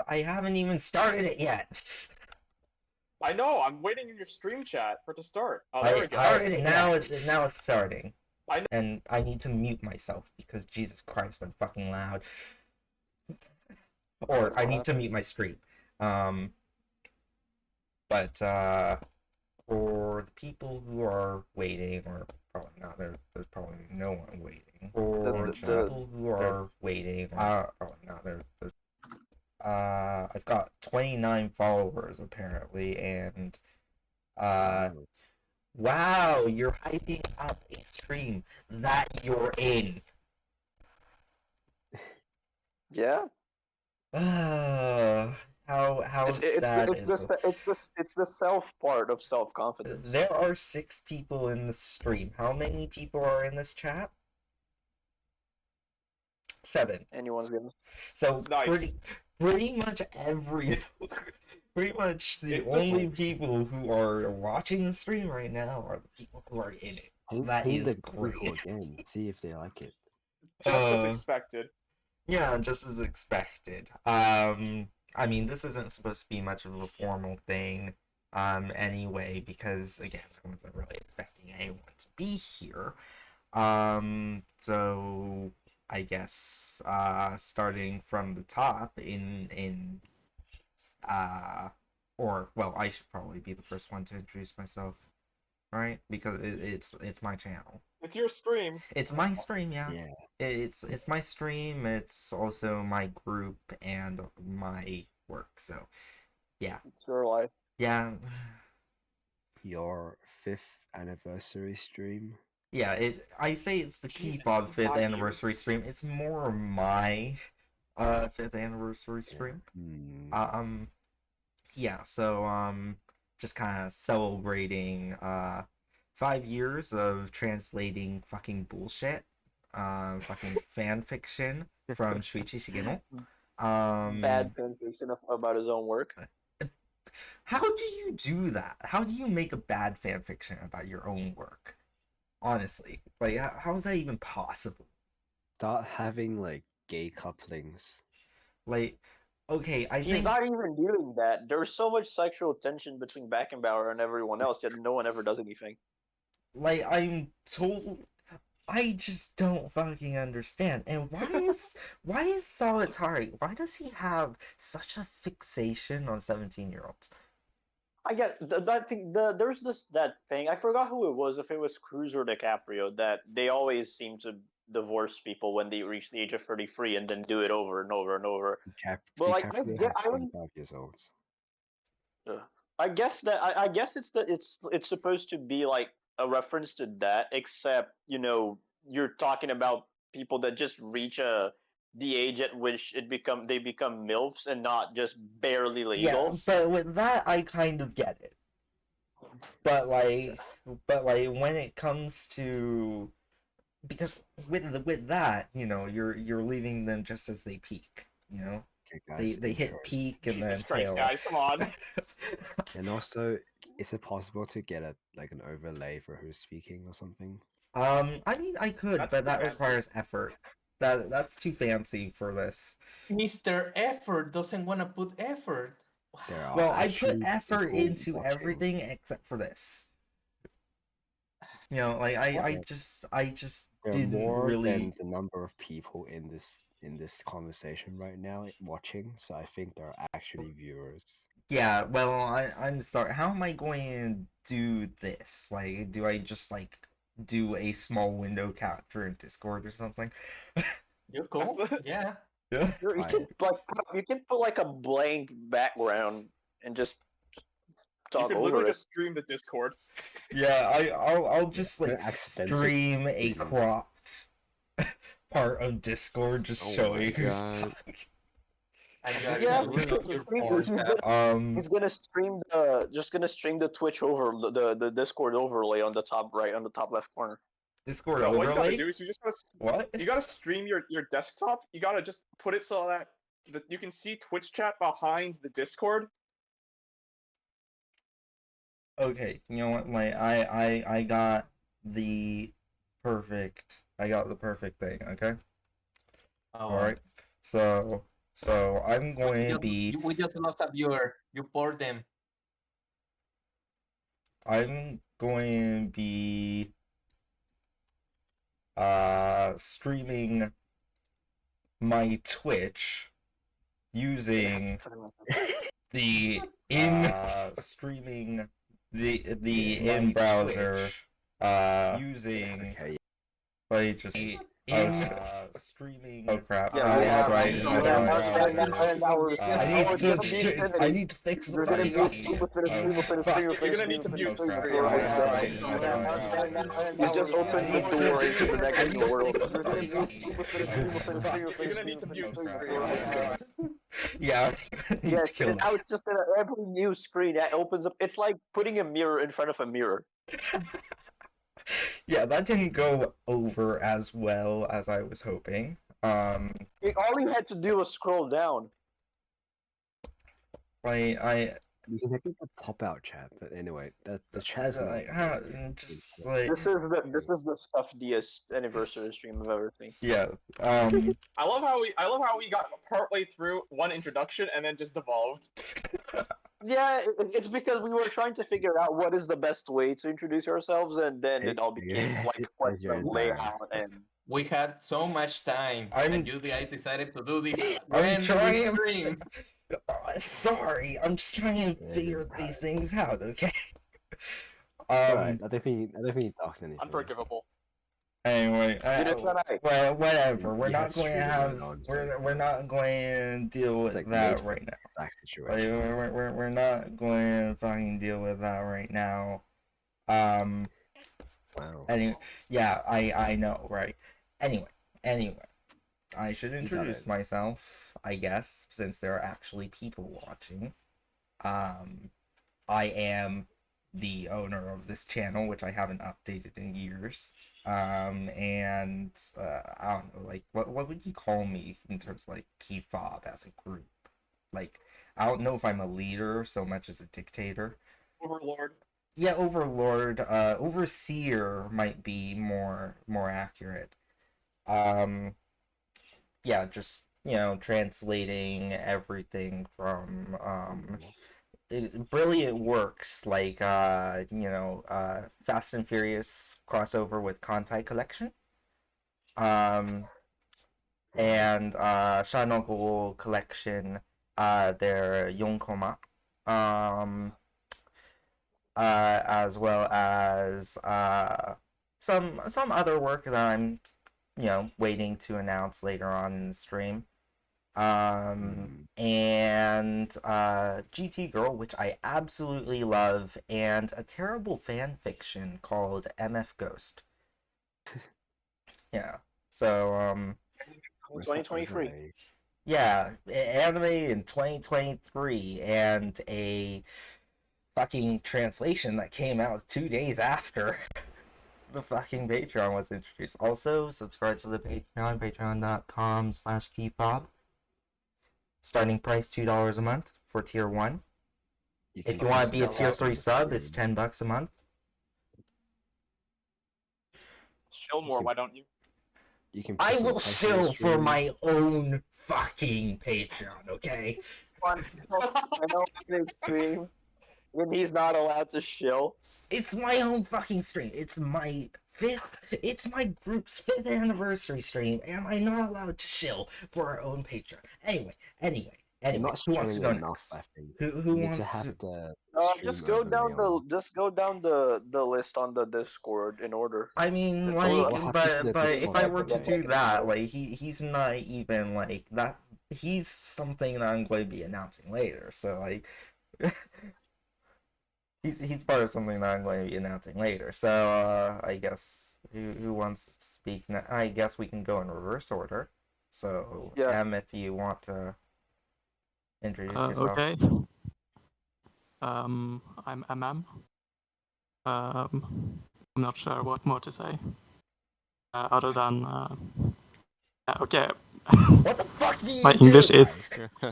I haven't even started it yet. I know. I'm waiting in your stream chat for it to start. Oh, there we go. Now it's starting, I know. and I need to mute myself because Jesus Christ, I'm fucking loud. Or I need to mute my stream. But for the people who are waiting, or probably not, there's probably no one waiting. For the people who are waiting, probably not, there's I've got 29 followers apparently, and wow, you're hyping up a stream that you're in. Yeah. How sad is it? It's the self part of self-confidence. There are 6 people in the stream. How many people are in this chat? 7. Anyone's gonna. So Nice. pretty much pretty much the only people who are watching the stream right now are the people who are in it. That is great. Again, see if they like it. Just as expected. Yeah, just as expected. I mean, this isn't supposed to be much of a formal thing, anyway, because again, I wasn't really expecting anyone to be here. So I guess starting from the top or well, I should probably be the first one to introduce myself, right? Because it's my channel. It's your stream. It's my stream, yeah. It's my stream. It's also my group and my work. So, yeah. It's your life. Yeah. Your 5th anniversary stream. Yeah. I say it's the KeyFob 5th anniversary stream. It's more my 5th anniversary stream. Yeah. So just kind of celebrating 5 years of translating fucking bullshit, fucking fan fiction from Shuichi Shigeno. Bad fan fiction about his own work. How do you do that? How do you make a bad fan fiction about your own work? Honestly, like, how is that even possible? Start having like gay couplings. Like, okay, He's not even doing that. There's so much sexual tension between Beckenbauer and everyone else, yet no one ever does anything. Like, I just don't fucking understand. And why is Solitari, why does he have such a fixation on 17-year-olds? I get that thing. There's that thing. I forgot who it was. If it was Cruz or DiCaprio, that they always seem to divorce people when they reach the age of 33 and then do it over and over and over. But like, I 25 years old. I guess it's supposed to be like a reference to that, except you're talking about people that just reach the age at which they become MILFs and not just barely legal. Yeah, but with that I kind of get it. But like when it comes to, because with that, you're leaving them just as they peak, Okay, guys, they hit peak and then tail. Guys, come on. And also, is it possible to get an overlay for who's speaking or something? I mean, I could, but that requires effort. That's too fancy for this. Mr. Effort doesn't want to put effort. Wow. Well, I put effort into everything except for this. Like I just didn't really. Than the number of people in this conversation right now watching, so I think there are actually viewers. Yeah, well, I'm sorry. How am I going to do this? Like, do I just do a small window capture in Discord or something? You're cool. Yeah. Yeah. You can put like a blank background and just talk over it. You can literally just stream the Discord. Yeah, I'll just stream a cropped part of Discord just showing who's talking. Yeah, he's gonna stream the Twitch over the Discord overlay on the top right, on the top left corner. Discord overlay. What you gotta do is you just gotta what? You gotta stream your desktop. You gotta just put it so that you can see Twitch chat behind the Discord. Okay, you know what? I got the perfect thing. Okay. All right. So So I'm going to be. We just lost a viewer. You bored them. I'm going to be streaming my Twitch using the streaming the in browser using Okay. like just streaming. Oh crap! Yeah, How do I? and How do I need to fix the You're gonna fucking mute stream within a stream within a stream within a You're gonna stream need to within a mute the stream screen. before we're Alright, done. You just opened the door into the next world. You're gonna mute stream within a stream within a stream within a You're gonna stream need to within a mute the stream screen. before we're done. Yeah, I need Yes, to kill and now it's just that every new screen that opens up, it's like putting a mirror in front of a mirror. Yeah, that didn't go over as well as I was hoping. All you had to do was scroll down. I You can technically pop out chat, but anyway, the chat's not. just like This is the stuffiest anniversary stream I've ever seen. yeah. I love how we got partway through one introduction and then just devolved. Yeah, it's because we were trying to figure out what is the best way to introduce ourselves, and then it all became Yes, like as question your entire- layout and. We had so much time, and you guys decided to do this I'm random trying. stream. Sorry, I'm just trying to figure these things out. Okay. Alright, I don't think he talks anything. Unforgivable. Anyway, well, whatever. We're You not had going to streaming have. going on, so- We're not going to deal with It's like that made for right now. exact Like, situation. we're not going to fucking deal with that right now. Wow. Anyway, yeah, I know, right? Anyway, I should introduce it. myself, I guess, since there are actually people watching. I am the owner of this channel, which I haven't updated in years. And I don't know, like, what would you call me in terms of like KeyFob as a group? Like, I don't know if I'm a leader so much as a dictator. Overlord. Yeah, overlord, overseer might be more accurate. Yeah, just, translating everything from brilliant works like Fast and Furious crossover with Kantai Collection. And Shanogul Collection, their Yonkoma. As well as some other work that I'm waiting to announce later on in the stream. And GT Girl, which I absolutely love, and a terrible fan fiction called MF Ghost. Yeah. So 2023. yeah, anime in 2023, and a fucking translation that came out 2 days after the fucking Patreon was introduced. Also, subscribe to the Patreon, patreon.com/KeyFob. Starting price $2 a month for tier 1. If you want to be a tier 3 sub, it's $10 a month. Shill more, why don't you? I will shill for my own fucking Patreon, okay? I know his stream, and he's not allowed to shill. It's my own fucking stream. It's my group's 5th anniversary stream, and I'm not allowed to shill for our own Patreon. Anyway, who wants to go next? Who wants to? Just go down the list on the Discord in order. I mean, but if I were to do that, like he's not even like that. He's something that I'm going to be announcing later. So like, he's part of something that I'm going to be announcing later. So I guess who wants to speak now? I guess we can go in reverse order. So Yeah. if you want to introduce yourself. Okay. I'm MM. I'm not sure what more to say. Other than okay. What the fuck do you My do? English is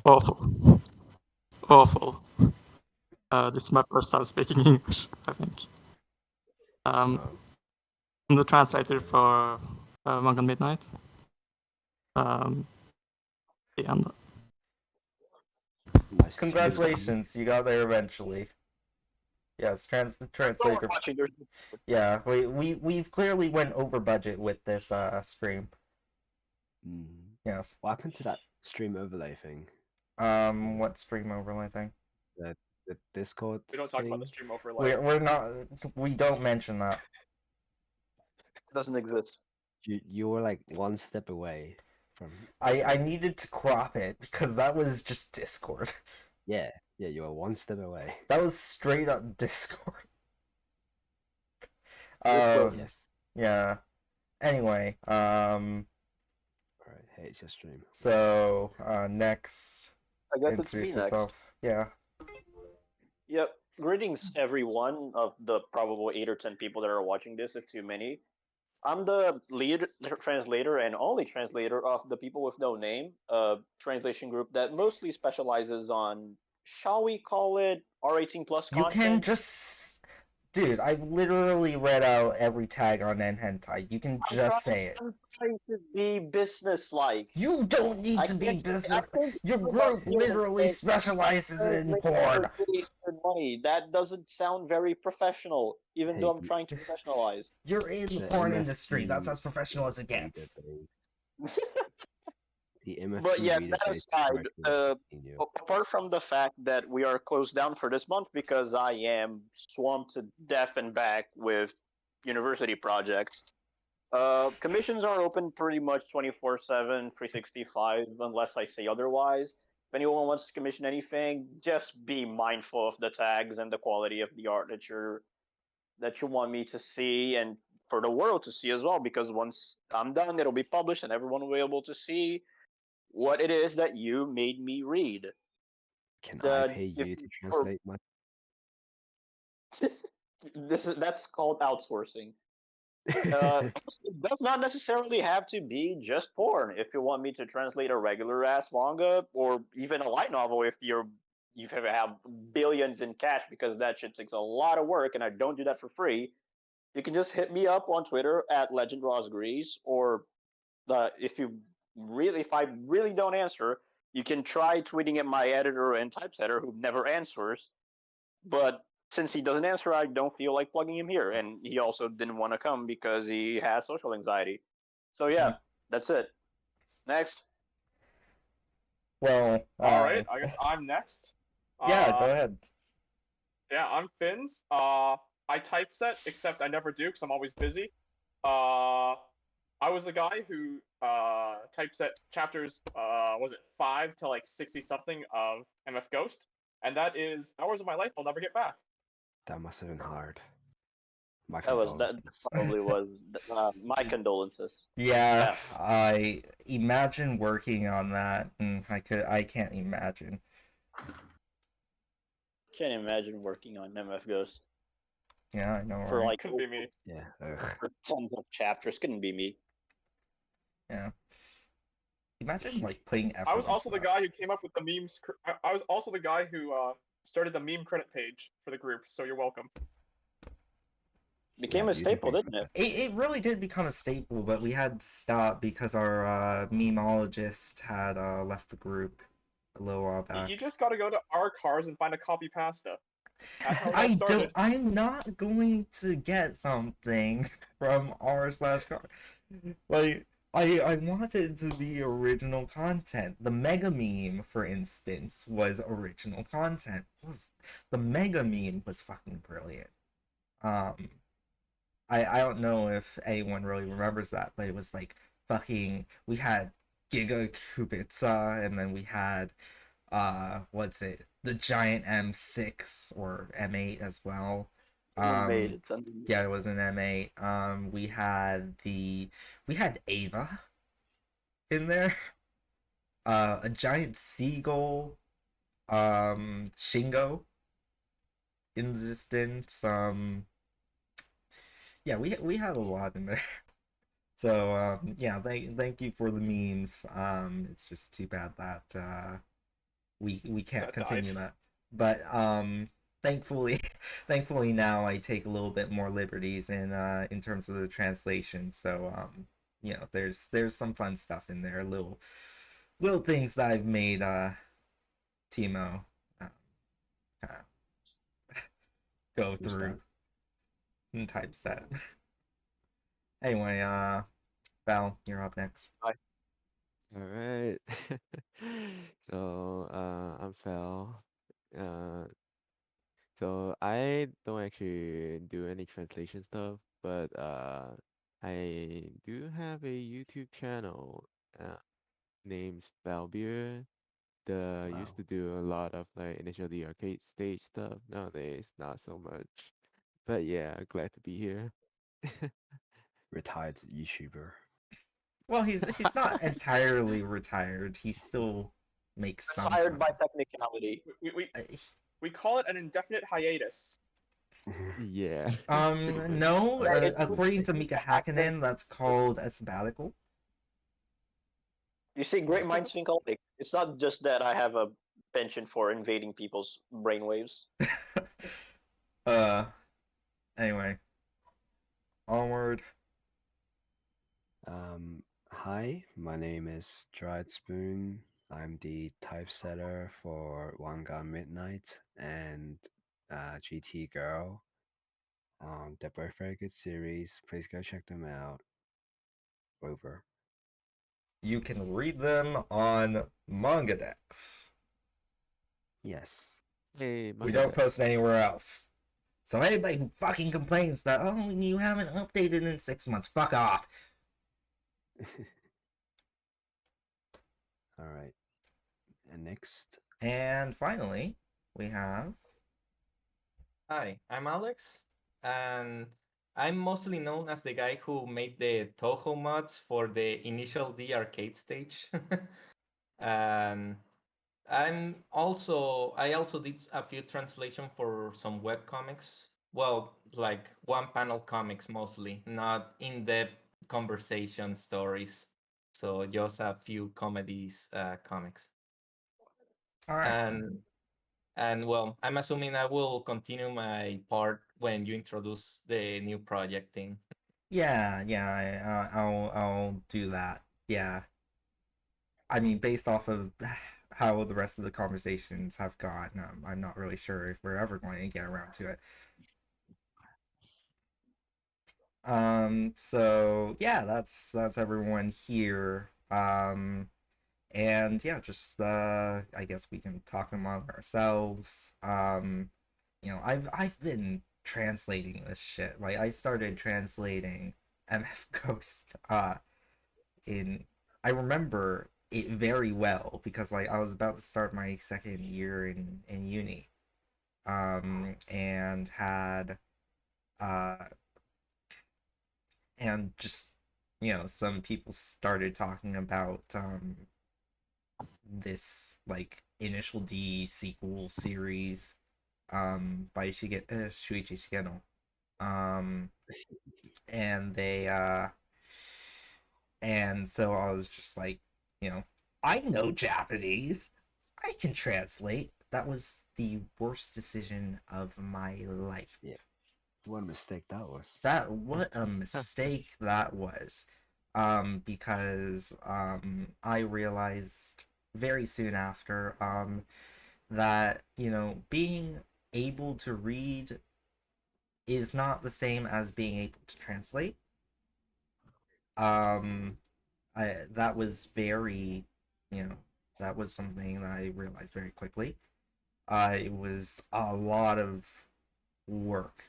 awful. Awful. This is my first time speaking English, I think. I'm the translator for Manga Midnight. And Nice to meet you. Congratulations, you got there eventually. Yes, That's not translator. watching. There's Yeah, we've clearly went over budget with this stream. Mhm. Yes. What happened to that stream overlay thing? What stream overlay thing? The Discord We don't talk about thing? the stream overlay. We're not. We don't mention that. It doesn't exist. You were like one step away from. I needed to crop it because that was just Discord. Yeah, you were one step away. That was straight up Discord. Discord. Yes. Yeah. Anyway, Alright, hey, it's your stream. so next, I guess it's introduce me next. yourself. Yeah. Yep. Greetings, everyone of the probable 8 or 10 people that are watching this, if too many. I'm the lead translator and only translator of the People with No Name, a translation group that mostly specializes on, shall we call it, R18 plus You content. can just, dude. I've literally read out every tag on Hentai. You can just say it. I'm trying to be business-like. You don't need I to be can't- I business. think Your people group out here that literally say, specializes in "Make porn. waste your money." That doesn't sound very professional, even though Hey, I'm trying to professionalize. You're in the The porn MFP industry. That's as professional as it gets. database- The MFP But yeah, that database aside, correctly in you. apart from the fact that we are closed down for this month because I am swamped to death and back with university projects, commissions are open pretty much 24/7, 365, unless I say otherwise. If anyone wants to commission anything, just be mindful of the tags and the quality of the art that you want me to see and for the world to see as well, because once I'm done, it'll be published and everyone will be able to see what it is that you made me read. Can the- I pay if you to you- translate my? That's called outsourcing. It does not necessarily have to be just porn. If you want me to translate a regular ass manga or even a light novel, if you have billions in cash, because that shit takes a lot of work and I don't do that for free, you can just hit me up on Twitter at LegendRosGrease, or if I really don't answer, you can try tweeting at my editor and typesetter who never answers. But since he doesn't answer, I don't feel like plugging him here, and he also didn't want to come because he has social anxiety. So yeah, that's it. Next. Well, All right, I guess I'm next. Yeah, go ahead. Yeah, I'm Finns. I typeset, except I never do because I'm always busy. I was the guy who typeset chapters, was it 5 to like 60 something of MF Ghost, and that is hours of my life I'll never get back. That must have been hard. My That condolences. probably was my condolences. Yeah, Yeah. I imagine working on that, and I can't imagine. Can't imagine working on MF Ghost Yeah, I know. for right? like Couldn't be me. Yeah. for tons of chapters. Couldn't be me. Yeah. Imagine like putting effort. I was also into the that. guy who came up with the memes. I was also the guy who started the meme credit page for the group. So you're welcome. Became Yeah, a staple, beautiful. didn't it? It really did become a staple, but we had to stop because our memeologist had left the group a little while back. You just gotta go to our cars and find a copy pasta. That's how it all I started. don't. I'm not going to get something from r/car. Like I wanted to be original content. The mega meme, for instance, was original content. The mega meme was fucking brilliant. I don't know if anyone really remembers that, but it was like fucking. We had Giga Kubica, and then we had what's it? The giant M6 or M8 as well. Yeah, it was an M8. We had Ava in there. A giant seagull. Shingo in the distance. Yeah, we had a lot in there. So yeah, thank you for the memes. It's just too bad that we can't That continue died. that. But thankfully now I take a little bit more liberties in terms of the translation. So you know, there's some fun stuff in there, little things that I've made Timo kind of go Who's through that? and typeset. Anyway, Val, you're up next. Hi. All right. So, I'm Fel. Uh, so I don't actually do any translation stuff, but I do have a YouTube channel named Falbeer. The Wow. used to do a lot of like initial the arcade stage stuff. Nowadays, not so much. But yeah, glad to be here. Retired YouTuber. Well, he's not entirely retired. He still makes some Retired by content. technicality. We call it an indefinite hiatus. Yeah. Pretty much. No. Yeah, it's According to basically Mika the acronym. Hakkinen, that's called a sabbatical. You see, great minds think alike. It's not just that I have a penchant for invading people's brainwaves. uh. Anyway, onward. Hi, my name is Dried Spoon. I'm the typesetter for One Gun Midnight and GT Girl. They're both very good series. Please go check them out. Over. You can read them on MangaDex. Yes. Hey, We manga don't deck. post it anywhere else. So anybody who fucking complains that, oh, you haven't updated in 6 months, fuck off. All right. And next, And finally, we have Hi, I'm Alex, and I'm mostly known as the guy who made the Toho mods for the initial D arcade stage. And I also did a few translation for some web comics. Well, like one panel comics mostly, not in-depth conversation stories. So just a few comedies comics. all right. And well, I'm assuming I will continue my part when you introduce the new project thing. Yeah, I'll do that. Yeah, I mean, based off of how the rest of the conversations have gone, I'm not really sure if we're ever going to get around to it. So yeah, that's everyone here. And yeah, just I guess we can talk among ourselves. I've been translating this shit. Like I started translating MF Ghost in I remember it very well because like I was about to start my second year in uni. And had uh and just some people started talking about this like Initial D sequel series by Shuichi Shigeno. Um and they and so I was just like, I know Japanese. I can translate. That was the worst decision of my life. Yeah. What a mistake that was. What a mistake that was. Because I realized very soon after that, being able to read is not the same as being able to translate. Um that was very, that was something that I realized very quickly. It was a lot of work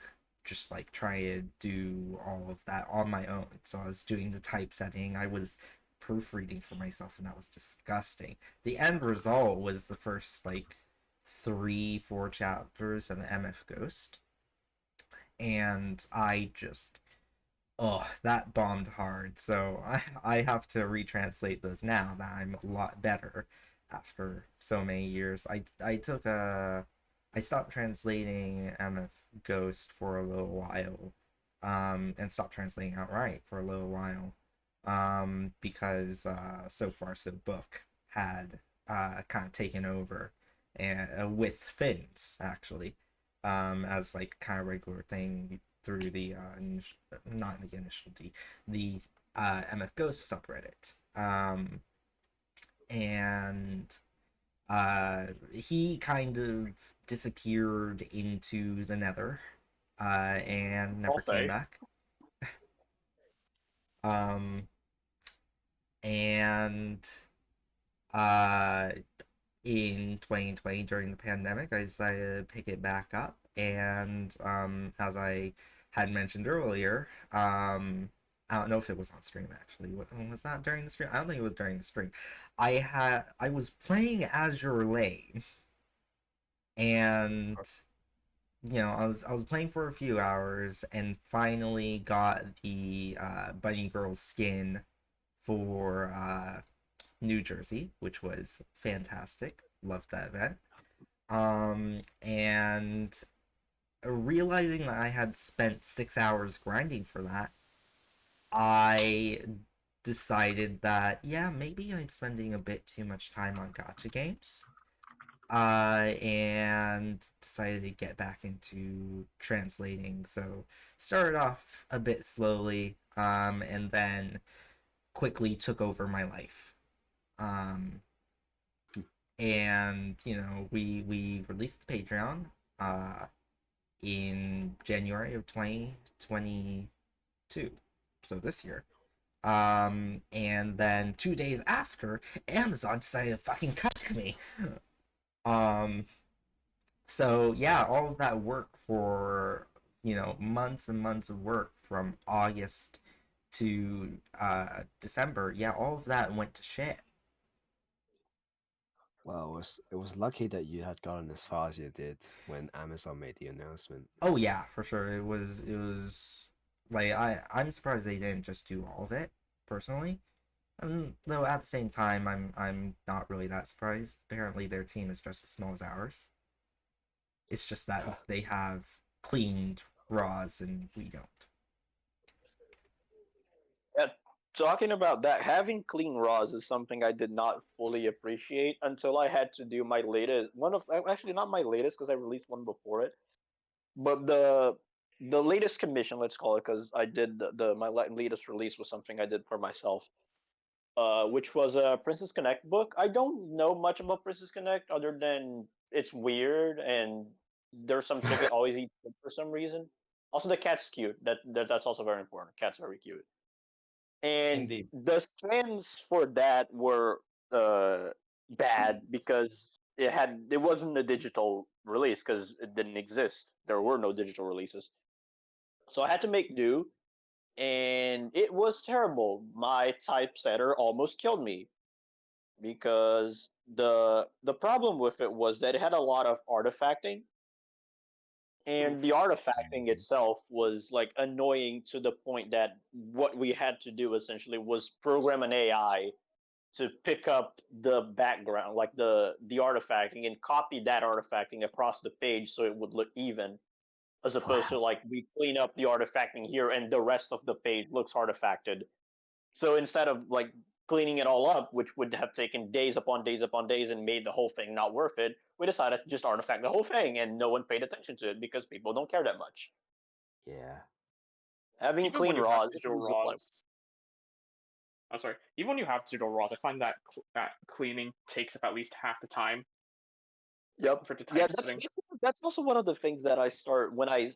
just like trying to do all of that on my own. So I was doing the typesetting, I was proofreading for myself, and that was disgusting. The end result was the first like 3-4 chapters of MF Ghost, and I just that bombed hard. So I have to retranslate those now that I'm a lot better after so many years. I stopped translating MF Ghost for a little while, and stopped translating outright for a little while, because So Far So Book had kind of taken over, and with Fins actually, as like kind of regular thing through the not the Initial D, the MF Ghost subreddit. And he kind of disappeared into the nether and never I'll came say. back. And in 2020 during the pandemic, I decided to pick it back up. And as I had mentioned earlier, I don't know if it was on stream actually. Was that during the stream? I don't think it was during the stream. I was playing Azure Lane, and I was playing for a few hours and finally got the Bunny Girl skin for New Jersey, which was fantastic. Loved that event. And realizing that I had spent 6 hours grinding for that, I decided that, yeah, maybe I'm spending a bit too much time on gacha games. And decided to get back into translating. So started off a bit slowly, and then quickly took over my life. And we released the Patreon in January of 2022, so this year. And then 2 days after, Amazon decided to fucking cut me. So yeah, all of that work for months and months of work from August to December, yeah, all of that went to shit. Well, it was lucky that you had gotten as far as you did when Amazon made the announcement. Oh yeah, for sure. It was like I'm surprised they didn't just do all of it personally. Though at the same time, I'm not really that surprised. Apparently, their team is just as small as ours. It's just that they have cleaned raws and we don't. Yeah, talking about that, having clean raws is something I did not fully appreciate until I had to do my latest one of actually not my latest because I released one before it, but the latest commission, let's call it, because I did my latest release was something I did for myself, which was a Princess Connect book. I don't know much about Princess Connect other than it's weird and there's some chick that always eats food for some reason. Also, the cat's cute. That's also very important. Cat's very cute. And Indeed. the scans for that were bad because it wasn't a digital release because it didn't exist. There were no digital releases, so I had to make do, and it was terrible. My typesetter almost killed me because the problem with it was that it had a lot of artifacting, and the artifacting itself was like annoying to the point that what we had to do essentially was program an AI to pick up the background, like the artifacting, and copy that artifacting across the page so it would look even, as opposed to like we clean up the artifacting here and the rest of the page looks artifacted. So instead of like cleaning it all up, which would have taken days upon days upon days and made the whole thing not worth it, we decided to just artifact the whole thing, and no one paid attention to it because people don't care that much. Yeah. Having Even clean when you have raws digital is raws, I'm sorry. Even when you have digital raws, I find that that cleaning takes up at least half the time Yep. for the Yeah, typesetting. that's also one of the things that I start when I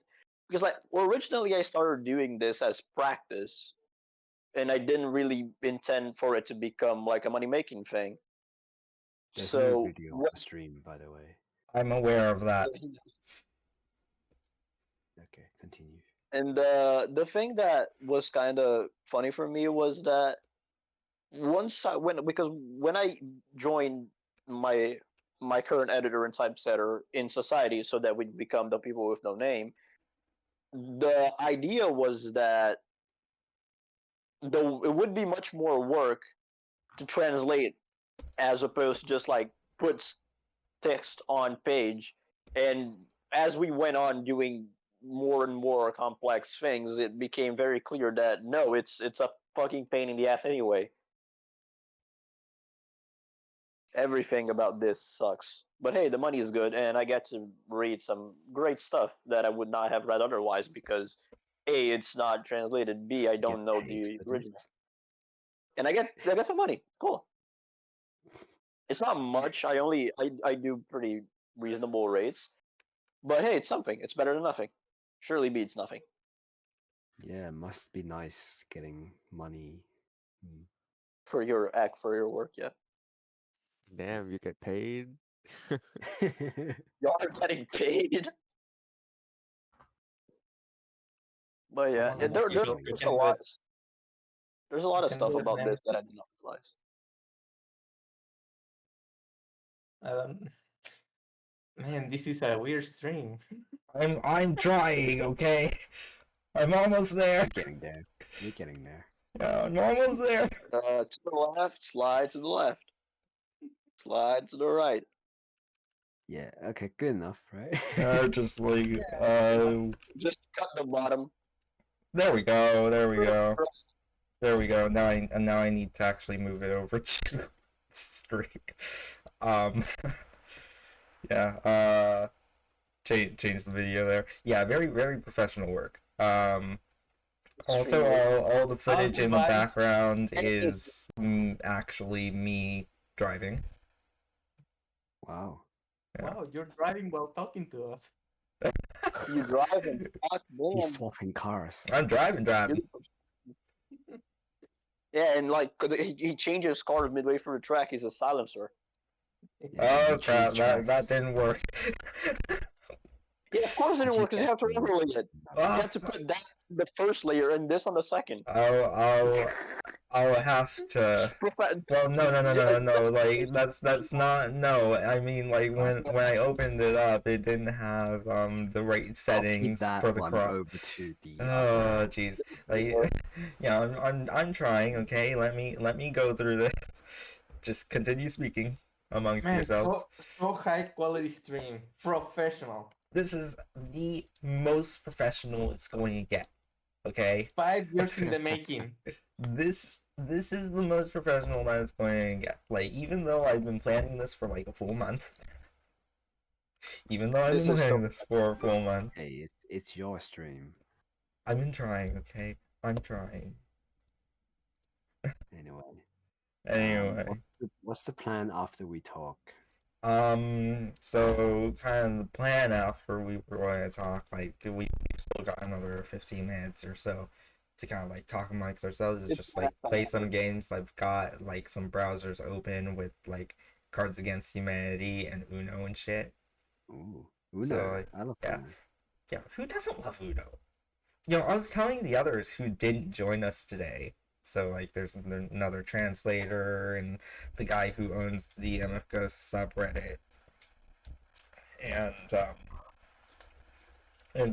because like originally I started doing this as practice, and I didn't really intend for it to become like a money making thing. There's no So video on what? the stream, by the way. I'm aware of that. Okay, continue. And the thing that was kind of funny for me was that when I joined my my current editor and typesetter in society so that we'd become the people with no name, the idea was that it would be much more work to translate as opposed to just like puts text on page. And as we went on doing more and more complex things, it became very clear that no, it's a fucking pain in the ass anyway. Everything about this sucks. But hey, the money is good, and I get to read some great stuff that I would not have read otherwise because A, it's not translated, B, I Get don't know paid the for original. this? And I get some money. Cool. It's not much. I do pretty reasonable rates, but hey, it's something. It's better than nothing. Surely beats nothing. Yeah, it must be nice getting money. For your act, for your work, yeah. Damn, you get paid. Y'all are getting paid. But yeah, Come on, there, you there's can a do lot. it. There's a lot You of can stuff do it, about man. this that I did not realize. Man, this is a weird stream. I'm trying, okay? I'm almost there. We're getting there. We're getting there. Yeah, I'm almost there. To the left, slide to the left. Slide to the right. Yeah, okay, good enough, right? Just like Just cut the bottom. there we go. There we go. There we go. Now I need to actually move it over to straight. Yeah, change the video there. Yeah, very, very professional work. Also, all the footage in the goodbye. background is actually me driving. Wow. Yeah. Wow, you're driving while talking to us. You drive and talk, He's boom. swapping cars. I'm driving. Yeah, and like 'cause he changes cars midway through the track. He's a silencer. Yeah, Oh you crap! change That tracks. didn't work. Yeah, of course it didn't Did you work because you get have to the- overlay it. You Ah, have to put that on the first layer and this on the second. I'll have to. Well, no. Like that's not no. I mean, like when I opened it up, it didn't have the right Copy settings that for the one crop. over to the Oh, jeez. Like, yeah, I'm trying. Okay, let me go through this. Just continue speaking amongst Man, yourselves. so high quality stream, professional. This is the most professional it's going to get. Okay. 5 years in the making. This is the most professional that it's going to get. Like, even though I've been planning this for like a full month, even though I've This been is planning so- this for a full month, Hey, it's your stream. I've been trying. Okay, I'm trying. Anyway. Anyway, What's the plan after we talk? so kind of the plan after we were going to talk, like we've still got another 15 minutes or so to kind of like talk amongst ourselves. Is just like play some games. I've got like some browsers open with like Cards Against Humanity and Uno and shit. Ooh, Uno. So, I love yeah. Uno. Yeah, who doesn't love Uno? You know, I was telling the others who didn't join us today. So, like, there's another translator and the guy who owns the MF Ghost subreddit. And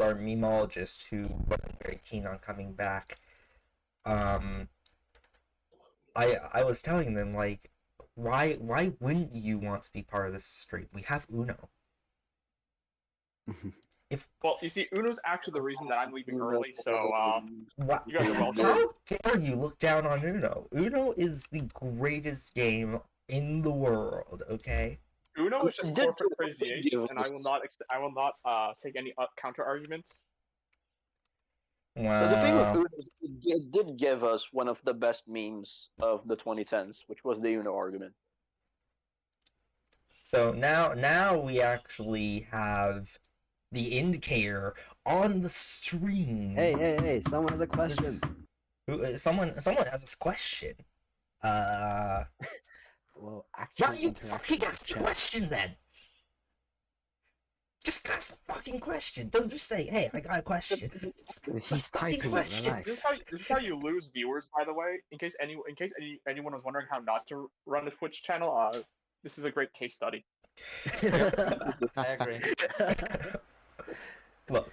our memologist who wasn't very keen on coming back. I was telling them, like, why wouldn't you want to be part of this stream? We have Uno. Well, you see, Uno's actually the reason that I'm leaving early, so What? you guys are welcome. How dare you look down on Uno? Uno is the greatest game in the world, okay? Uno is just Did- corporate crazy H, give and I will not take any counter arguments. But the thing with Wow. Uno is it did give us one of the best memes of the 2010s, which was the Uno argument. So now we actually have the indicator on the stream. Hey! Someone has a question. Someone has a question. Well, Why actual don't you interaction fucking with ask the chat. question then? Just ask the fucking question. Don't just say, "Hey, I got a question." It's the He's fucking typing it, question. relax. This is how you lose viewers, by the way. In case anyone was wondering how not to run a Twitch channel, this is a great case study. I agree. Look.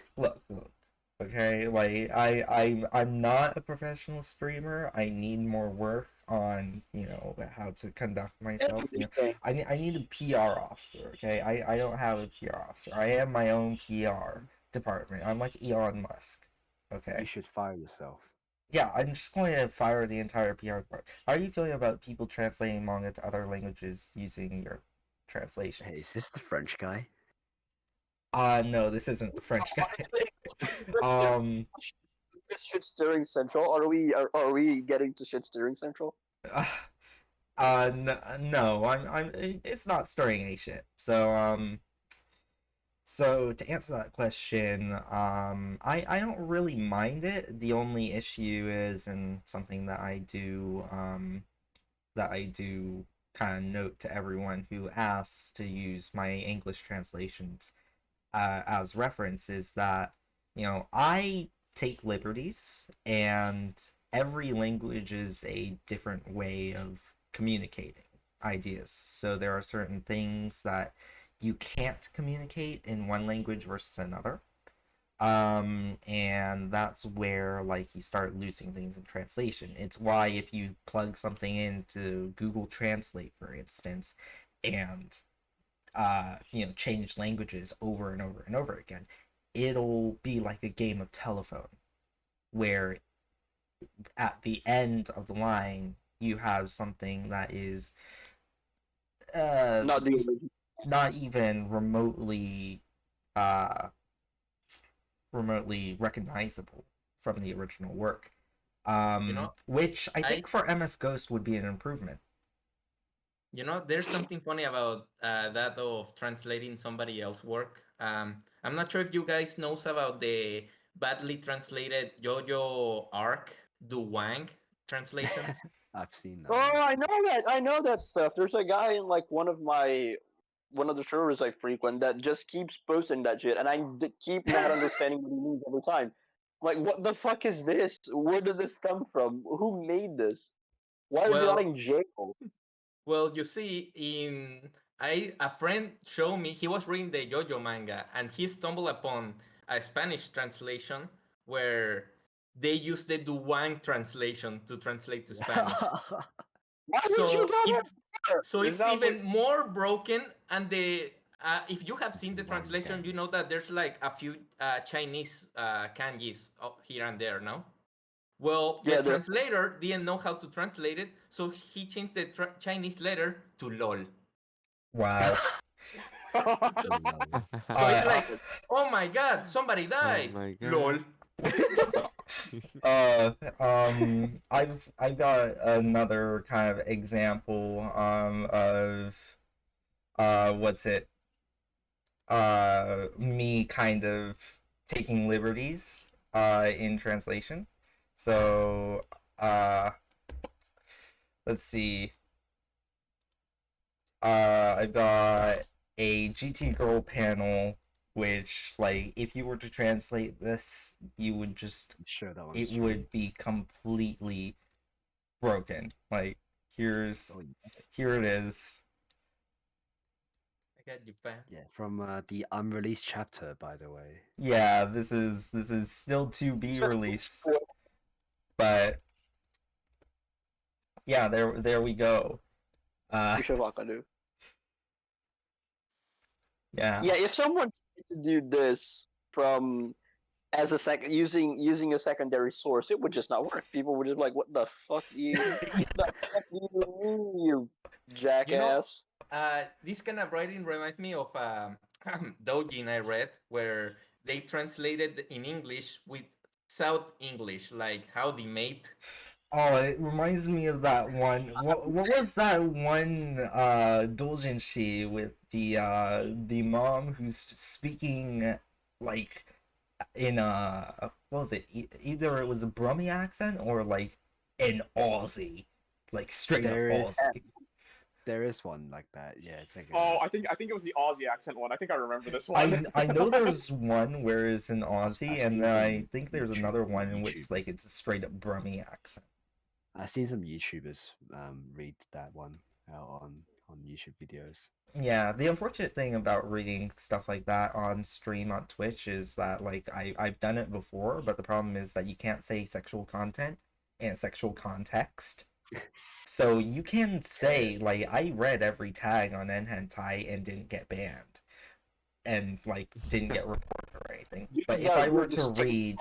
Okay, like I'm not a professional streamer. I need more work on, you know, how to conduct myself. You know, I need a PR officer. Okay, I don't have a PR officer. I have my own PR department. I'm like Elon Musk. Okay. You should fire yourself. Yeah, I'm just going to fire the entire PR department. How are you feeling about people translating manga to other languages using your translations? Hey, is this the French guy? No, this isn't the French guy. This shit stirring central. Are we getting to shit stirring central? No, it's not stirring a shit. So to answer that question, I don't really mind it. The only issue is, and something that I do kind of note to everyone who asks to use my English translations as reference, is that, I take liberties, and every language is a different way of communicating ideas. So there are certain things that you can't communicate in one language versus another. And that's where, like, you start losing things in translation. It's why if you plug something into Google Translate, for instance, and change languages over and over and over again, it'll be like a game of telephone, where at the end of the line you have something that is Not the original. not even uh remotely recognizable from the original work. Which I think for MF Ghost would be an improvement. There's something funny about that of translating somebody else's work. I'm not sure if you guys knows about the badly translated JoJo Arc Duwang translations. I've seen that Oh, one. I know that. I know that stuff. There's a guy in like one of the servers I frequent that just keeps posting that shit, and I keep not understanding what he means every time. Like, what the fuck is this? Where did this come from? Who made this? Why are they not Well, in jail? Well, you see, a friend showed me, he was reading the JoJo manga, and he stumbled upon a Spanish translation where they use the Duwang translation to translate to Spanish. Why would you So go it's there? so It it's sounds even like- more broken. And if you have seen the One translation, gang. you know that there's like a few Chinese kanjis here and there, no? Well, the Yeah, they're translator didn't know how to translate it, so he changed the Chinese letter to LOL. Wow. Lol. So it's Uh, like, oh my god, somebody Oh died. my LOL. god. I've got another kind of example of what's it me kind of taking liberties in translation. So let's see. I've got a GT Girl panel, which, like, if you were to translate this, you would just, I'm sure that one's it true. would be completely broken. Like, here it is. I got you, fam. Yeah, from the unreleased chapter, by the way. Yeah, this is still to be released, but yeah, there we go. we should walk on do. Yeah. Yeah, if someone tried to do this from as a using a secondary source, it would just not work. People would just be like, "What the fuck you? The fuck do you mean, you jackass?" This kind of writing reminds me of doujin I read, where they translated in English with South English, like how they mate. Oh, it reminds me of that one. What was that one doujinshi with the mom who's speaking like in what was it? Either it was a Brummy accent or like an Aussie, like straight up There is Aussie. there is one like that. Yeah, it's like Oh, I think it was the Aussie accent one. I think I remember this one. I know there's one where it's an Aussie, I've and seen then some I think there's another one in YouTube. which like it's a straight up Brummy accent. I've seen some YouTubers read that one out on YouTube videos. Yeah, the unfortunate thing about reading stuff like that on stream on Twitch is that, like, I've done it before, but the problem is that you can't say sexual content and sexual context. So you can say, like, I read every tag on Nhentai and didn't get banned, and like didn't get reported or anything. But if I were to read,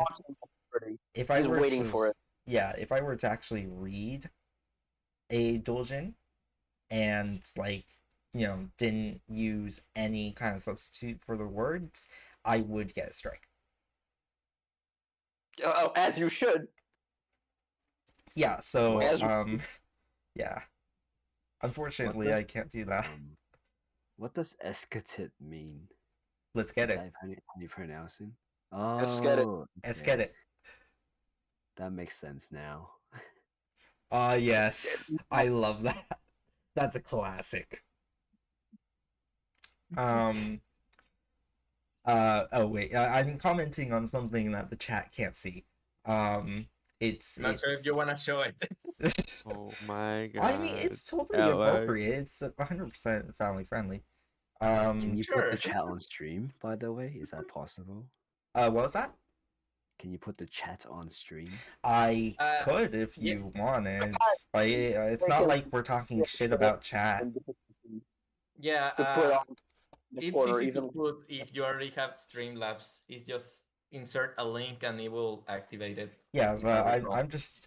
if I He's were waiting to, for it. yeah, if I were to actually read a doujin and, like, didn't use any kind of substitute for the words, I would get a strike. As you should. Yeah, so As- yeah. Unfortunately, I can't do that. What does eschatit mean? Let's get Is it. that how you pronounce it? Let's get it. Let's get it. That makes sense now. Ah, yes. I love that. That's a classic. Oh wait, I'm commenting on something that the chat can't see. It's Not sure if you want to show it. Oh my god. I mean, it's totally Alex. appropriate. It's 100% family friendly. Can you put the Sure. chat on stream, by the way? Is that possible? What was that? Can you put the chat on stream? I Uh, could if yeah. you wanted. Like, it's not like we're talking shit about chat. Yeah, To put on the it's corner, easy to even put if you already have Streamlabs. It's just insert a link and it will activate it. Yeah, if but I recall.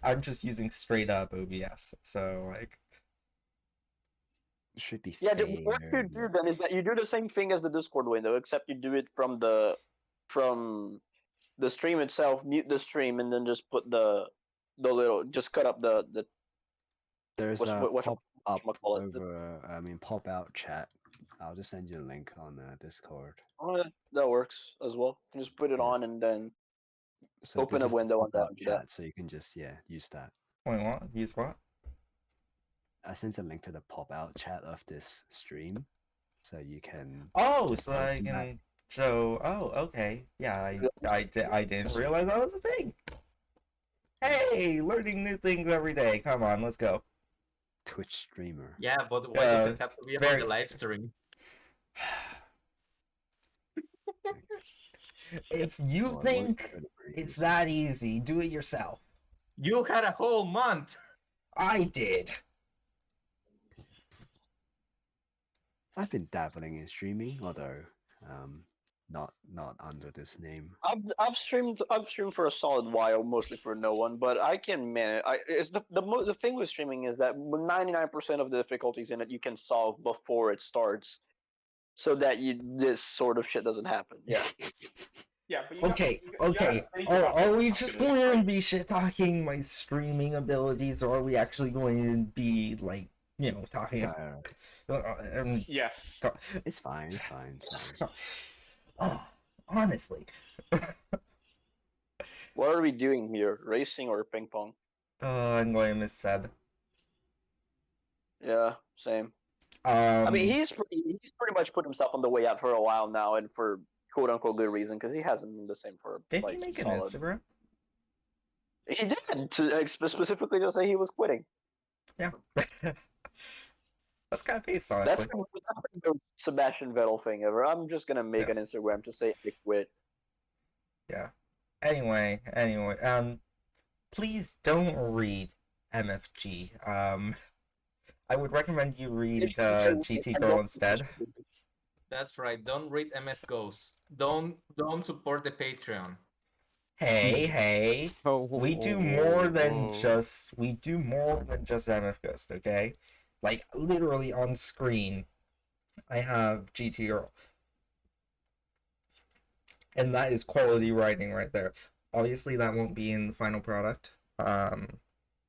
I'm just using straight up OBS. So like, It should be yeah. fair. What you do then is that you do the same thing as the Discord window, except you do it from the stream itself. Mute the stream and then just put the little, just cut up the There's what's- a what- pop up whatchamacallit, the- over, pop out chat. I'll just send you a link on Discord. Oh, that works as well. You can just put it Yeah. on and then So open this a is the window on pop out that. Do that. chat, so you can just use that. wait, what? Use what? I sent a link to the pop out chat of this stream, so you can. Oh, just so I open that. can show. Oh, okay. Yeah, I didn't realize that was a thing. Hey, learning new things every day. Come on, let's go. Twitch streamer. Yeah, but why does it have to be on very- the live stream? If you Or think look at the it's previews. that easy, do it yourself. You had a whole month. I did. I've been dabbling in streaming, although not under this name. I've streamed for a solid while, mostly for no one, but I can manage. It's the thing with streaming is that 99% of the difficulties in it you can solve before it starts, so that this sort of shit doesn't happen. Yeah. Yeah, but you Okay, okay. Are we just going to be shit talking my streaming abilities, or are we actually going to be like, you know, talking? Yes. It's fine. It's fine. It's fine. Oh, honestly. What are we doing here? Racing or ping pong? I'm going to miss Seb. Yeah, same. I mean, he's pretty much put himself on the way out for a while now, and for quote unquote good reason, because he hasn't been the same for did like he make an solid. Instagram? He did, to specifically to say he was quitting. Yeah. That's kind of based, honestly. That's the Sebastian Vettel thing ever. I'm just gonna make an Instagram to say I quit. Yeah. Anyway, please don't read MFG. I would recommend you read GT Girl instead. That's right. Don't read MF Ghost. Don't support the Patreon. Hey, we do more than just MF Ghost, okay? Like literally on screen, I have GT Girl, and that is quality writing right there. Obviously, that won't be in the final product.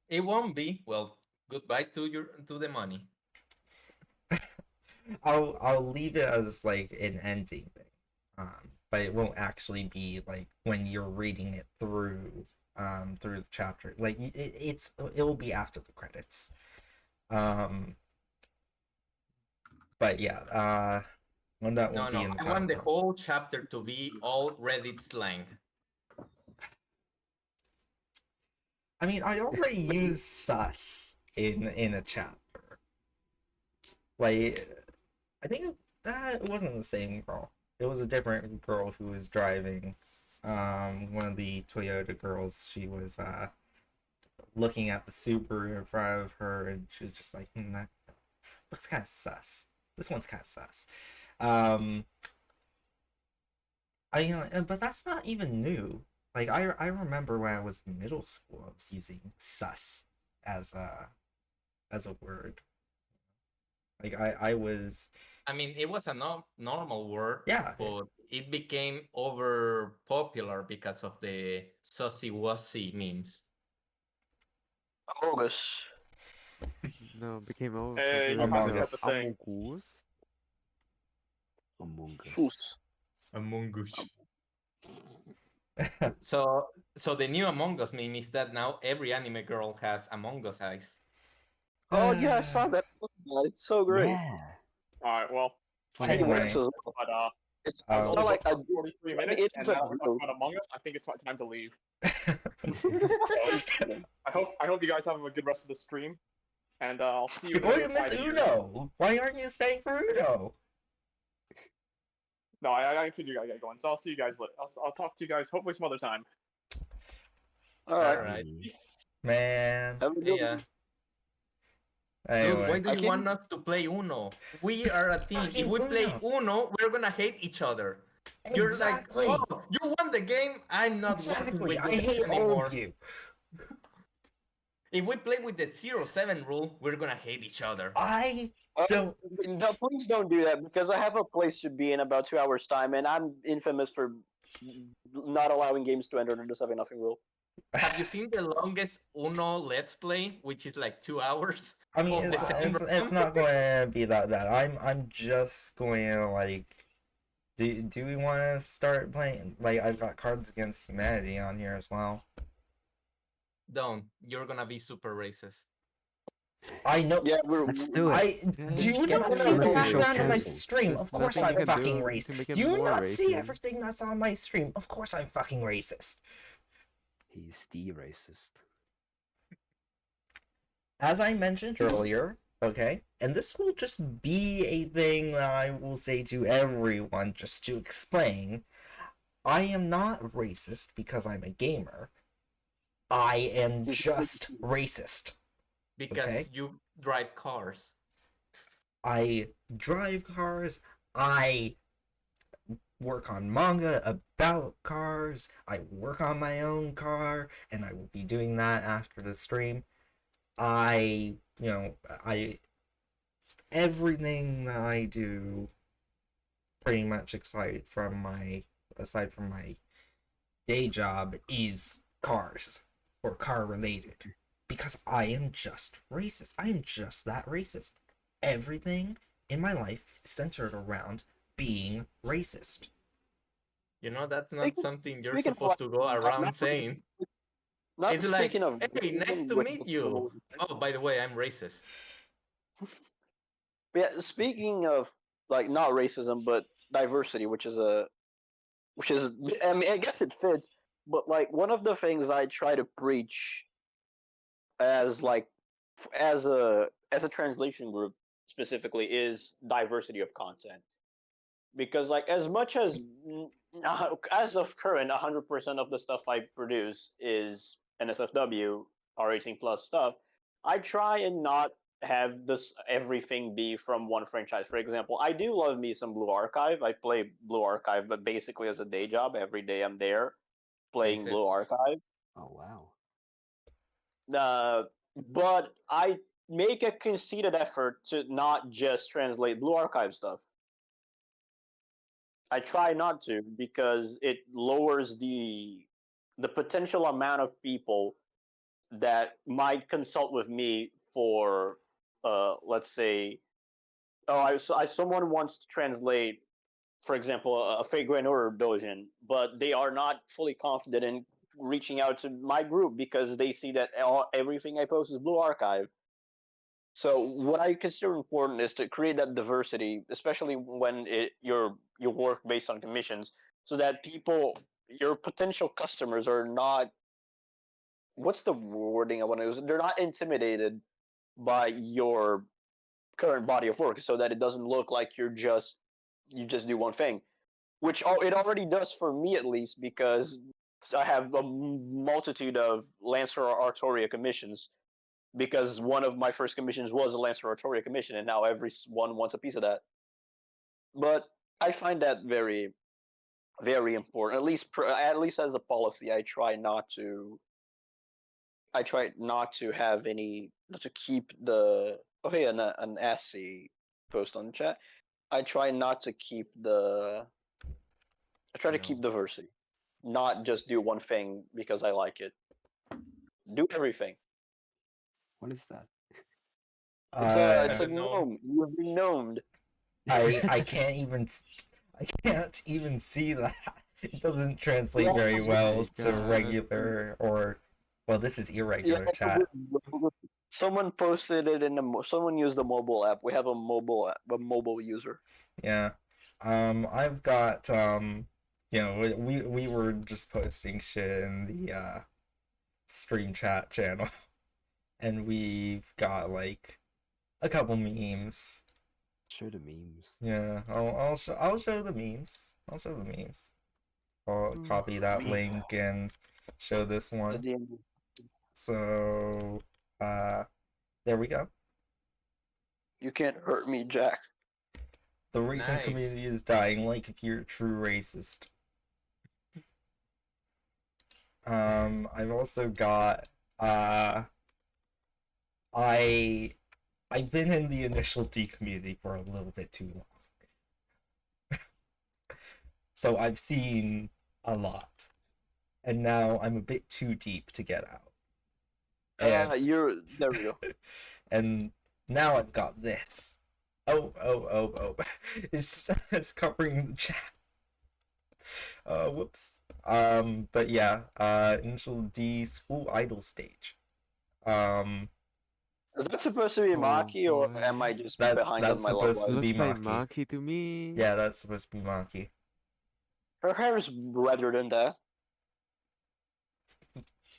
It won't be. Well, goodbye to the money. I'll leave it as like an ending thing, but it won't actually be like when you're reading it through the chapter. Like it will be after the credits. But yeah, when that won't be in the I want the whole chapter to be all Reddit slang. I mean, I already used sus in a chapter. Like, I think it wasn't the same girl. It was a different girl who was driving. One of the Toyota girls. She was looking at the Subaru in front of her, and she was just like, that looks kind of sus. This one's kind of sus. But that's not even new. Like I remember when I was in middle school, I was using sus as a word. Like I was. I mean, it was a normal word. Yeah. But it became over popular because of the sussy wussy memes. Bogus. No, became more Hey, popular you Among finally said because the of thing. Among Us. Among Us. Sus. Among Us. So the new Among Us meme is that now every anime girl has Among Us eyes. Oh yeah, I saw that. It's so great. Yeah. All right, well, It Finally. works as well. but It's I've not only like been for 43 I mean, minutes, it's and a now we're talking joke. about Among Us. I think it's time to leave. I hope you guys have a good rest of the stream, and I'll see you. You're in going to another miss 5 years. Uno. Why aren't you staying for Uno? No, I figured you gotta get going, so I'll see you guys later. I'll talk to you guys hopefully some other time. All right. Alright. Peace. Man. Have a good Yeah. one. Dude, why Anyway. do you want us to play Uno? We are a team. If Fucking we play Uno. Uno, we're gonna hate each other. You're Exactly. like, oh, you won the game. I'm not Exactly. working I with this hate all anymore. of you. If we play with the 0-7 rule, we're gonna hate each other. I Oh, don't. no, please don't do that because I have a place to be in about 2 hours' time, and I'm infamous for not allowing games to enter under the 7-0 rule. Have you seen the longest Uno Let's Play, which is like 2 hours? I mean, of the same it's round? not going to be that bad. I'm just going to like. Do we want to start playing? Like, I've got Cards Against Humanity on here as well. Don't. You're gonna be super racist. I know. Yeah, Let's do it. I do you Get not the see the notification background of my cancelled. stream? There's Of course nothing I'm you can fucking do to racist. make it Do you more not see racist. everything that's on my stream? Of course I'm fucking racist. He's the racist. As I mentioned earlier, okay, and this will just be a thing that I will say to everyone just to explain. I am not racist because I'm a gamer. I am just racist. Because Okay. you drive cars. I drive cars. I work on manga about cars. I work on my own car, and I will be doing that after the stream. Everything that I do, pretty much aside from my day job, is cars or car related, because I am just racist. I am just that racist. Everything in my life is centered around being racist. You know, that's not Speaking- something you're speaking of supposed to go around not saying. Not It's like, speaking of. hey, nice to meet you. Oh, by the way, I'm racist. Yeah, speaking of like not racism but diversity, which is I mean I guess it fits, but like one of the things I try to preach as like as a translation group specifically is diversity of content. Because like as much as as of current 100% of the stuff I produce is NSFW R18 plus stuff, I try and not have this everything be from one franchise. For example, I do love me some Blue Archive. I play Blue Archive, but basically as a day job. Every day I'm there playing Is it? Blue Archive. Oh wow. But I make a conceited effort to not just translate Blue Archive stuff. I try not to because it lowers the potential amount of people that might consult with me for let's say someone wants to translate, for example, a Fate Grand Order Dojin, but they are not fully confident in reaching out to my group because they see that everything I post is Blue Archive. So what I consider important is to create that diversity, especially when you work based on commissions, so that people, your potential customers, are not, what's the wording I want to use? They're not intimidated by your current body of work, so that it doesn't look like you just do one thing, which it already does for me at least, because I have a multitude of Lancer Artoria commissions, because one of my first commissions was a Lancer Artoria commission, and now everyone wants a piece of that. But I find that very, very important. At least as a policy, I try not to have any, to keep the. Oh hey, an ASCII post on the chat. I try not to keep the. I try to keep diversity, not just do one thing because I like it. Do everything. What is that? It's Uh, a gnome. gnome. You've been gnomed. I can't even see that. It doesn't translate Yeah, very Oh well my to god. regular or well, this is yeah. irregular chat. Someone posted it in someone used the mobile app. We have a mobile user. Yeah. I've got you know, we were just posting shit in the stream chat channel and we've got like a couple memes. Show the memes. Yeah, I'll show the memes. I'll show the memes. I'll copy that link and show this The one. DMV. So there we go. You can't hurt me, Jack. The racing Nice. community is dying like if you're a true racist. I've also got I've been in the initial D community for a little bit too long. So I've seen a lot. And now I'm a bit too deep to get out. And There we go. and now I've got this. Oh. It's covering the chat. Whoops. But yeah, initial D school idol stage. Is that supposed to be Oh, Maki, or boy. am I just That- behind on that's my love supposed to life? Looks be like Maki. Maki to me. Yeah, that's supposed to be Maki. Her hair is redder than that.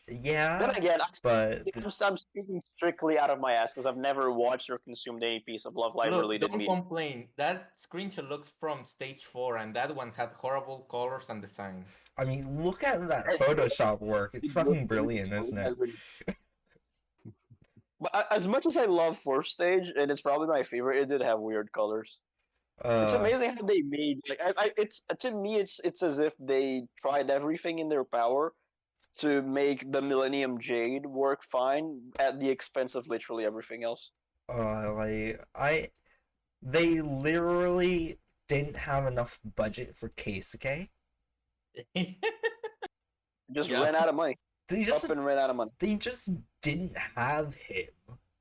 Yeah, Then again, but I'm speaking strictly out of my ass because I've never watched or consumed any piece of Love Live Look, related don't media. complain. That screenshot looks from stage 4, and that one had horrible colors and designs. I mean, look at that Photoshop work. It's fucking brilliant, isn't it? But as much as I love Fourth Stage, and it's probably my favorite, it did have weird colors. It's amazing how they made it's to me it's as if they tried everything in their power to make the Millennium Jade work fine at the expense of literally everything else. They literally didn't have enough budget for Keisuke. Just Yeah. ran out of money. They just Up and ran out of money. they just didn't have him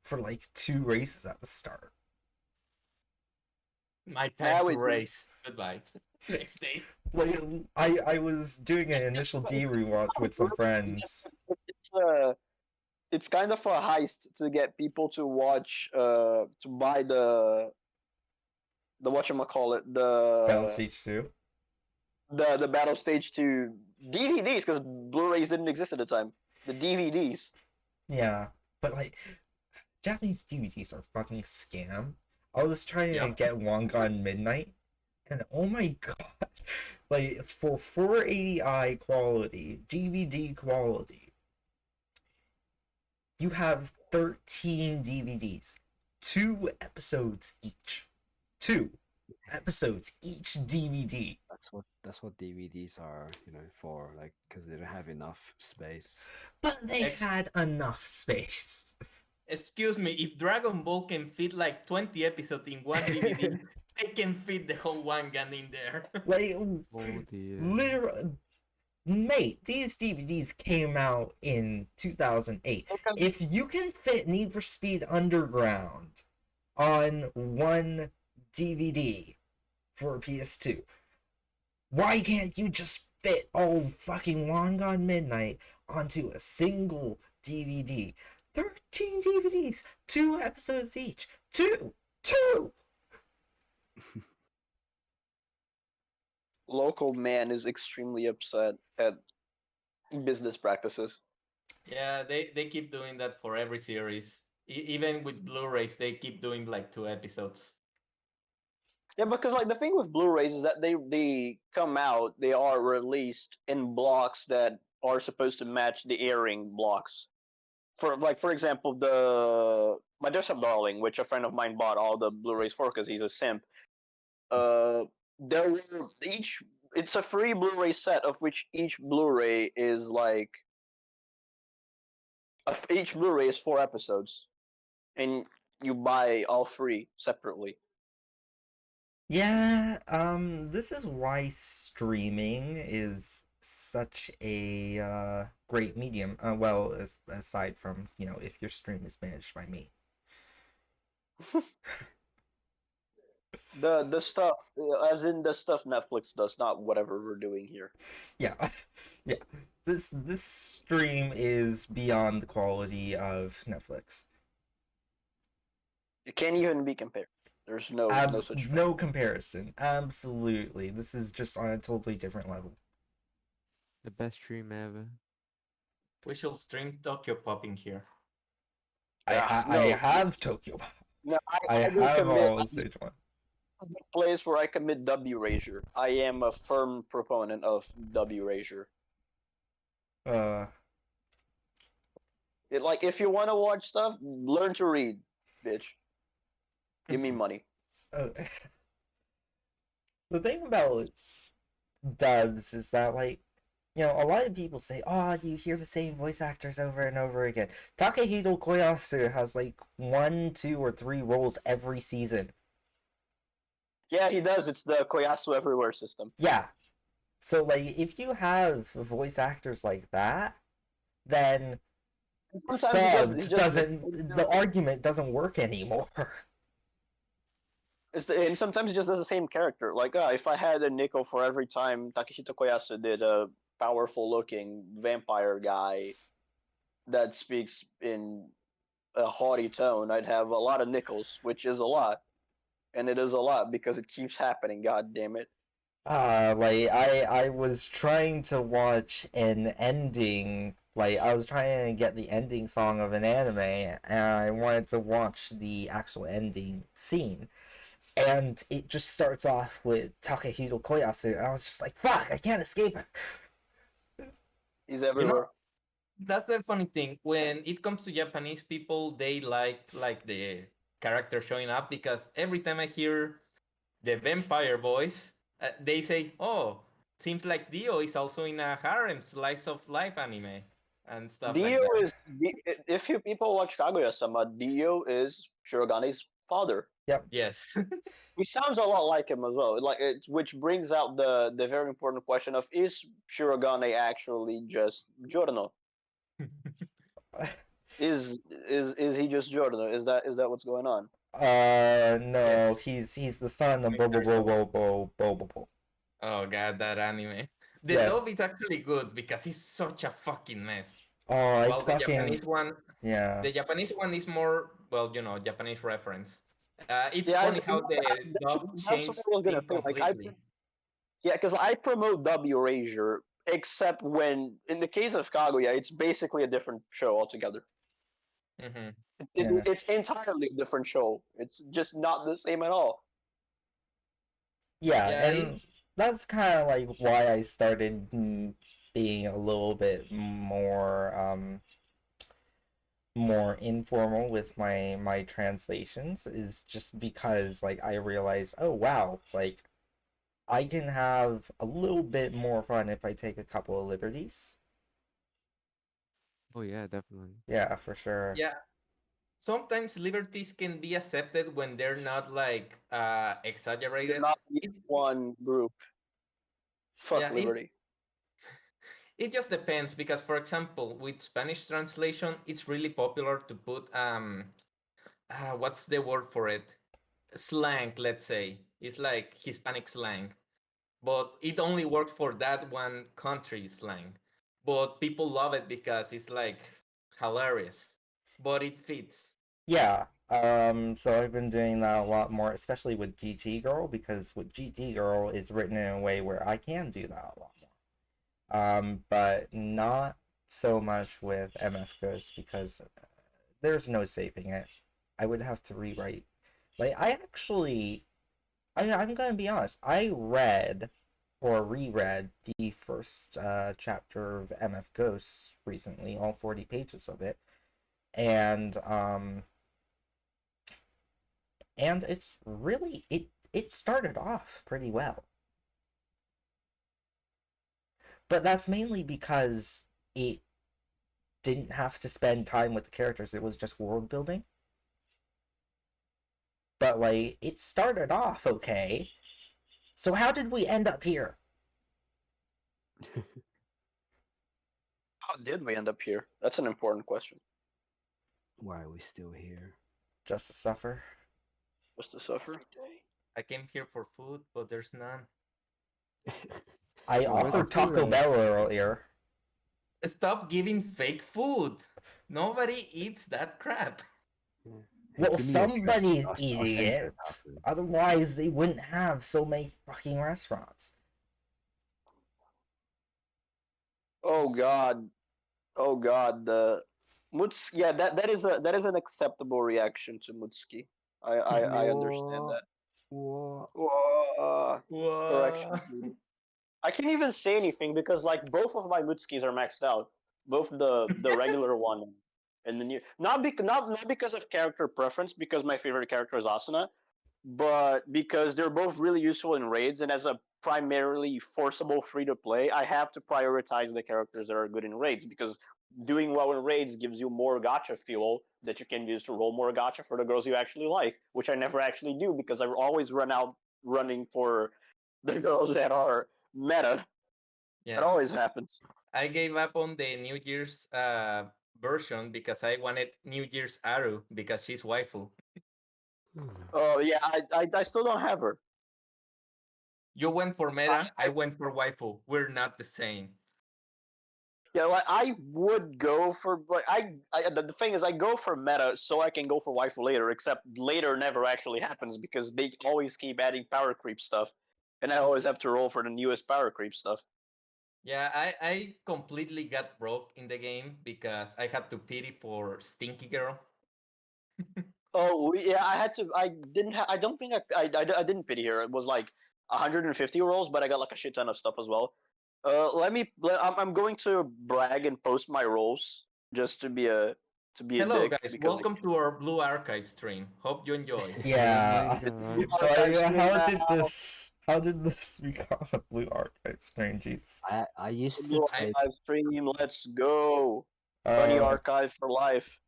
for like 2 races at the start. My Now time to it- race. Goodbye. Next day. Like I was doing an initial D rewatch with some friends. It's kind of a heist to get people to watch to buy the whatchamacallit, Battle Stage 2. the Battle Stage 2 DVDs, because Blu-rays didn't exist at the time. The DVDs. Yeah, but like Japanese DVDs are fucking scam. I was trying to Yep. get Wangan Midnight, and oh my god, like for 480i quality, DVD quality, you have 13 DVDs, 2 episodes each, 2 episodes each DVD. That's what DVDs are, for, like, because they don't have enough space. But they Ex- had enough space. Excuse me, if Dragon Ball can fit like 20 episodes in one DVD, they can fit the whole one gun in there. Like, Oh dear. literally, mate, these DVDs came out in 2008. If you can fit Need for Speed Underground on one DVD for PS2, why can't you just fit all fucking Wangan Midnight onto a single DVD? 13 DVDs, 2 episodes each. Two! Local man is extremely upset at business practices. Yeah, they keep doing that for every series. Even with Blu-rays, they keep doing like 2 episodes. Yeah, because like the thing with Blu-rays is that they come out, they are released in blocks that are supposed to match the airing blocks. For example, the My Dress Up Darling, which a friend of mine bought all the Blu-rays for because he's a simp. There were it's a free Blu-ray set of which each Blu-ray is like each Blu-ray is 4 episodes, and you buy all 3 separately. Yeah, this is why streaming is such a great medium. Well, aside from, if your stream is managed by me. The stuff, as in the stuff Netflix does, not whatever we're doing here. Yeah, yeah. This stream is beyond the quality of Netflix. It can't even be compared. There's no such thing. No comparison. Absolutely, this is just on a totally different level. The best stream ever. We should stream Tokyo Popping here. I have Tokyo. No, I will have commit. all stage one. This is the place where I commit W erasure. I am a firm proponent of W erasure. Like, if you want to watch stuff, learn to read, bitch. Give me money. The thing about dubs is that, like, you know, a lot of people say, oh, you hear the same voice actors over and over again. Takehito Koyasu has like 1, 2, or 3 roles every season. Yeah, he does. It's the Koyasu Everywhere system. Yeah. So, like, if you have voice actors like that, then the argument doesn't work anymore. And sometimes he just does the same character. Like, if I had a nickel for every time Takehito Koyasu did a powerful-looking vampire guy that speaks in a haughty tone, I'd have a lot of nickels, which is a lot. And it is a lot because it keeps happening, god damn it. Like, I was trying to watch an ending, like, I was trying to get the ending song of an anime, and I wanted to watch the actual ending scene. And it just starts off with Takehito Koyasu, and I was just like, fuck, I can't escape it. He's everywhere. You know, that's the funny thing. When it comes to Japanese people, they like the character showing up, because every time I hear the vampire voice, they say, oh, seems like Dio is also in a harem slice of life anime and stuff Dio like that. is, if you people watch Kaguya-sama, Dio is Shirogane's father. Yep. Yes. He sounds a lot like him as well. Like, which brings out the very important question of, is Shirogane actually just Giorno? Is he just Giorno? Is that what's going on? No, Yes. he's the son of Bobo. Oh god, that anime. The Yeah. dub is actually good because it's such a fucking mess. Oh, Well, the Japanese one, yeah. the Japanese one is more, well, you know, Japanese reference. It's Yeah, funny how the dub that's changed what I was gonna things say. Like, completely. yeah, because I promote W erasure, except when, in the case of Kaguya, it's basically a different show altogether. Mm-hmm. It's entirely a different show. It's just not the same at all. Yeah, Yeah, and that's kind of like why I started being a little bit more informal with my translations, is just because, like, I realized, oh wow, like, I can have a little bit more fun if I take a couple of liberties. Oh yeah, definitely. Yeah, for sure. yeah. Sometimes liberties can be accepted when they're not like exaggerated. They're not one group. Fuck Yeah, Liberty. it just depends, because, for example, with Spanish translation, it's really popular to put what's the word for it? Slang, let's say. It's like Hispanic slang, but it only works for that one country slang. But people love it because it's like hilarious, but it fits. Yeah. So I've been doing that a lot more, especially with GT Girl, because with GT Girl is written in a way where I can do that a lot more. But not so much with MF Ghost, because there's no saving it. I would have to rewrite. Like, I'm gonna be honest. I read or reread the first chapter of MF Ghosts recently, all 40 pages of it, and it's really, it started off pretty well, but that's mainly because it didn't have to spend time with the characters. It was just world building. But, like, it started off okay. So how did we end up here? How did we end up here? That's an important question. Why are we still here? Just to suffer. What's to suffer? I came here for food, but there's none. I Well, where's the offered Taco food? Bell earlier. Stop giving fake food. Nobody eats that crap. Well, Give me your address, somebody's I'll eating send you the it. password. Otherwise, they wouldn't have so many fucking restaurants. Oh God. Oh God. The Muts. Yeah, that is an acceptable reaction to Mutski. I understand that. What? Whoa, correction, What? please. I can't even say anything because like both of my Mutskis are maxed out. Both the regular one and the new. Not because of character preference, because my favorite character is Asuna, but because they're both really useful in raids, and as a primarily forcible free to play, I have to prioritize the characters that are good in raids because doing well in raids gives you more gacha fuel that you can use to roll more gacha for the girls you actually like, which I never actually do because I always run out running for the girls that are meta. Yeah. That always happens. I gave up on the New Year's version because I wanted New Year's Aru because she's waifu. Oh yeah, I still don't have her. You went for meta, I went for waifu. We're not the same. Yeah, like I would go for like the thing is I go for meta so I can go for waifu later, except later never actually happens because they always keep adding power creep stuff, and I always have to roll for the newest power creep stuff. Yeah, I completely got broke in the game because I had to pity for Stinky Girl. Oh yeah, I had to. I didn't. I don't think I didn't pity her. It was like 150 rolls, but I got like a shit ton of stuff as well. I'm going to brag and post my rolls just to be a Hello dick guys, because welcome to our Blue Archive stream. Hope you enjoy. Yeah. Oh my Blue god. Archive But stream how did this become a Blue Archive stream? Jesus. I used to Blue play. Archive stream. Let's go. Bunny Archive for life.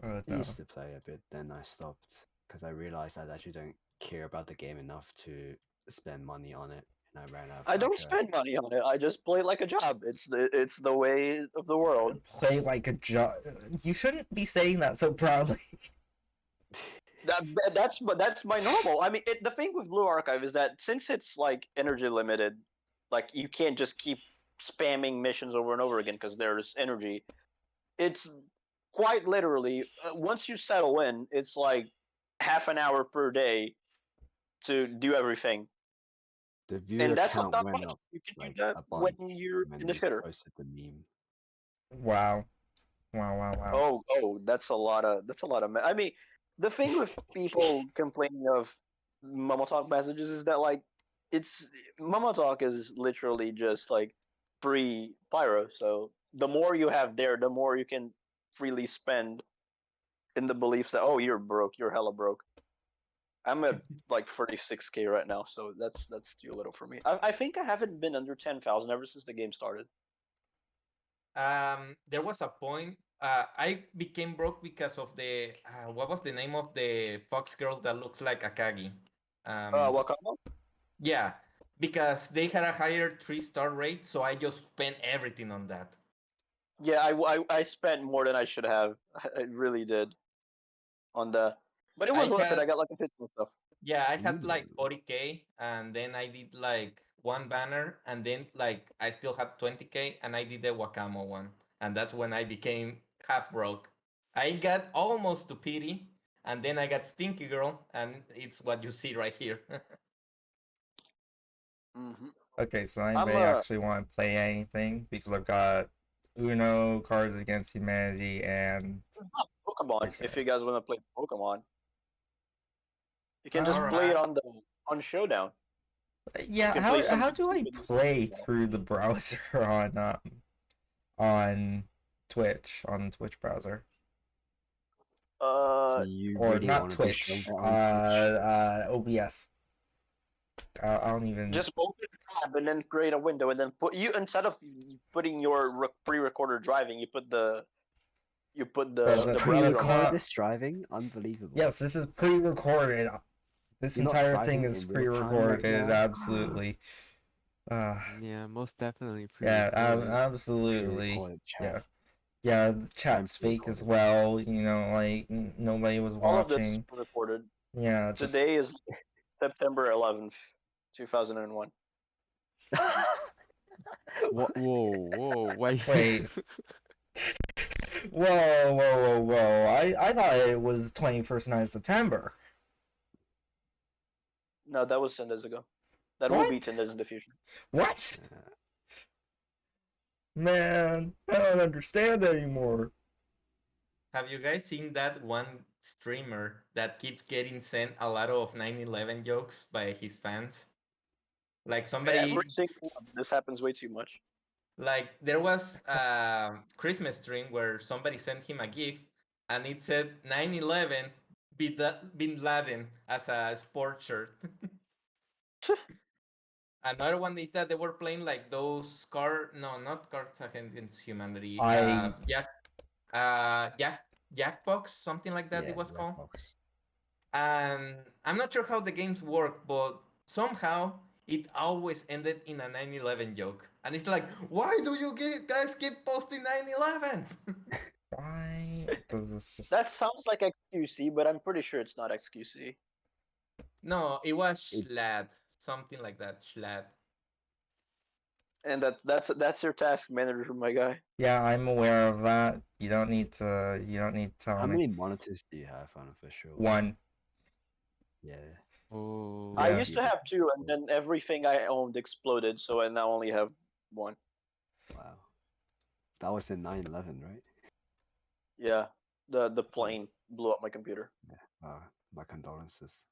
I No. used to play a bit, then I stopped because I realized I actually don't care about the game enough to spend money on it, and I ran out of I don't gacha. spend money on it. I just play like a job. It's the way of the world. Play like a job. You shouldn't be saying that so proudly. That's my normal. I mean, the thing with Blue Archive is that since it's like energy limited, like you can't just keep spamming missions over and over again because there's energy. It's quite literally once you settle in, it's like half an hour per day to do everything, The viewer and that's not count that went much. up You can like do that a when bunch you're when in the they shitter. posted the meme. Wow. Wow. Oh, that's a lot of I mean, the thing with people complaining of Mama Talk messages is that like it's Mama Talk is literally just like free pyro. So the more you have there, the more you can freely spend in the beliefs that oh you're broke, you're hella broke. I'm at like 36K right now, so that's too little for me. I think I haven't been under 10,000 ever since the game started. There was a point I became broke because of the what was the name of the fox girl that looks like Akagi? Wakanda? Yeah, because they had a higher 3-star rate, so I just spent everything on that. Yeah, I spent more than I should have. I really did on the, but it was worth it. I got like a picture and stuff. Yeah, I had like 40K, and then I did like one banner, and then like I still had 20K, and I did the Wakamo one, and that's when I became half broke. I got almost to pity, and then I got Stinky Girl, and it's what you see right here. Mm-hmm. Okay, so anybody actually want to play anything? Because I've got Uno, Cards Against Humanity, and Pokemon. Okay. If you guys want to play Pokemon, you can just Alright. play it on Showdown. Yeah, You can play how some do I stupid- play through the browser on Twitch, on the Twitch browser? Do you Or really not want to be Twitch, shown that on Twitch? OBS. I don't even. just open a tab and then create a window and then put you instead of putting your pre-recorder driving, you put the The browser on. Pre-record this driving? Unbelievable. Yes, this is pre-recorded. This You're not entire thing driving is in real time pre-recorded. right now? Absolutely. Yeah, most definitely Yeah, pre-recorded. absolutely. Pre-recorded chat. Yeah. Yeah, the chat's fake as well. You know, like nobody was All of this watching. recorded. Yeah, Today is September 11th, 2001. Whoa, wait. Wait. Whoa! I thought it was 21st night of September. No, that was 10 days ago. That will What? be 10 days in the future. What? Man, I don't understand anymore. Have you guys seen that one streamer that keeps getting sent a lot of 9/11 jokes by his fans? Like somebody, Every single one. This happens way too much. like there was a Christmas stream where somebody sent him a gift and it said 9/11 Bin Laden as a sport shirt. Another one is that they were playing like those not Cards Against Humanity. Jackbox, something like that. Yeah, It was called. Jackbox. And I'm not sure how the games work, but somehow it always ended in a 9/11 joke. And it's like, why do you guys keep posting 9/11? Why does this just... That sounds like XQC, but I'm pretty sure it's not XQC. No, it was Schlad, something like that. Schlad. And that's your task manager, my guy. Yeah, I'm aware of that. You don't need to tell How me. many monitors do you have, unofficial? One. Yeah. Oh. I Yeah. used to have two, and then everything I owned exploded, so I now only have one. Wow. That was in 9/11, right? Yeah, the plane blew up my computer, My condolences.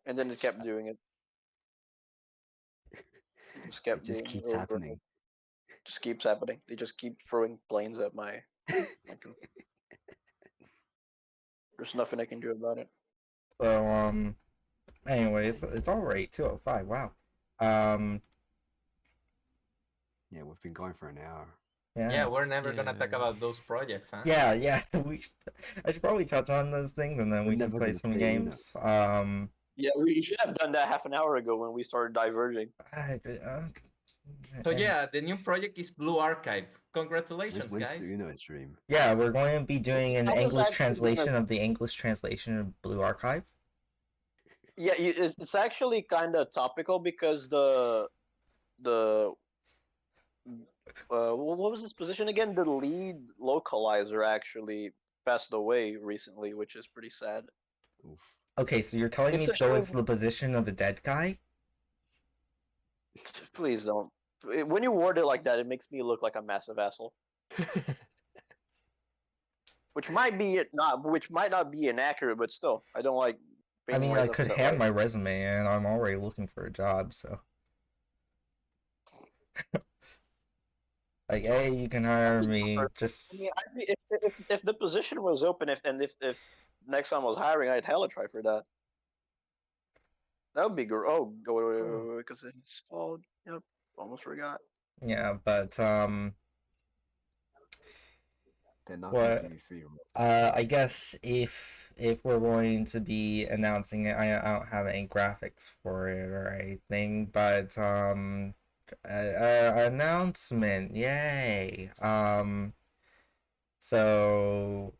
and then it kept doing it. It just kept It just doing keeps over. happening. Just keeps happening. They just keep throwing planes at my computer. There's nothing I can do about it. So anyway, it's all right. 2:05. Wow. Yeah, we've been going for an hour. Yeah, we're yes. never gonna talk Yeah. about those projects, huh? Yeah. I should probably touch on those things and then We're we can never play gonna some play games. Yeah, we should have done that half an hour ago when we started diverging. So yeah, the new project is Blue Archive. Congratulations, When's guys. the Uno stream? Yeah, we're going to be doing an That was English actually translation of the English translation of Blue Archive. Yeah, it's actually kind of topical because the what was his position again? The lead localizer actually passed away recently, which is pretty sad. Oof. Okay, so you're telling me It's a to go shame. into the position of a dead guy? Please don't. When you word it like that, it makes me look like a massive asshole. Which might not be inaccurate, but still, I don't like. I mean, I myself in could that hand light. my resume and I'm already looking for a job, so. Like, hey, you can hire me. I Just mean, if the position was open, if next time I was hiring, I'd hella try for that. That would be great. Oh, go because it's called. Yep, almost forgot. yeah, but They're not What- gonna give you free remote. I guess if we're going to be announcing it, I don't have any graphics for it or anything, but announcement, yay. So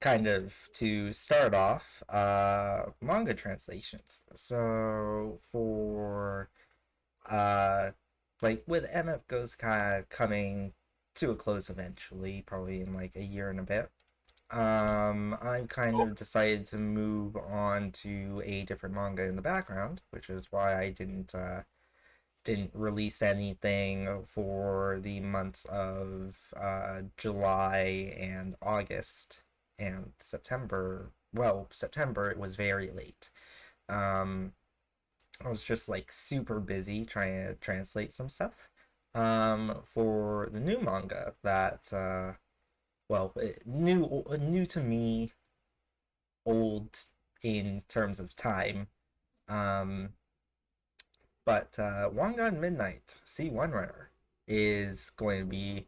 kind of to start off, manga translations. So for like with MF Ghost kind of coming to a close eventually, probably in like a year and a bit. I've kind of decided to move on to a different manga in the background, which is why I didn't release anything for the months of July and August and September. Well, September it was very late. I was just like super busy trying to translate some stuff for the new manga that new to me, old in terms of time. But Wangan Midnight C1 Runner is going to be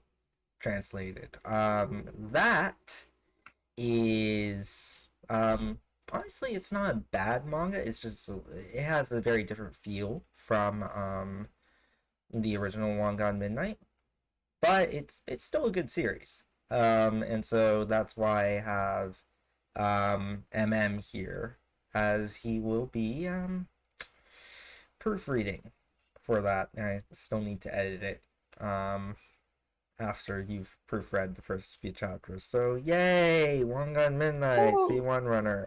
translated. That is honestly, it's not a bad manga. It's just it has a very different feel from the original Wangan Midnight. but it's still a good series. And so that's why I have MM here, as he will be proofreading for that. I still need to edit it after you've proofread the first few chapters. So yay, One Gun Midnight, C1 Runner.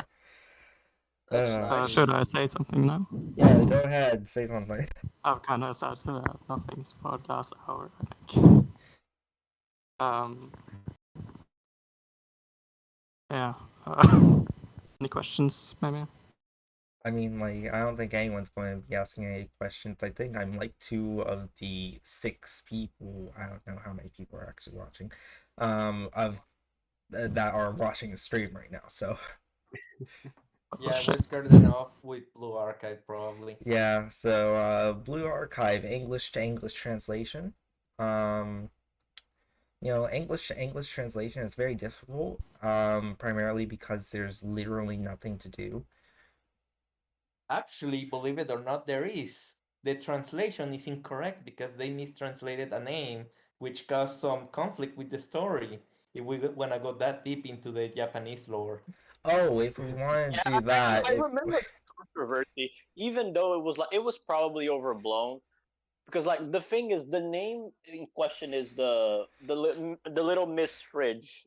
That's nice. Should I say something now? Yeah, go ahead, say something. I've kind of said nothing for the last hour, I think. Yeah. Any questions, maybe? I mean, like, I don't think anyone's going to be asking any questions. I think I'm like 2 of the 6 people, I don't know how many people are actually watching, of that are watching the stream right now, so. Yeah, we shit. started it off with Blue Archive, probably. Yeah, so Blue Archive, English to English translation. English to English translation is very difficult, primarily because there's literally nothing to do. Actually, believe it or not, there is. The translation is incorrect because they mistranslated a name, which caused some conflict with the story. If we want to go that deep into the Japanese lore. Oh, if we want to do I that, remember the controversy, even though it was probably overblown. Because like the thing is, the name in question is the little Miss Fridge,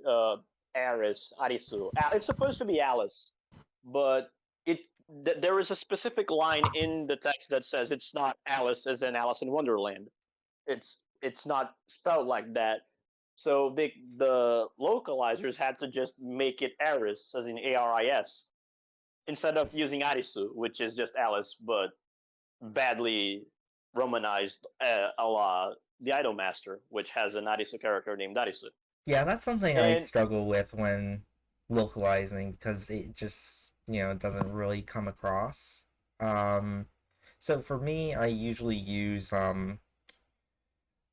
Aris Arisu. It's supposed to be Alice, but there is a specific line in the text that says it's not Alice as in Alice in Wonderland. It's not spelled like that. So the localizers had to just make it Aris as in Aris instead of using Arisu, which is just Alice, but badly romanized a la the Idolmaster, which has an Arisu character named Arisu. Yeah, that's something I struggle with when localizing, because it just, doesn't really come across. So for me, I usually use,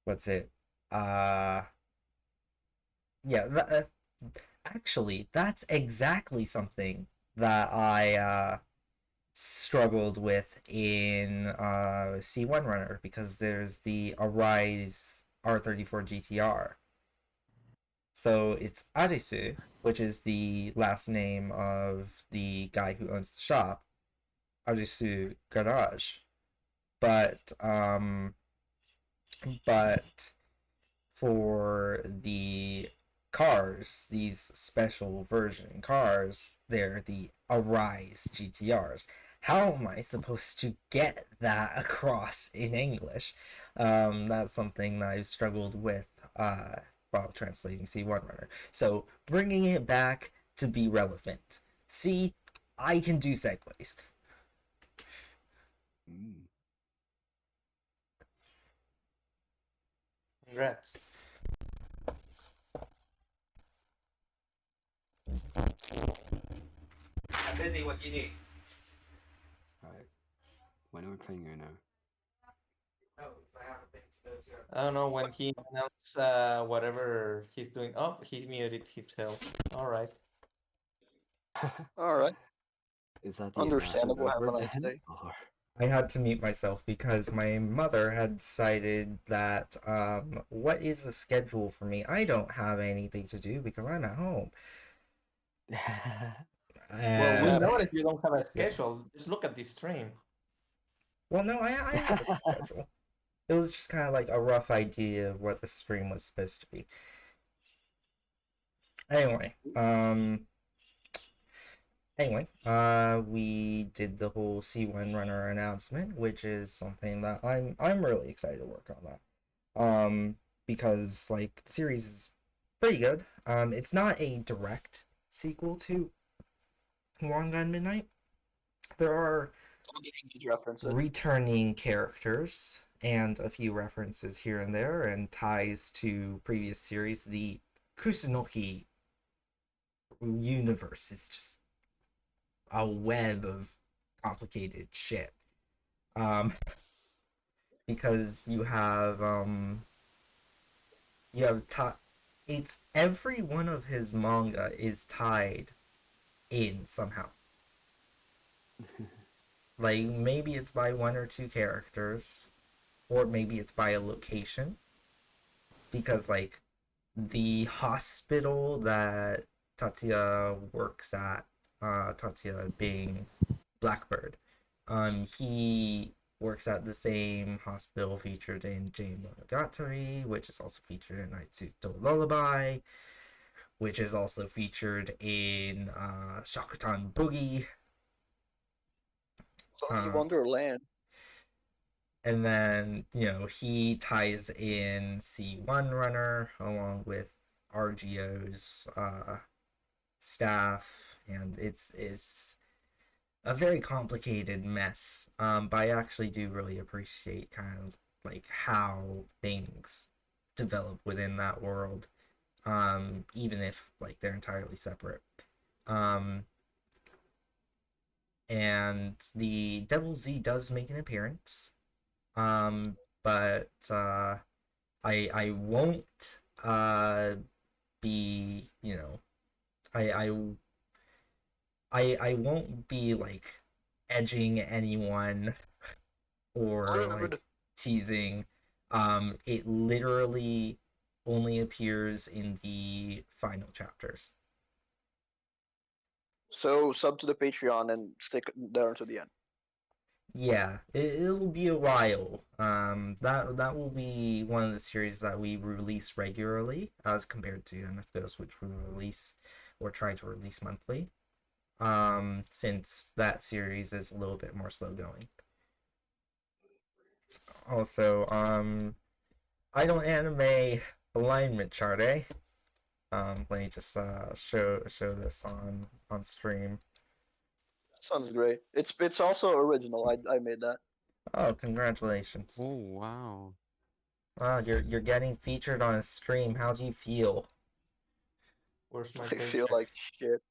what's it? Yeah, actually, that's exactly something that I struggled with in C1 Runner, because there's the Arise R34 GTR. So it's Arisu, which is the last name of the guy who owns the shop, Arisu Garage. But for the cars, these special version cars, they're the Arise GTRs. How am I supposed to get that across in English? That's something that I've struggled with while translating C1 Runner. So bringing it back to be relevant. See, I can do segues. Congrats. I'm busy. What do you need? Alright. When are we playing Uno? I don't know when he announced whatever he's doing. Oh, he's muted himself. All right. All right. Is that the Understandable, announcement have over a nice then? day. Or... I had to mute myself because my mother had decided that, what is the schedule for me? I don't have anything to do because I'm at home. Well, we noticed you don't have a schedule. Just look at this stream. Well, no, I have a schedule. It was just kind of like a rough idea of what the stream was supposed to be. Anyway, we did the whole C1 Runner announcement, which is something that I'm really excited to work on that. Because like the series is pretty good. It's not a direct sequel to One Gun Midnight. There are returning characters and a few references here and there and ties to previous series. The Kusunoki universe is just a web of complicated shit. Because you have it's every one of his manga is tied in somehow. Like maybe it's by one or two characters, or maybe it's by a location, because like the hospital that Tatsuya works at, Tatsuya being Blackbird, he works at the same hospital featured in J Monogatari, which is also featured in Naitsuto Lullaby, which is also featured in Shakutan Boogie. Lonely Wonderland. And then, he ties in C1 Runner along with RGO's staff, and it's a very complicated mess. But I actually do really appreciate kind of like how things develop within that world, even if like they're entirely separate. And the Devil Z does make an appearance, but I won't be I won't be like edging anyone or like teasing. It literally only appears in the final chapters. So sub to the Patreon and stick there until the end. Yeah, it'll be a while. That will be one of the series that we release regularly as compared to MFGOs, which we release or try to release monthly. Since that series is a little bit more slow going. Also, idol anime alignment chart, eh? Let me just show this on stream. Sounds great. It's also original. I made that. Oh, congratulations! Oh wow. Wow, you're getting featured on a stream. How do you feel? Where's my I feel paycheck? like shit.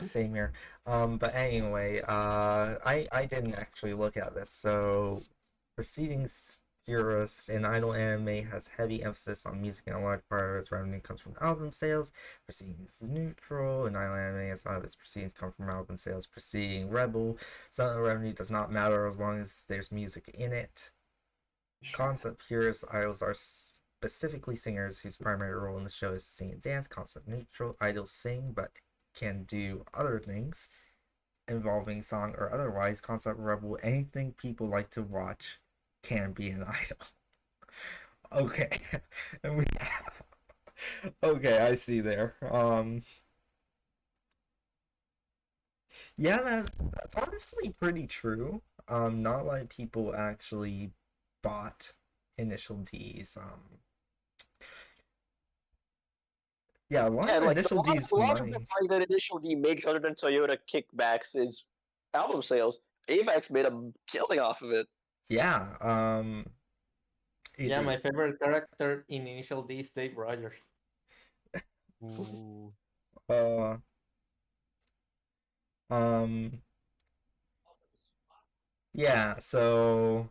Same here. But anyway, I didn't actually look at this. So, Proceedings Purist in idol anime has heavy emphasis on music, and a large part of its revenue comes from album sales. Proceedings is neutral, and idol anime, as a lot of its proceedings come from album sales. Proceeding Rebel, some of the revenue does not matter as long as there's music in it. Concept Purist idols are specifically singers whose primary role in the show is to sing and dance. Concept neutral idols sing, but can do other things involving song or otherwise. Concept Rebel, anything people like to watch can be an idol. Okay. And we have okay, I see there. Yeah, that's honestly pretty true. Not a lot of people actually bought Initial D's. Yeah, a lot of Initial D's a lot of the money. money that Initial D makes other than Toyota kickbacks is album sales. Avex made a killing off of it. Yeah, Yeah, my favorite character in Initial D is Dave Rogers. Ooh. Yeah, so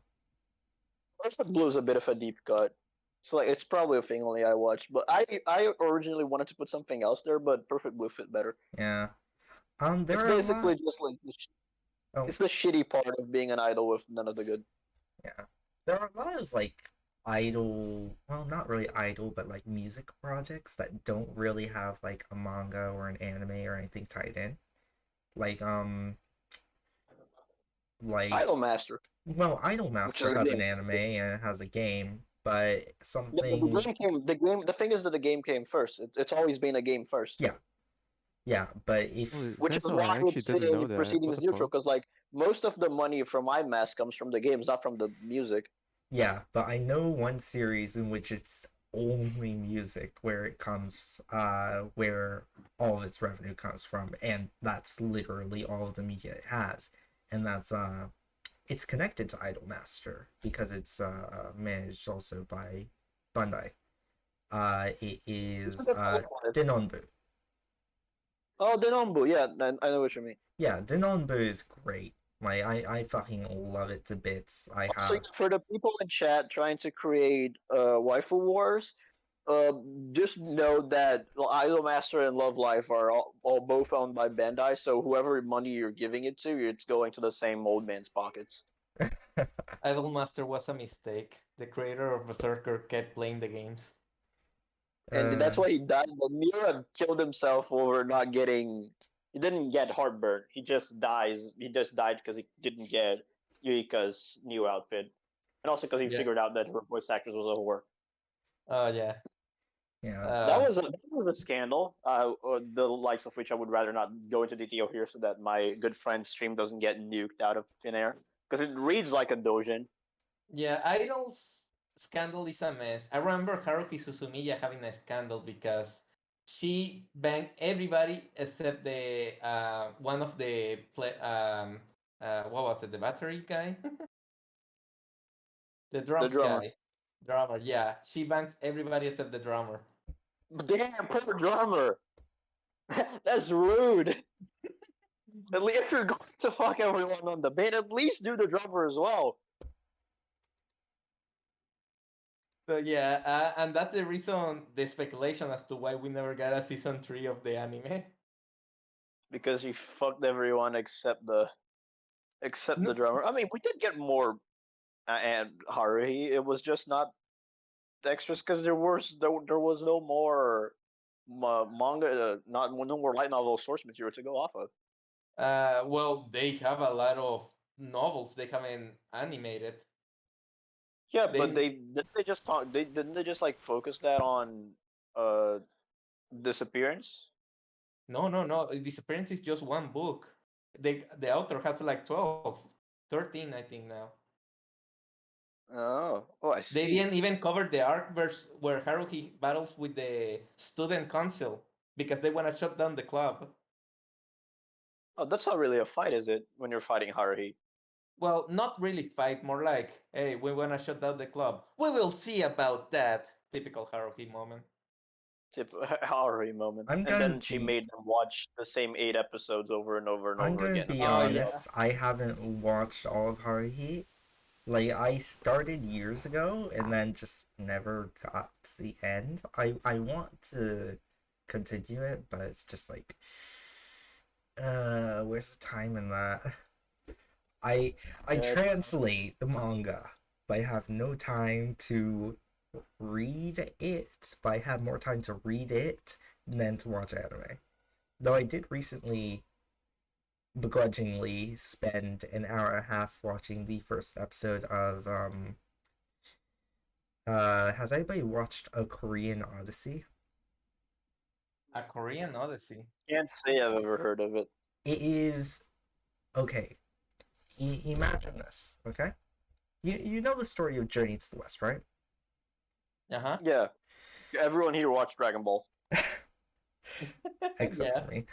Perfect Blue is a bit of a deep cut. So like it's probably a thing only I watched. But I originally wanted to put something else there, but Perfect Blue fit better. yeah. There It's are basically just like it's the shitty part of being an idol with none of the good. Yeah. There are a lot of like idol, well, not really idol, but like music projects that don't really have like a manga or an anime or anything tied in. Like Idol Master. Well, Idol Master has an anime and it has a game, but something the thing is that the game came first. It's always been a game first. Yeah, but if which is why I would say Proceedings neutral, because like most of the money from iMask comes from the games, not from the music. Yeah, but I know one series in which it's only music where it comes where all of its revenue comes from, and that's literally all of the media it has. And that's it's connected to Idol Master because it's managed also by Bandai. It is Denonbu. Oh, Denonbu, yeah, I know what you mean. Yeah, Denonbu is great. Like I fucking love it to bits. Also, for the people in chat trying to create waifu wars, just know that Idol Master and Love Life are all both owned by Bandai. So whoever money you're giving it to, it's going to the same old man's pockets. Idol Master was a mistake. The creator of Berserker kept playing the games. and that's Uh, why he died. But Mira killed himself over not getting. He didn't get heartburn. He just dies. He just died because he didn't get Yuika's new outfit, and also because he Yeah. figured out that her voice actress was a whore. Oh yeah. yeah. That was a scandal. The likes of which I would rather not go into detail here, so that my good friend's stream doesn't get nuked out of thin air. Because it reads like a dojin. Yeah, Idol's scandal is a mess. I remember Haruhi Suzumiya having a scandal because she banged everybody except the one of the what was it, the battery guy, the The drums drummer. guy, drummer. Yeah, she bangs everybody except the drummer. Damn, poor drummer. That's rude. At least if you're going to fuck everyone on the band, at least do the drummer as well. So yeah, and that's the reason, the speculation as to why we never got a season 3 of the anime. Because he fucked everyone except the No, drummer. I mean, we did get more and Haruhi. It was just not extras because there was no more manga, not no more light novel source material to go off of. well, they have a lot of novels they haven't animated. Yeah, They but they just talk. They didn't they just like focus that on uh disappearance. no. Disappearance is just one book. The author has like 12, 13, I think now. Oh, I They see. didn't even cover the arc verse where Haruhi battles with the student council because they want to shut down the club. Oh, that's not really a fight, is it? When you're fighting Haruhi. Well, not really fight, more like, hey, we want to shut down the club. We will see about that. Typical Haruhi moment. Tip Haruhi moment. I'm And gonna then she be made them watch the same 8 episodes over and over and I'm over gonna again be until Oh they yeah. know. honest. I haven't watched all of Haruhi. Like I started years ago and then just never got to the end. I want to continue it, but it's just like where's the time in that? I Yeah, translate the manga, but I have no time to read it, but I have more time to read it than to watch anime. Though I did recently begrudgingly spend an hour and a half watching the first episode of has anybody watched A Korean Odyssey? A Korean Odyssey. can't say I've ever heard of it. It is okay. Imagine this, okay? You know the story of Journey to the West, right? Uh-huh. Yeah, everyone here watched Dragon Ball. Except Yeah. for me.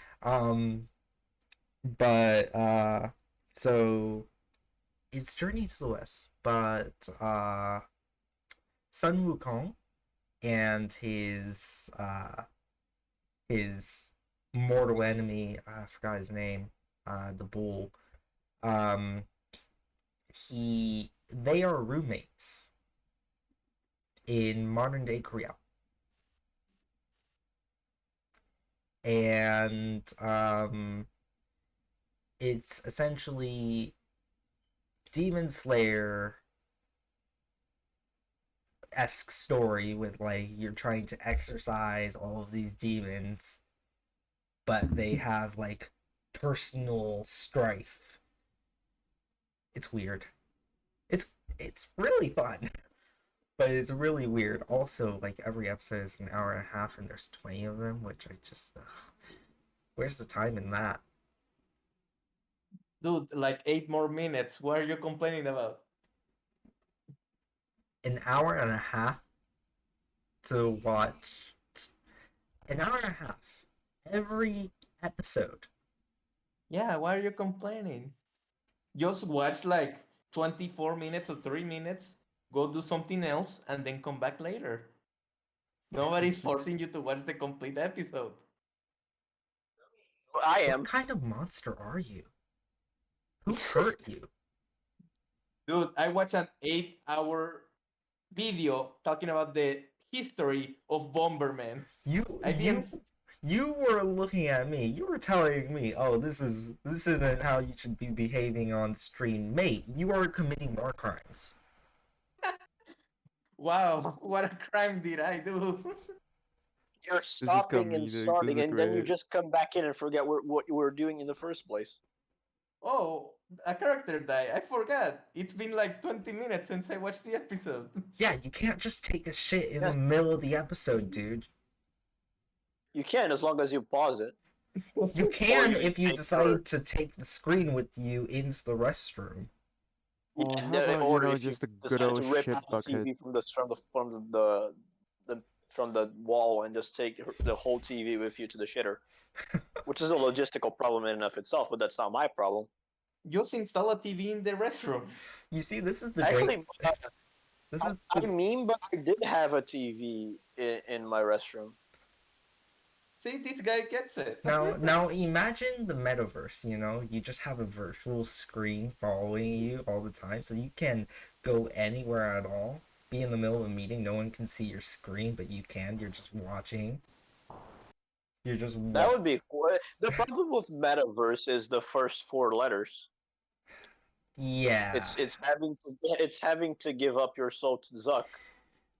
But so it's Journey to the West, but Sun Wukong and his mortal enemy, I forgot his name, the bull. They are roommates in modern day Korea. And it's essentially Demon Slayer esque story with like you're trying to exorcise all of these demons, but they have like personal strife. It's weird. It's really fun, but it's really weird. Also, like every episode is an hour and a half, and there's 20 of them, which I just where's the time in that? Dude, like 8 more minutes. What are you complaining about? An hour and a half to watch an hour and a half every episode. Yeah, why are you complaining? Just watch like 24 minutes or 3 minutes, go do something else, and then come back later. Nobody's forcing you to watch the complete episode. I am. What kind of monster are you? Who hurt you? Dude, I watched an 8-hour video talking about the history of Bomberman. I didn't. You were looking at me. You were telling me, "Oh, this isn't how you should be behaving on stream, mate. You are committing war crimes." Wow, what a crime did I do? You're stopping and starting, and then you just come back in and forget what you were doing in the first place. Oh, a character died. I forgot. It's been like 20 minutes since I watched the episode. Yeah, you can't just take a shit in the middle of the episode, dude. You can, as long as you pause it. You can you if you take decide to take the screen with you into the restroom. Or Yeah, how about, or if just you a good decide old to rip shit out the bucket? TV from the wall and just take the whole TV with you to the shitter, which is a logistical problem in and of itself, but that's not my problem. Just install a TV in the restroom. You see, this is the Actually, great. This is I the... mean, but I did have a TV in my restroom. See, this guy gets it. Now imagine the metaverse, you know? You just have a virtual screen following you all the time, so you can go anywhere at all. Be in the middle of a meeting, no one can see your screen, but you can. You're just watching. You're just That would be cool. The problem with metaverse is the first 4 letters. Yeah. It's having to give up your soul to Zuck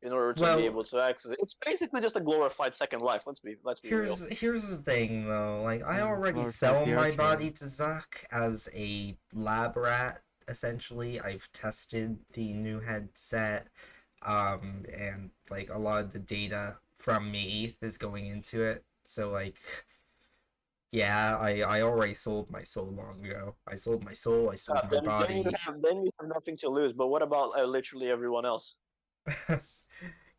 in order to be able to access it. It's basically just a glorified Second Life. Let's be real. Here's the thing though. Like, I already sell my body to Zuck as a lab rat. Essentially, I've tested the new headset, and like a lot of the data from me is going into it. So like, yeah, I already sold my soul long ago. I sold my soul. I sold my body. Then you have nothing to lose. But what about literally everyone else?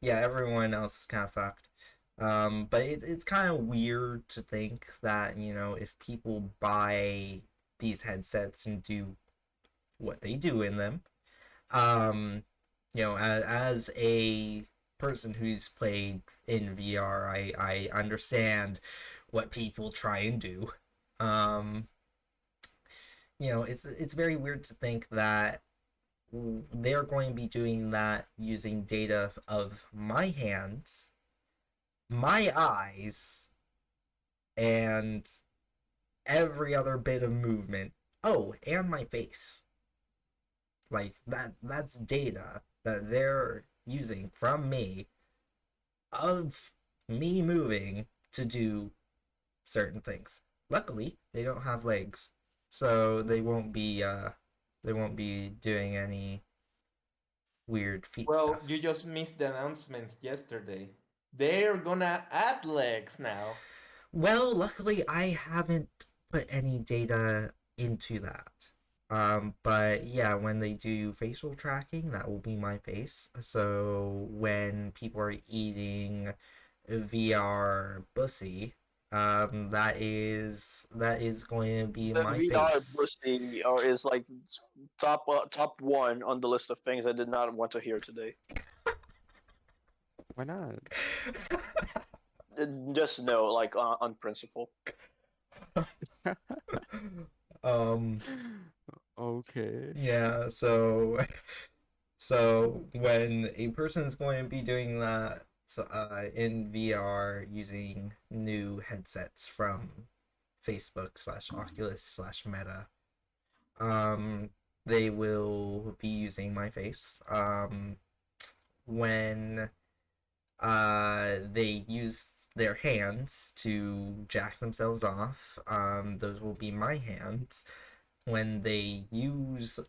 Yeah, everyone else is kind of fucked. But it's kind of weird to think that, you know, if people buy these headsets and do what they do in them, you know, as a person who's played in VR, I understand what people try and do. You know, it's very weird to think that they're going to be doing that using data of my hands, my eyes, and every other bit of movement. Oh, and my face. Like, that's data that they're using from me of me moving to do certain things. Luckily, they don't have legs, so they won't be doing any weird feet Well, stuff. you just missed the announcements yesterday. They're gonna add legs now. Well, luckily I haven't put any data into that. But yeah, when they do facial tracking, that will be my face. So when people are eating VR bussy, that is going to be my VR face. bussy is like top 1 on the list of things I did not want to hear today. Why not? Just no, like on principle. Okay. Yeah, so when a person is going to be doing that in VR using new headsets from Facebook/Oculus/Meta, they will be using my face. When they use their hands to jack themselves off, those will be my hands. When they use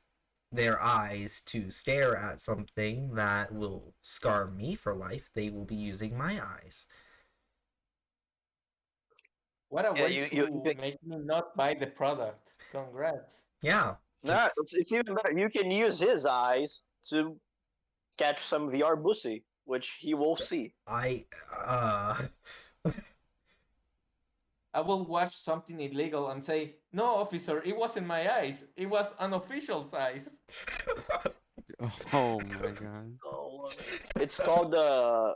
their eyes to stare at something that will scar me for life, they will be using my eyes. What a way to make me not buy the product. Congrats. Yeah. Nah, it's even better. You can use his eyes to catch some VR bussy, which he will see. I will watch something illegal and say, "No, officer, it wasn't my eyes. It was an official's eyes." Oh my god. It's called I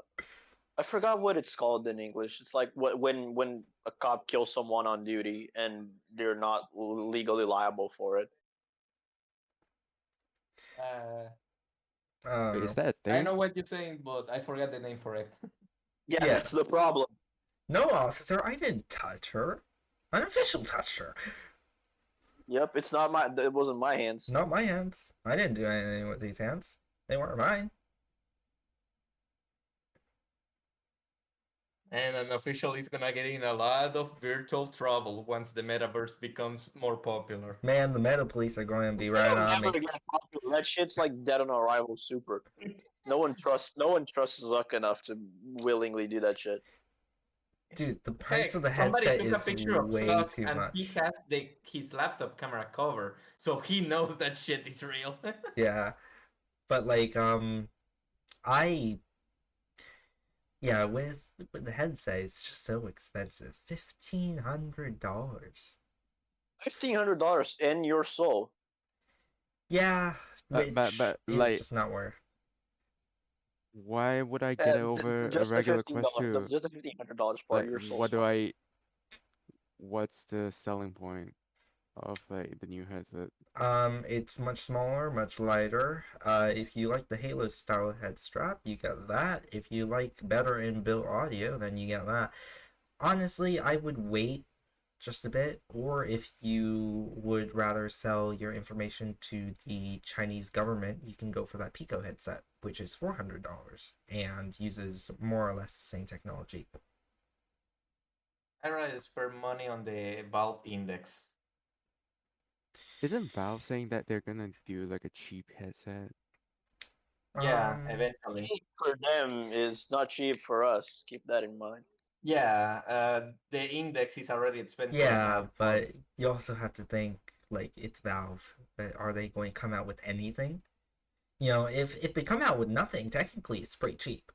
forgot what it's called in English. It's like when a cop kills someone on duty and they're not legally liable for it. Wait, is that a thing? I know what you're saying, but I forgot the name for it. Yeah, that's the problem. No, officer, I didn't touch her. An official touched her. Yep, it's not my. It wasn't my hands. Not my hands. I didn't do anything with these hands. They weren't mine. And unofficially, it's gonna get in a lot of virtual trouble once the metaverse becomes more popular. Man, the meta police are going to be right It'll on never me. get popular. That shit's like dead on arrival. Super. No one trusts Zuck enough to willingly do that shit. Dude, the price of Heck, the somebody headset took a is picture of way Zuck too and he much. has his laptop camera cover, so he knows that shit is real. Yeah, but like I yeah with the headset it's just so expensive. $1,500. $1,500 in your soul. Yeah, which but is like, just not worth. why would I get over a Just the regular $15. Quest 2? Just the $1,500 part Like, of your soul. what do I? What's the selling point of like the new headset? It's much smaller, much lighter. If you like the Halo style head strap, you get that. If you like better inbuilt audio, then you get that. Honestly, I would wait just a bit, or if you would rather sell your information to the Chinese government, you can go for that Pico headset, which is $400 and uses more or less the same technology. I'd rather spend money on the Valve Index. Isn't Valve saying that they're gonna do like a cheap headset? Yeah, Um, eventually. Cheap for them is not cheap for us. Keep that in mind. Yeah, the Index is already expensive yeah, enough. but you also have to think like it's Valve. But are they going to come out with anything? You know, if they come out with nothing, technically it's pretty cheap.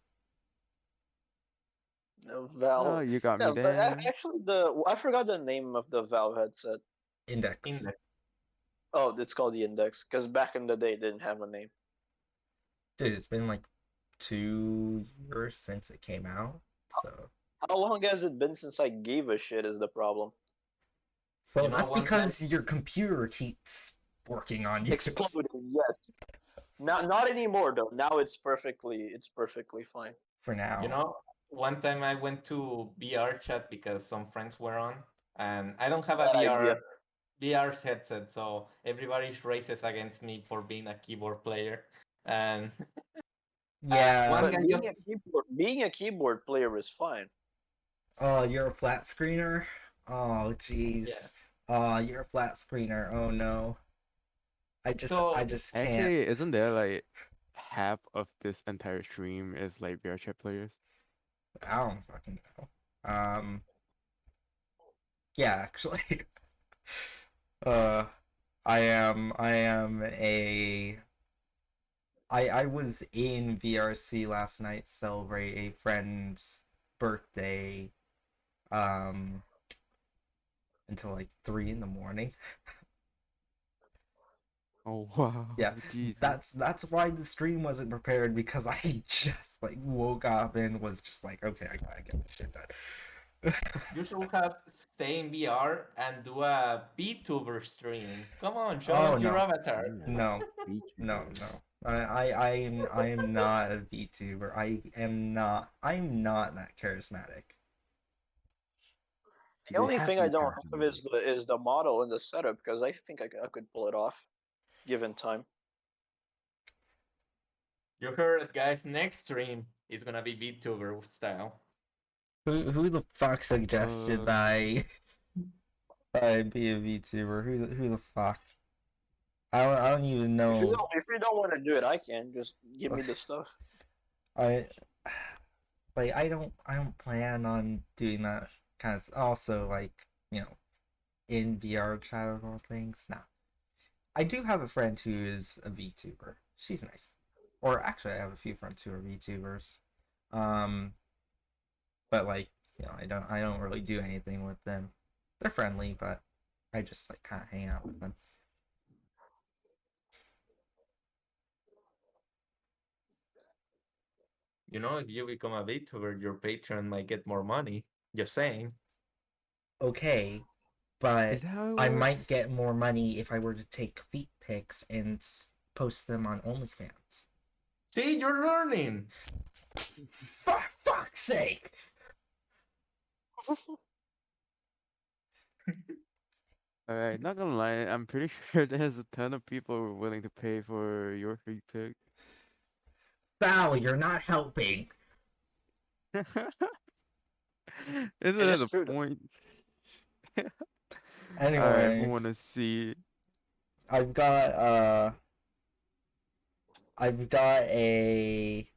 No, Oh, Valve. you got me Yeah, but there. actually, I forgot the name of the Valve headset. Index. Index. Oh, it's called the Index because back in the day it didn't have a name. Dude, it's been like 2 years since it came out. So, How long has it been since I gave a shit? Is the problem? well, You know, that's one time because your computer keeps working on you. Exploded, yes. Not anymore though. Now it's perfectly fine. For You now. know, one time I went to VR chat because some friends were on, and I don't have a Bad idea. VR headset, so everybody races against me for being a keyboard player. And Yeah. one But guy being just being a keyboard player is fine. Oh, you're a flat screener? Oh, yeah. jeez. Oh, you're a flat screener. Oh no. I So just can't. Actually, isn't there like half of this entire stream is like VR chat players? I don't fucking know. Yeah, actually. uh, I was in VRC last night to celebrate a friend's birthday, um, until like 3 in the morning. Oh wow, Yeah, Jesus. that's why the stream wasn't prepared because I just like woke up and was just like, okay, I gotta get this shit done. you should have stay in VR and do a VTuber stream. Come on, show Oh us your no, avatar. no, no, VTubers. no. I am not a VTuber. I'm not that charismatic. The They only have thing to I be don't have charismatic. is the model and the setup because I think I could pull it off, given time. You heard it, guys. Next stream is gonna be VTuber style. Who the fuck suggested that Uh, I be a VTuber? Who the fuck? I don't even know. If you don't want to do it, I can just give me the stuff. I like I don't plan on doing that kind of also like, you know, in VR chat or all things. Nah. I do have a friend who is a VTuber. She's nice. Or actually I have a few friends who are VTubers. Um but like, you know, I don't really do anything with them. They're friendly, but I just like kind of hang out with them. You know, if you become a VTuber, your Patreon might get more money. Just saying. Okay, is but that how it I works? might get more money if I were to take feet pics and post them on OnlyFans. See, you're learning. For fuck's sake! Alright, not gonna lie, I'm pretty sure there's a ton of people willing to pay for your free pick. Val, you're not helping. Isn't It that is the true. point? Alright, who Anyway, wanna see? I've got a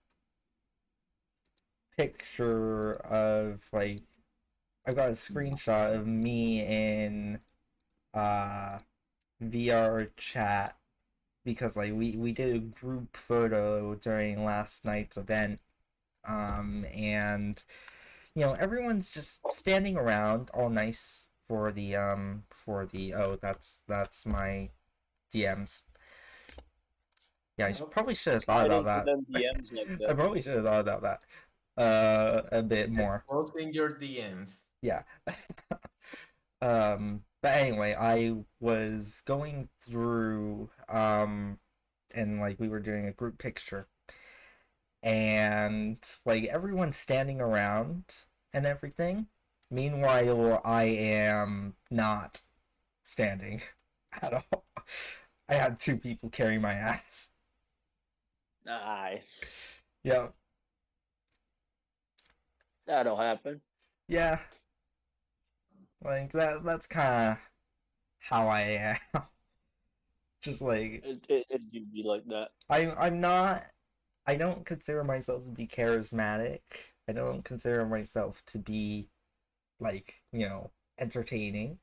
picture of like I've got a screenshot of me in VR chat because like we did a group photo during last night's event, and you know everyone's just standing around all nice for the oh that's my DMs. Yeah, I probably should have thought about Sliding to that. them DMs like I that. probably should have thought about that a bit more. Posting your DMs. Yeah. But anyway, I was going through and like we were doing a group picture and like everyone's standing around and everything. Meanwhile, I am not standing at all. I had two people carry my ass. Nice. Yeah. That'll happen. Yeah. Like that's kind of how I am. Just like It do be like that. I'm not. I don't consider myself to be charismatic. I don't consider myself to be like entertaining.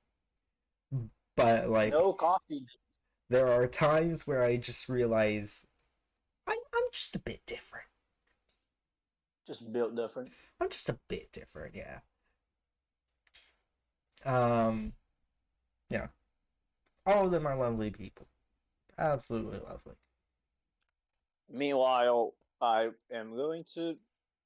But like No coffee, there are times where I just realize I'm just a bit different. just built different. I'm just a bit different, yeah. Um, yeah. All of them are lovely people. Absolutely lovely. Meanwhile, I am going to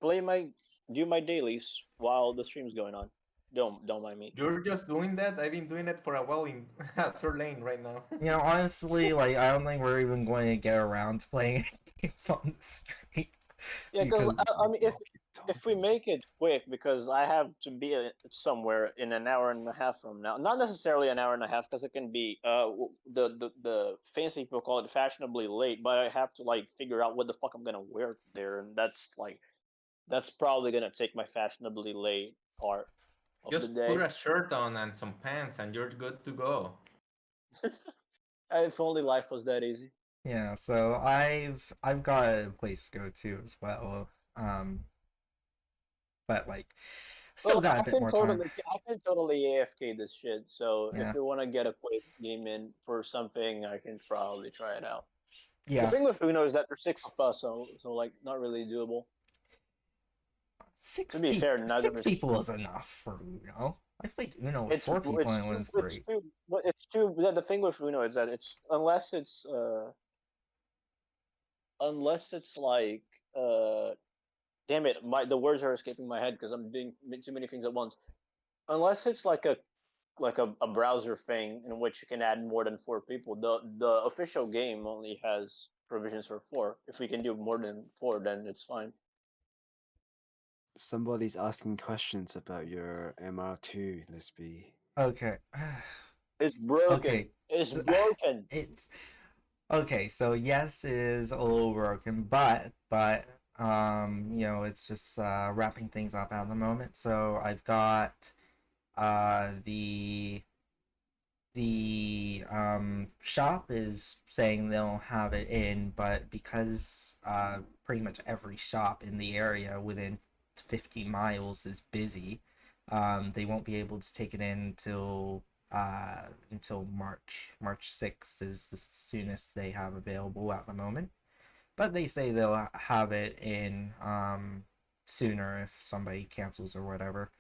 do my dailies while the stream's going on. Don't mind me. You're just doing that? I've been doing it for a while in Azure Lane right now. You know, honestly, like I don't think we're even going to get around to playing games on the stream. Yeah, because I mean, if we make it quick, because I have to be somewhere in an hour and a half from now. Not necessarily an hour and a half, because it can be the fancy people call it fashionably late. But I have to like figure out what the fuck I'm gonna wear there, and that's probably gonna take my fashionably late part of the Just day. put a shirt on and some pants and you're good to go. If only life was that easy. Yeah, so I've got a place to go to as well. But like still got a bit more time. I can totally AFK this shit. So Yeah. if you want to get a quick game in for something, I can probably try it out. The Yeah. thing with Uno is that there's 6 of us, so like not really doable. Six To be fair, neither six is- people is enough for Uno. I played Uno with 4 people and it was great. It's too. The thing with Uno is that it's unless it's like damn it, the words are escaping my head because I'm doing too many things at once. Unless it's like a browser thing in which you can add more than 4 people. The official game only has provisions for 4. If we can do more than 4, then it's fine. Somebody's asking questions about your MR2, Lisby. Okay. It's broken. Okay. It's So- broken. It's okay, so yes is a little broken, but you know, it's just wrapping things up at the moment. So I've got the shop is saying they'll have it in, but because pretty much every shop in the area within 50 miles is busy, they won't be able to take it in until March 6th is the soonest they have available at the moment. But they say they'll have it in sooner if somebody cancels or whatever.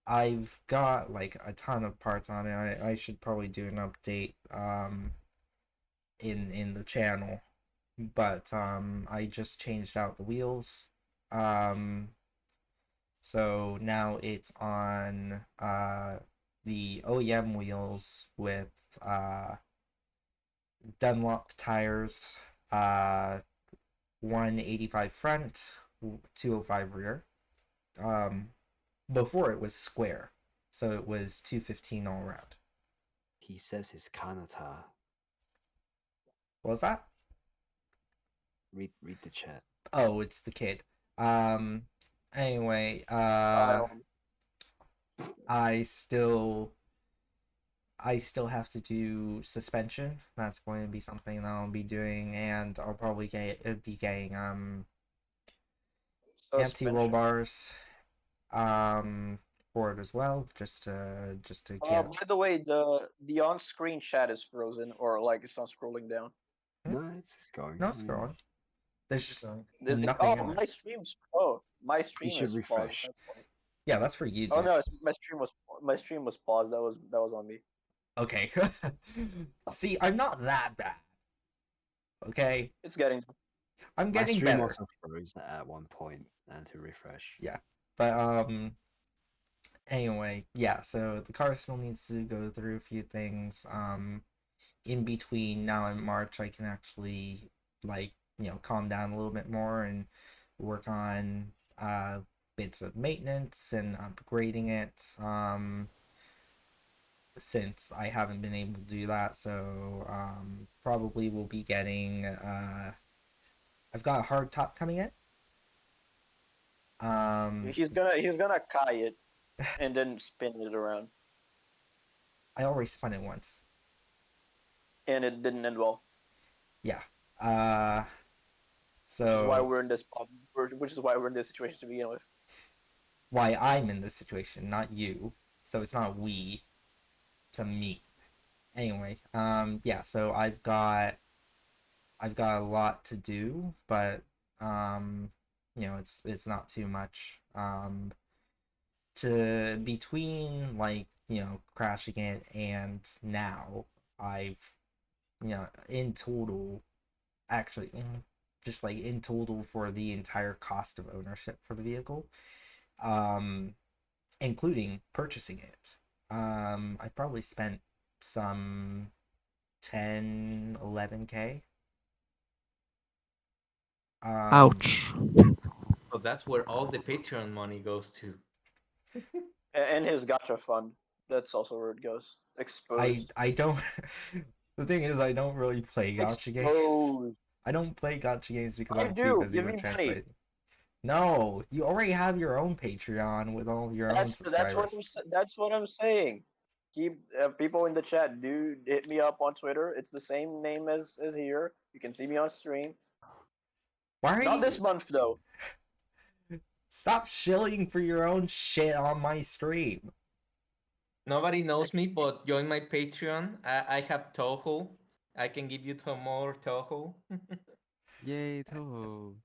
I've got like a ton of parts on it. I should probably do an update in the channel. But I just changed out the wheels. So now it's on the OEM wheels with Dunlop tires, 185 front, 205 rear. Before it was square, so it was 215 all around. He says his Kanata. What was that? Read the chat. Oh, it's the kid. Um. Anyway, Um, I still have to do suspension. That's going to be something that I'll be doing, and I'll probably be getting anti-roll suspension. bars for it as well, just to get. By the way, the on-screen chat is frozen, or like it's not scrolling down. No, it's just going. No scrolling. There's just So, nothing in Oh, there. my stream's. Oh, my You stream should is paused. refresh. That's why. Yeah, that's for you, Oh dude. no, my stream was paused. That was on me. Okay. See, I'm not that bad. Okay, It's getting. I'm My getting stream better. also froze at one point and to refresh. Yeah, but anyway, yeah. So the car still needs to go through a few things. In between now and March, I can actually calm down a little bit more and work on bits of maintenance and upgrading it. Since I haven't been able to do that, so probably will be getting I've got a hard top coming in. He's gonna kai it, and then spin it around, I already spun it once. and it didn't end well. Yeah. Which is why So we're in this. Which is why we're in this situation to begin with. why I'm in this situation, not you. So it's not we, it's a me. Anyway, yeah. So I've got a lot to do, but it's not too much. To between crashing it and now, I've in total, actually, just like in total for the entire cost of ownership for the vehicle, um including purchasing it, I probably spent some 10-11K. Ouch. so that's where all the Patreon money goes to. And his gacha fund. That's also where it goes. Exposed. I don't the thing is, I don't really play gacha games. Exposed. I don't play gacha games because I I'm too do. busy Give with me money. translating. No, you already have your own Patreon with all your own subscribers. That's what I'm saying. Keep people in the chat. Do hit me up on Twitter. It's the same name as here. You can see me on stream. Why are Not you this month though. stop shilling for your own shit on my stream? Nobody knows me, but join my Patreon. I have Toho. I can give you some more Toho. Yay, Toho.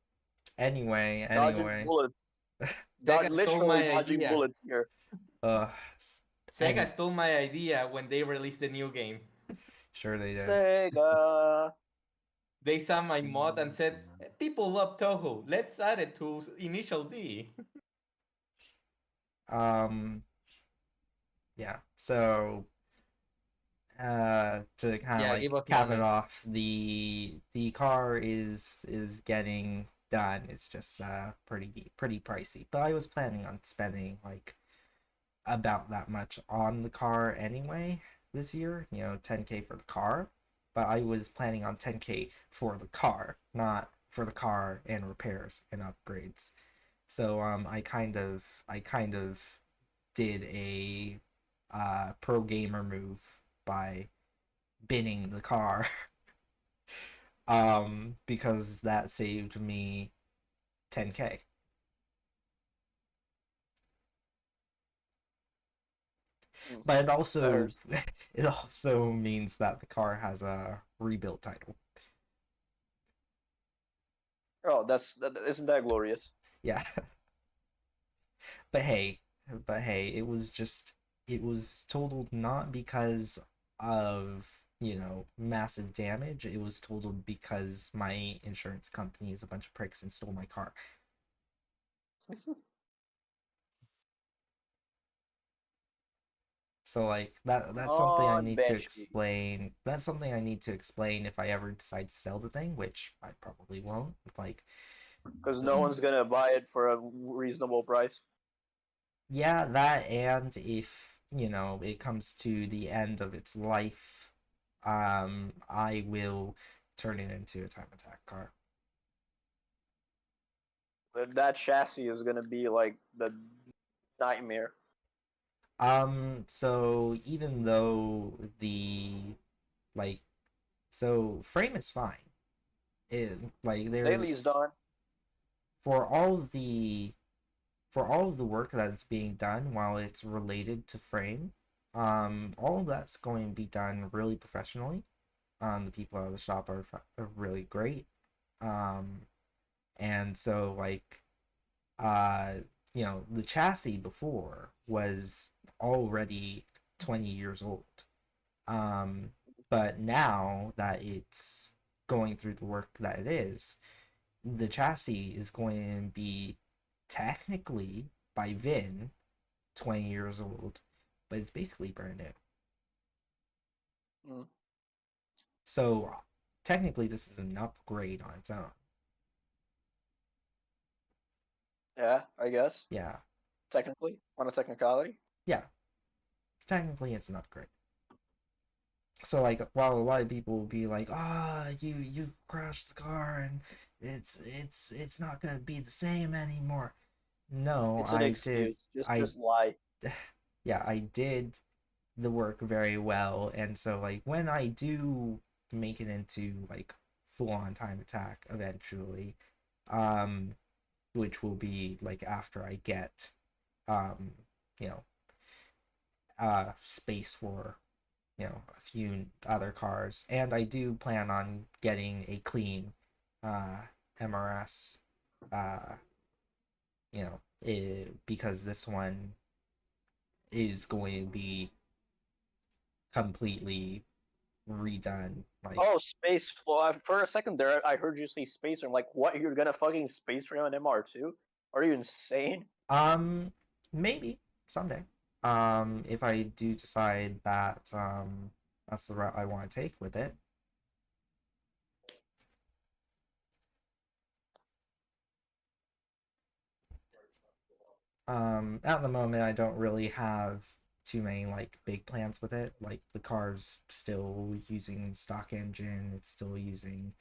Anyway, Dodging bullets. Sega stole Literally my dodging idea. bullets here. uh Sega stole my idea when they released the new game. sure they did. Sega. They saw my mod and said, people love Toho. Let's add it to Initial D. Yeah, so to kind of give us cap money. it off, the car is getting done. It's just pretty pricey, but I was planning on spending about that much on the car anyway this year, 10K for the car, but I was planning on 10K for the car, not for the car and repairs and upgrades. So I kind of did a pro gamer move by binning the car because that saved me 10K. But it also it also means that the car has a rebuilt title. Oh, isn't that glorious? Yeah. But hey, it was totaled not because of, massive damage. It was totaled because my insurance company is a bunch of pricks and stole my car. So that's something I On need to Banshee. explain. That's something I need to explain if I ever decide to sell the thing, which I probably won't. Because no one's gonna buy it for a reasonable price. Yeah, that, and if, it comes to the end of its life, I will turn it into a time attack car. That chassis is gonna be like the nightmare. So even though so frame is fine. Daly's done. For all of the work that's being done while it's related to frame, all of that's going to be done really professionally. The people at the shop are really great. And so the chassis before was already 20 years old. But now that it's going through the work that it is, the chassis is going to be technically by Vin 20 years old, but it's basically brand new. So technically this is an upgrade on its own. Yeah, I guess. Yeah. Technically, on a technicality. Yeah. Technically it's an upgrade. So while a lot of people will be like, you crashed the car and it's not gonna be the same anymore. No, it's an excuse. Just lie. Yeah, I did the work very well, and so when I do make it into full on time attack eventually, which will be after I get you know space for a few other cars, and I do plan on getting a clean MRS because this one is going to be completely redone. Oh, space. Well, for a second there, I heard you say spacer. I'm like, what? You're gonna fucking space ram an MR2? Are you insane? Maybe someday. If I do decide that that's the route I want to take with it. At the moment, I don't really have too many big plans with it. The car's still using stock engine. It's still using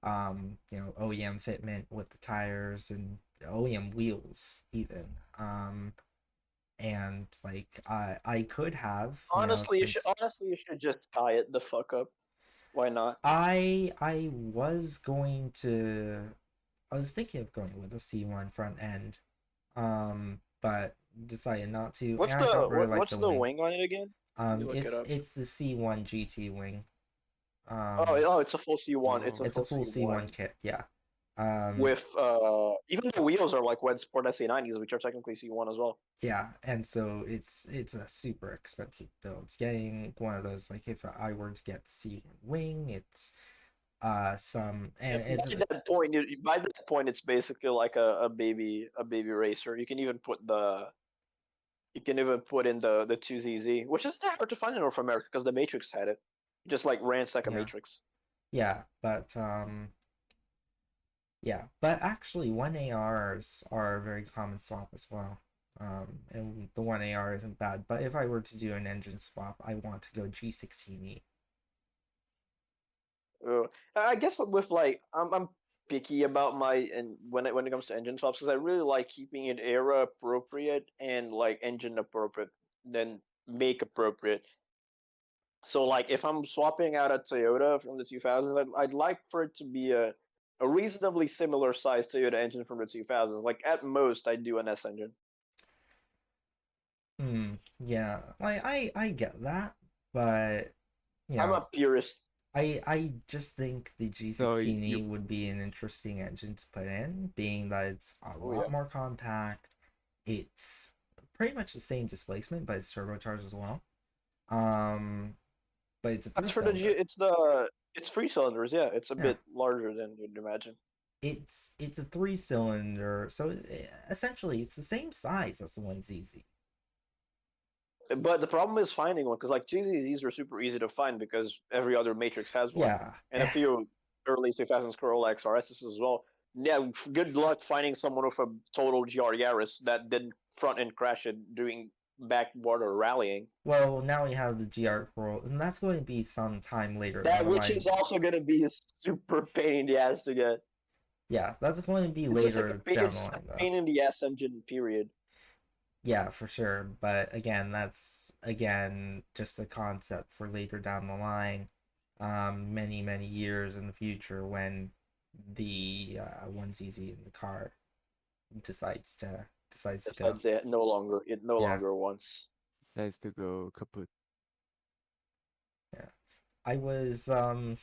OEM fitment with the tires and OEM wheels even. And I could have honestly, you should just tie it the fuck up. Why not? I was thinking of going with a C1 front end, but decided not to. What's and I don't really what's the wing on it again? It's the C1 GT wing. It's a full C1. It's a full C1 kit, yeah. With even the wheels are like Wed Sport SA90s, which are technically C1 as well. Yeah, and so it's a super expensive build. Getting one of those, if I were to get the C1 wing, it's some and it's by that point it's basically like a baby racer. You can even put in the 2ZZ, which is hard to find in North America because the Matrix had it. Just ransack a Matrix. Yeah, but actually 1ARs are a very common swap as well. And the 1AR isn't bad, but if I were to do an engine swap, I want to go G16E. I guess with I'm picky about when it comes to engine swaps because I really like keeping it era appropriate and engine appropriate, then make appropriate. So if I'm swapping out a Toyota from the 2000s, I'd like for it to be a reasonably similar size Toyota engine from the 2000s. At most, I'd do an S engine. Yeah, I get that, but I'm a purist. I just think the G16E would be an interesting engine to put in, being that it's a lot more compact. It's pretty much the same displacement, but it's turbocharged as well. But it's a three-cylinder. It's 3 cylinders. Yeah, it's a bit larger than you'd imagine. It's a 3-cylinder, so essentially it's the same size as the 1ZZ. But the problem is finding one because 2ZZs are super easy to find because every other Matrix has one. Yeah. And a few early 2000s Corolla XRSs as well. Yeah, good luck finding someone with a total GR Yaris that didn't front end crash it doing backwater rallying. Well, now we have the GR Corolla, and that's going to be some time later. Which is also going to be a super pain in the ass to get. Yeah, that's going to be It's just like later down it's the just line, a though. pain in the ass engine. Period. Yeah, for sure. But again, that's just a concept for later down the line, many years in the future when the onesie in the car decides to go. Besides, it no Yeah, longer wants. Says to go kaput. yeah. I was um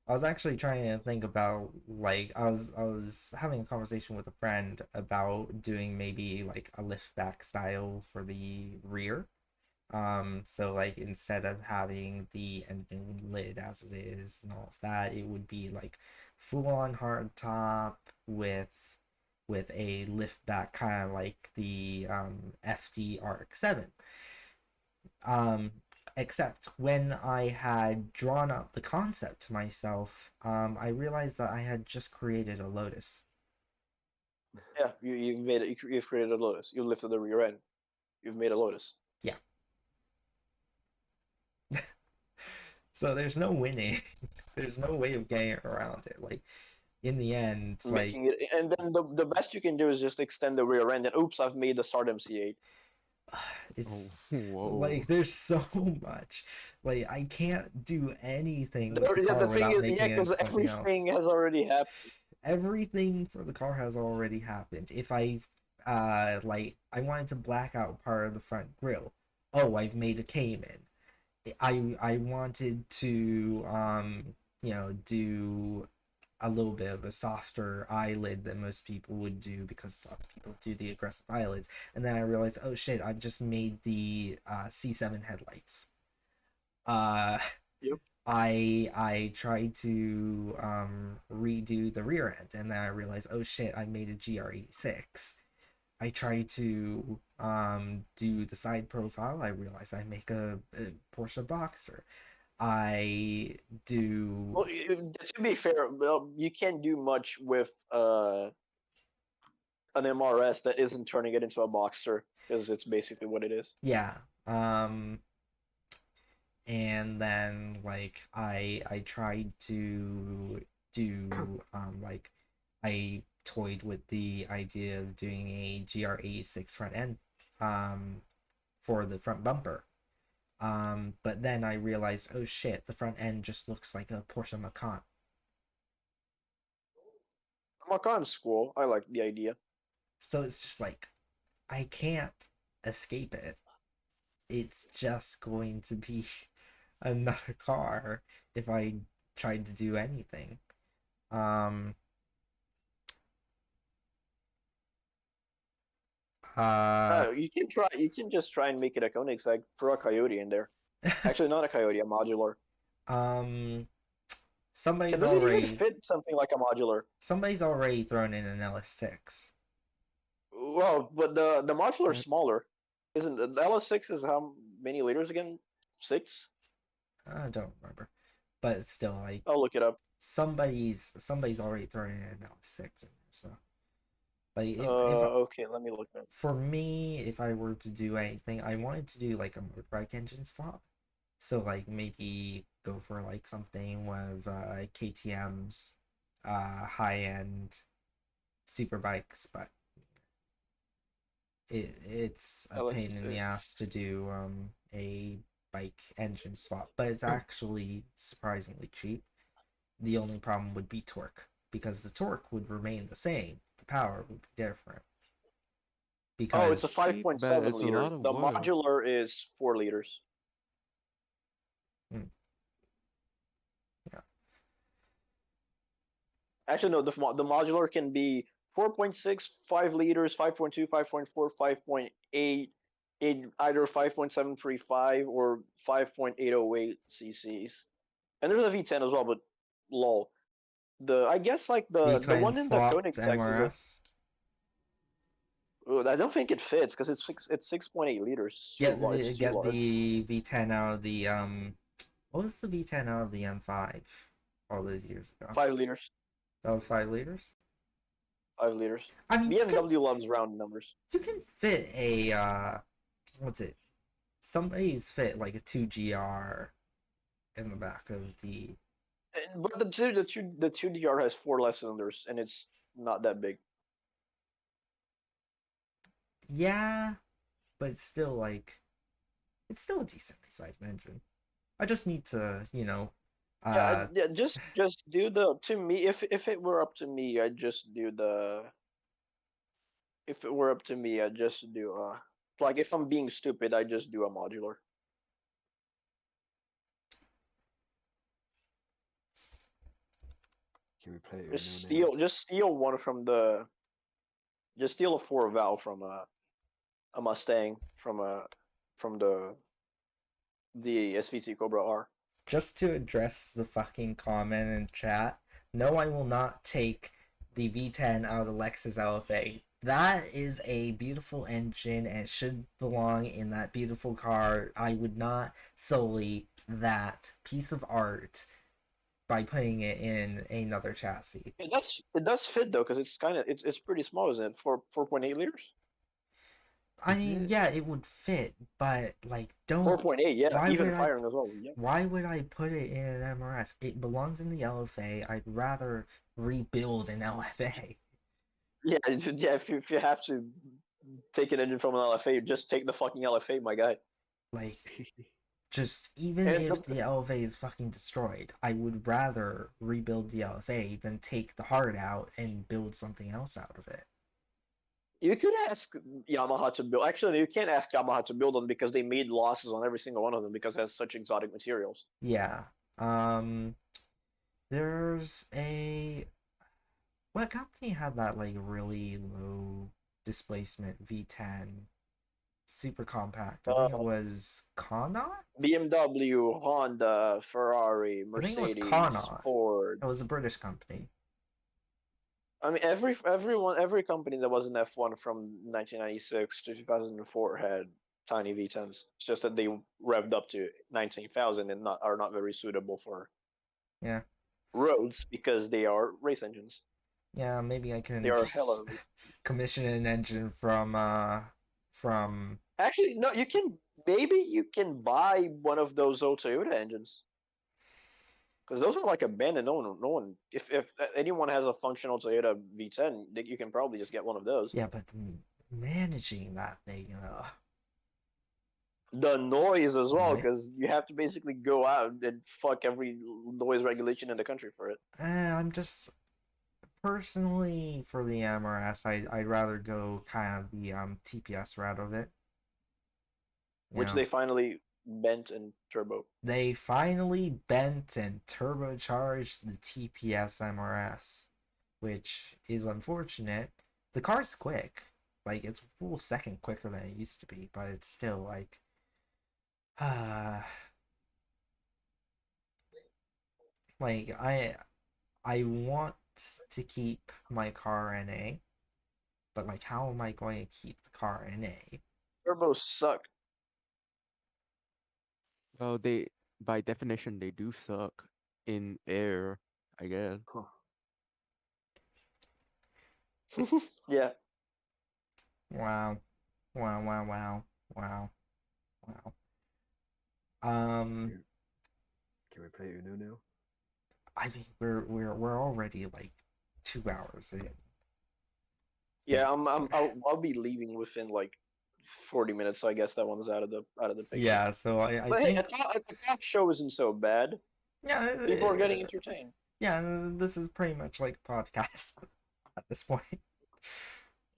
I was actually trying to think about like I was having a conversation with a friend about doing maybe like a lift back style for the rear. So like instead of having the engine lid as it is and all of that, it would be like full on hard top with a lift back, kind of like the FD RX-7. Um, except when I had drawn up the concept to myself, I realized that I had just created a Lotus. Yeah, you've made it. You've created a Lotus. You lifted the rear end. You've made a Lotus. Yeah. So there's no winning. There's no way of getting around it. Like in the end, like Making it, and then the best you can do is just extend the rear end. And oops, I've made the Start MC8. it's Oh, whoa. like there's so much. Like I can't do anything with the Yeah, car the thing without is, making yeah, it because into something everything else. has already happened. Everything for the car has already happened. If I like I wanted to black out part of the front grille. Oh, I've made a Cayman. I wanted to do a little bit of a softer eyelid than most people would do because lots of people do the aggressive eyelids, and then I realized, oh shit, I've just made the C7 headlights. uh Yep. I tried to redo the rear end, and then I realized, oh shit, I made a GRE6. I tried to do the side profile. I realized I make a Porsche Boxster. I do. Well, to be fair, well, you can't do much with an MRS that isn't turning it into a Boxster because it's basically what it is. Yeah. um and then like I tried to do like I toyed with the idea of doing a GRE6 front end um for the front bumper. But then I realized, oh shit, the front end just looks like a Porsche Macan. Macan's cool. I like the idea. So it's just like I can't escape it. It's just going to be another car if I tried to do anything. Um You can try. You can just try and make it a Koenigsegg. Throw a Coyote in there. Actually, not a Coyote, a modular. um Does somebody's it even already fit something like a modular? thrown in an LS6. Well, but the modular is That smaller, isn't the LS6 is how many liters again? 6? I don't remember, but still, like I'll look it up. somebody's already thrown in an LS6 in there. So like if Okay, let me look at it. for me, if I were to do anything, I wanted to do like a motorbike engine swap. So like maybe go for like something with KTM's high end super bikes, but it's a pain in the LS6. ass to do a bike engine swap, but it's actually surprisingly cheap. The only problem would be torque, because the torque would remain the same, the power would be different. Oh, it's a Because cheap, but 5.7 it's a liter. lot of The work. modular is 4 liters. yeah, Actually, no, the modular can be 4.6, 5 liters, 5.2, 5.4, 5.8, either 5.735 or 5.808 cc's. And there's a V10 as well, but lol. I guess like the V-twin one in the swapped Koenigseggs is a. MRS. I don't think it fits because it's 6.8 liters. It's too large. It's too Get large. the V10 out of the what was the V10 out of the M5 all those years ago? 5 liters. That was 5 liters. 5 liters. I mean, BMW loves round numbers. you can fit a what's it? Somebody's fit like a 2GR in the back of the But the 2DR has 4 less cylinders, and it's not that big. Yeah, but it's still like it's still a decently sized engine. I just need to, Yeah, just do the to me. If it were up to me, I'd just do the. If it were up to me, I'd just do like if I'm being stupid, I just do a modular. Can we play Just Uno now? steal one from the. Just steal a 4 valve from a Mustang from the SVT Cobra R. just to address the fucking comment in chat, no, I will not take the V10 out of the Lexus LFA. That is a beautiful engine and it should belong in that beautiful car. I would not sully that piece of art by putting it in another chassis. It does fit though, because it's pretty small, isn't it? 4.8 liters. I mean, yeah, it would fit, but like, don't. 4.8, yeah, Why even would I? firing as well. Yeah. Why would I put it in an MRS? It belongs in the LFA. I'd rather rebuild an LFA. Yeah, yeah. If you have to take an engine from an LFA, just take the fucking LFA, my guy. Like, just even And if the LFA is fucking destroyed, I would rather rebuild the LFA than take the heart out and build something else out of it. you could ask Yamaha to build. Actually, you can't ask Yamaha to build them because they made losses on every single one of them because it has such exotic materials. Yeah. There's a what company had that like really low displacement V10 super compact? I think it was Connaught. BMW, Honda, Ferrari, I think it was Mercedes, Connaught. Ford. It was a British company. I mean, every company that was an F1 from 1996 to 2004 had tiny V10s. It's just that they revved up to 19,000 and are not very suitable for Yeah. roads because they are race engines. Yeah, maybe I can They are just hella race. commission an engine from Actually, no, maybe you can buy one of those old Toyota engines. Because those are like abandoned. No one. If anyone has a functional Toyota V10, you can probably just get one of those. yeah, but managing that thing, The noise as well, Right. because you have to basically go out and fuck every noise regulation in the country for it. I'm just personally for the MRS, I'd rather go kind of the TPS route of it. Which they finally bent and turbo. They finally bent and turbocharged the TPS MRS, which is unfortunate. The car's quick. Like, it's a full second quicker than it used to be, but it's still like like I want to keep my car NA, but like how am I going to keep the car NA? Turbos suck. Well, they by definition they do suck in air, I guess. Yeah. Wow. Wow, wow, wow. Wow. Wow. Um Can we play Uno now? I mean we're already like 2 hours in. Yeah, I'll be leaving within like 40 minutes, so I guess that one's out of the picture. Yeah, so I But hey, think a talk show isn't so bad. yeah, People are getting entertained. yeah, this is pretty much like a podcast at this point.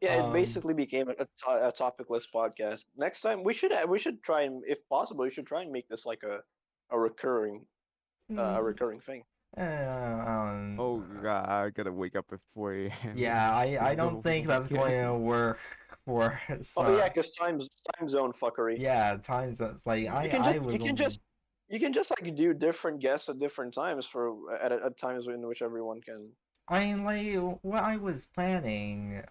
Yeah, it basically became a topicless podcast. Next time we should try and, if possible, we should try and make this like a recurring thing. Oh god, I gotta wake up at 4 a.m. Yeah, I don't think that's going to work for Oh yeah, because time zone fuckery. Yeah, time zones. Like You can just like do different guests at different times at times in which everyone can. I mean, like what I was planning,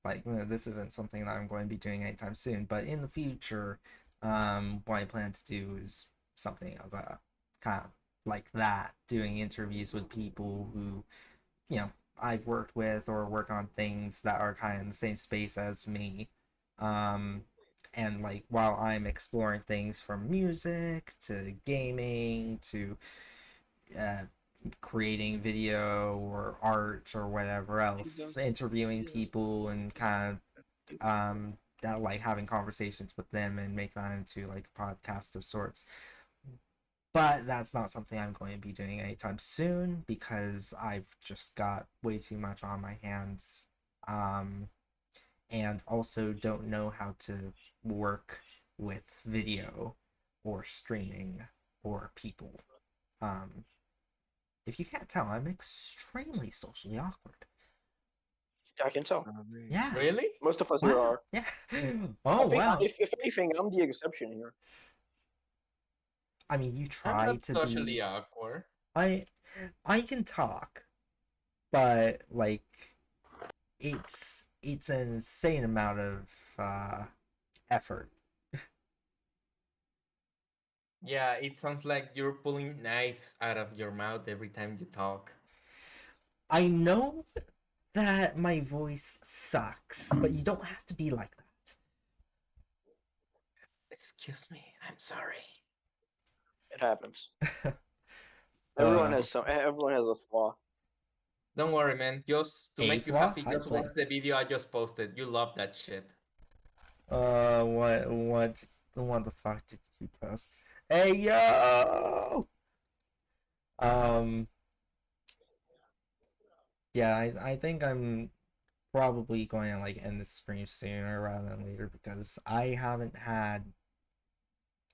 like this isn't something that I'm going to be doing anytime soon, but in the future, what I plan to do is something of a kind of like that, doing interviews with people who, I've worked with or work on things that are kind of in the same space as me. And like while I'm exploring things from music to gaming to creating video or art or whatever else, interviewing people and kind of that like having conversations with them and make that into like a podcast of sorts. But that's not something I'm going to be doing anytime soon because I've just got way too much on my hands. And also don't know how to work with video or streaming or people. If you can't tell, I'm extremely socially awkward. I can tell. Yeah. Really? Most of us here Wow. are. Yeah. I think, wow. if anything, I'm the exception here. I mean, you I'm try not to socially be. awkward. I can talk, but like, it's an insane amount of effort. Yeah, it sounds like you're pulling knives out of your mouth every time you talk. I know that my voice sucks, but you don't have to be like that. Excuse me, I'm sorry. It happens. Everyone Uh, has a flaw. Don't worry, man. Just to A make you flaw? happy, Hi, just Blake. watch the video I just posted. You love that shit. What the fuck did you post? Hey, yo! Yeah, I think I'm probably going to like end the stream sooner rather than later because I haven't had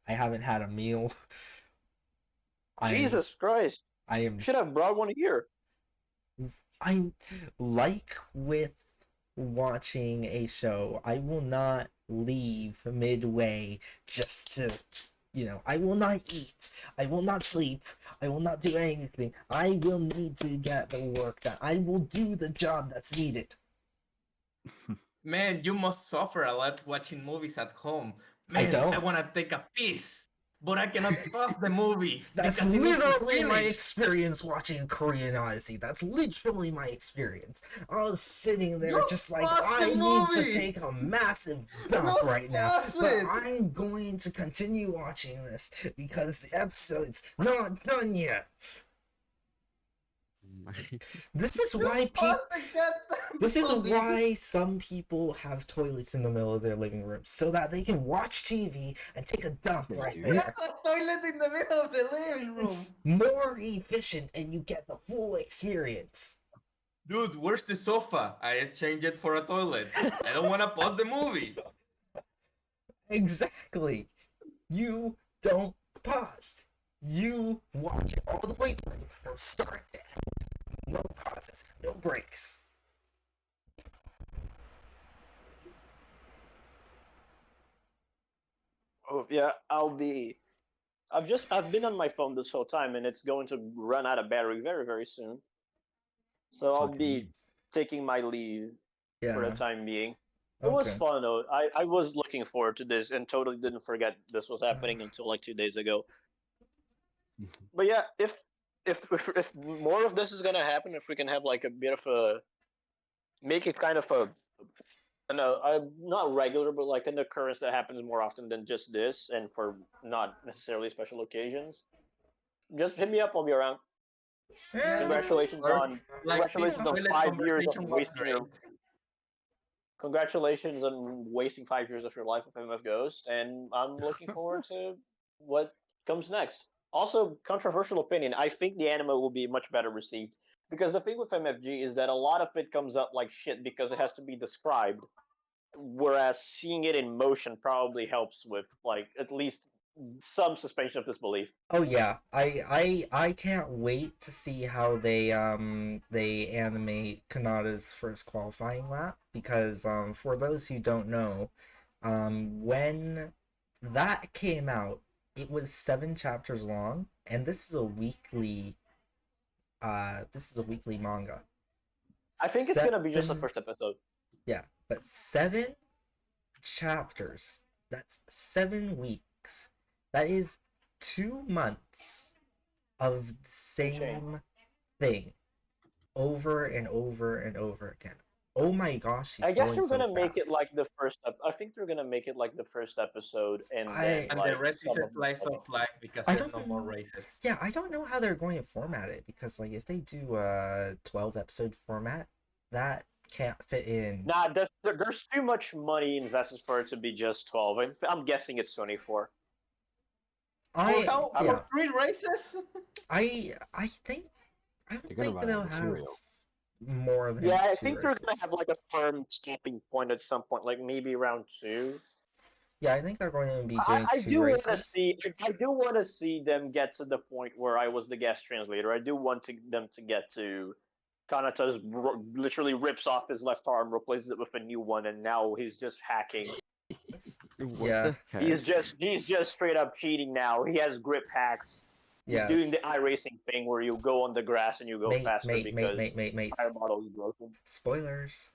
a meal. Jesus Christ! I You am should have brought one here. I'm like with watching a show. I will not leave midway just to, I will not eat. I will not sleep. I will not do anything. I will need to get the work done. I will do the job that's needed. Man, you must suffer a lot watching movies at home. I Man, don't. I want to take a piss, but I cannot pause the movie That's because it needs to literally my finish. experience watching Korean Odyssey. That's literally my experience. I was sitting there Just just like, pause the I need to movie. take a massive dump Just right now. pause But it. I'm going to continue watching this because the episode's not done yet. This is why people. This is why some people have toilets in the middle of their living room so that they can watch TV and take a dump right there. There's a toilet in the middle of the living room. It's more efficient and you get the full experience. Dude, where's the sofa? I changed it for a toilet. I don't want to pause the movie. Exactly. You don't pause. You watch it all the way through from start to end. No pauses, no breaks. Oh yeah, I've been on my phone this whole time, and it's going to run out of battery very, very soon. So I'll be taking my leave for the Yeah. time being. It was Okay. fun though. I was looking forward to this and totally didn't forget this was happening until like 2 days ago. But yeah, if more of this is gonna happen, if we can have like a bit of a make it kind of a no, not regular, but like an occurrence that happens more often than just this, and for not necessarily special occasions. Just hit me up. I'll be around. Yeah, Congratulations on like this congratulations on toilet 5 years of conversation was wasting great. your congratulations on wasting 5 years of your life with MF Ghost, and I'm looking forward to what comes next. Also, controversial opinion. I think the anime will be much better received because the thing with MFG is that a lot of it comes up like shit because it has to be described, whereas seeing it in motion probably helps with like at least some suspension of disbelief. Oh yeah, I can't wait to see how they animate Kanada's first qualifying lap because for those who don't know, when that came out, it was 7 chapters long, and this is a weekly manga. I think it's gonna be just the Seven- first episode. Yeah, but 7 chapters. That's 7 weeks. That is 2 months of the same thing over and over and over again. Oh my gosh, he's I guess going they're so gonna make it fast. like the first. I think they're gonna make it like the first episode, and then And the like rest is some a of the slice other. of life because I there's no don't more know. races. Yeah, I don't know how they're going to format it because like if they do a 12 episode format, that can't fit in. Nah, there's too much money invested for it to be just 12. I'm guessing it's 24. For 3 races? I think I don't They're gonna think run out they'll of have material. more than Yeah, I 2 think they're gonna races. have like a firm stopping point at some point, like maybe around 2. Yeah, I think they're going to be doing I 2 do want to races. see. I do want to see them get to the point where I was the guest translator. I do want them to get to Kanata's literally rips off his left arm, replaces it with a new one, and now he's just hacking. What Yeah. the heck? He's just straight up cheating now. He has grip hacks. He's doing Yes. the iRacing thing where you go on the grass and you go faster because tire bottle is broken. Spoilers.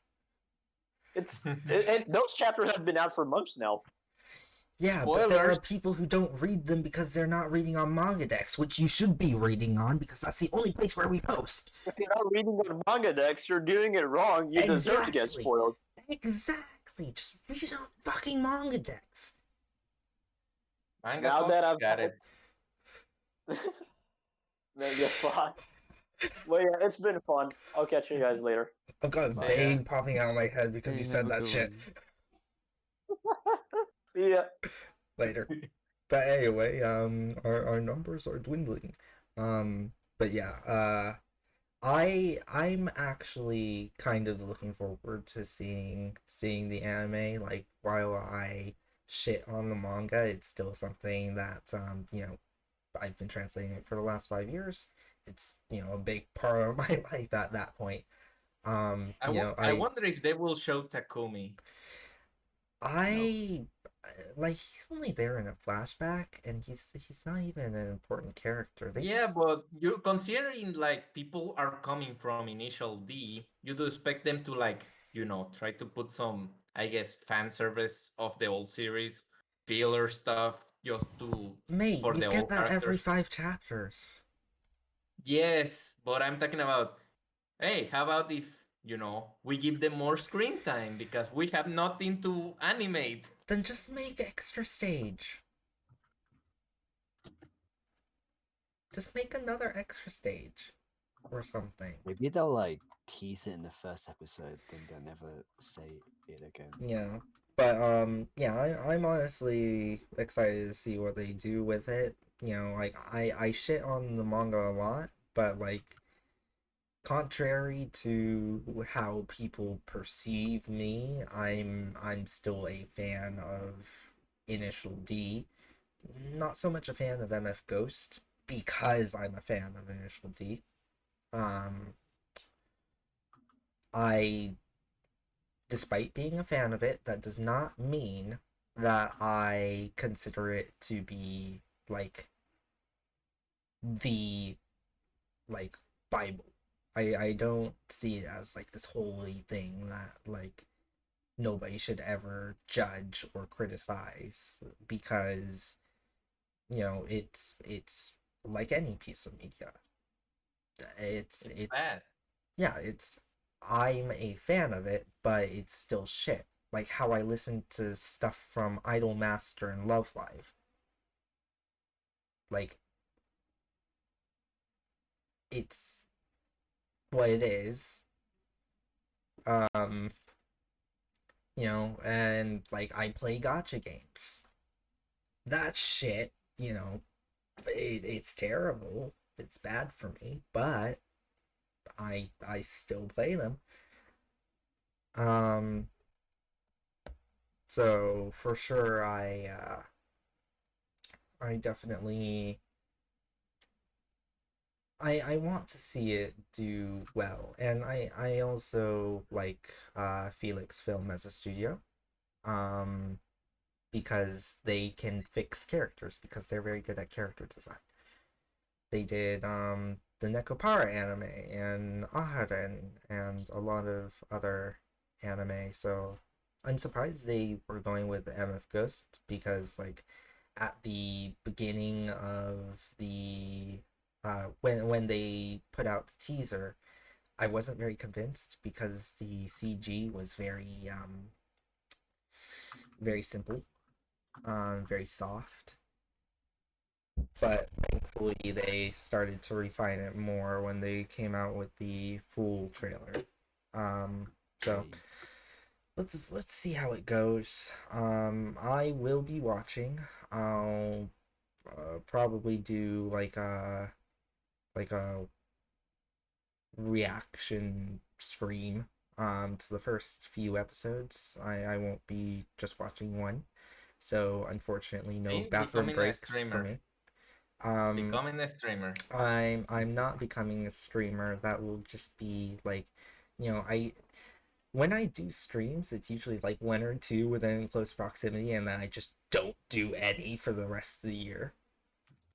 And those chapters have been out for months now. Yeah, but there are Spoilers. people who don't read them because they're not reading on MangaDex, which you should be reading on because that's the only place where we post. If you're not reading on MangaDex, you're doing it wrong. You deserve to get Exactly. spoiled. Exactly. Just read on fucking MangaDex. Manga Now that Fox I've got it. Manga fun. Well, yeah, it's been fun. I'll catch you guys later. I've got a See ya. vein popping out of my head because Hey, you have said a that good shit. one. See ya. Later. But anyway, our numbers are dwindling. But yeah, I'm actually kind of looking forward to seeing the anime. Like while I shit on the manga, it's still something that I've been translating it for the last 5 years. It's a big part of my life at that point. I wonder if they will show Takumi. I like he's only there in a flashback, and he's not even an important character. But you considering like people are coming from Initial D, you do expect them to like try to put some, I guess, fan service of the old series, filler stuff, just to Mate, for you the get old that every characters. 5 chapters. Yes, but I'm talking about, hey, how about if we give them more screen time because we have nothing to animate. Then just make extra stage. Just make another extra stage or something. Maybe they'll like tease it in the first episode, then they'll never say it again. Yeah. But I'm honestly excited to see what they do with it. Like I shit on the manga a lot, but like contrary to how people perceive me, I'm still a fan of Initial D. Not so much a fan of MF Ghost because I'm a fan of Initial D. Despite being a fan of it, that does not mean that I consider it to be like the Bible. I don't see it as like this holy thing that like nobody should ever judge or criticize because it's like any piece of media. It's bad. Yeah, I'm a fan of it, but it's still shit. Like how I listen to stuff from Idolmaster and Love Live. Like it's what it is. And like I play gotcha games. That shit, it's terrible. It's bad for me, but I still play them. So for sure I definitely I want to see it do well, and I also like Felix Film as a studio, because they can fix characters because they're very good at character design. They did the Nekopara anime and Aharen and a lot of other anime, so I'm surprised they were going with the MF Ghost because like at the beginning of the when they put out the teaser, I wasn't very convinced because the CG was very simple, very soft. But thankfully, they started to refine it more when they came out with the full trailer. So let's see how it goes. I will be watching. I'll probably do like a reaction stream to the first few episodes. I won't be just watching one. So unfortunately, no bathroom breaks for me. Becoming a streamer. I'm not becoming a streamer. That will just be like, when I do streams, it's usually like one or two within close proximity, and then I just don't do any for the rest of the year.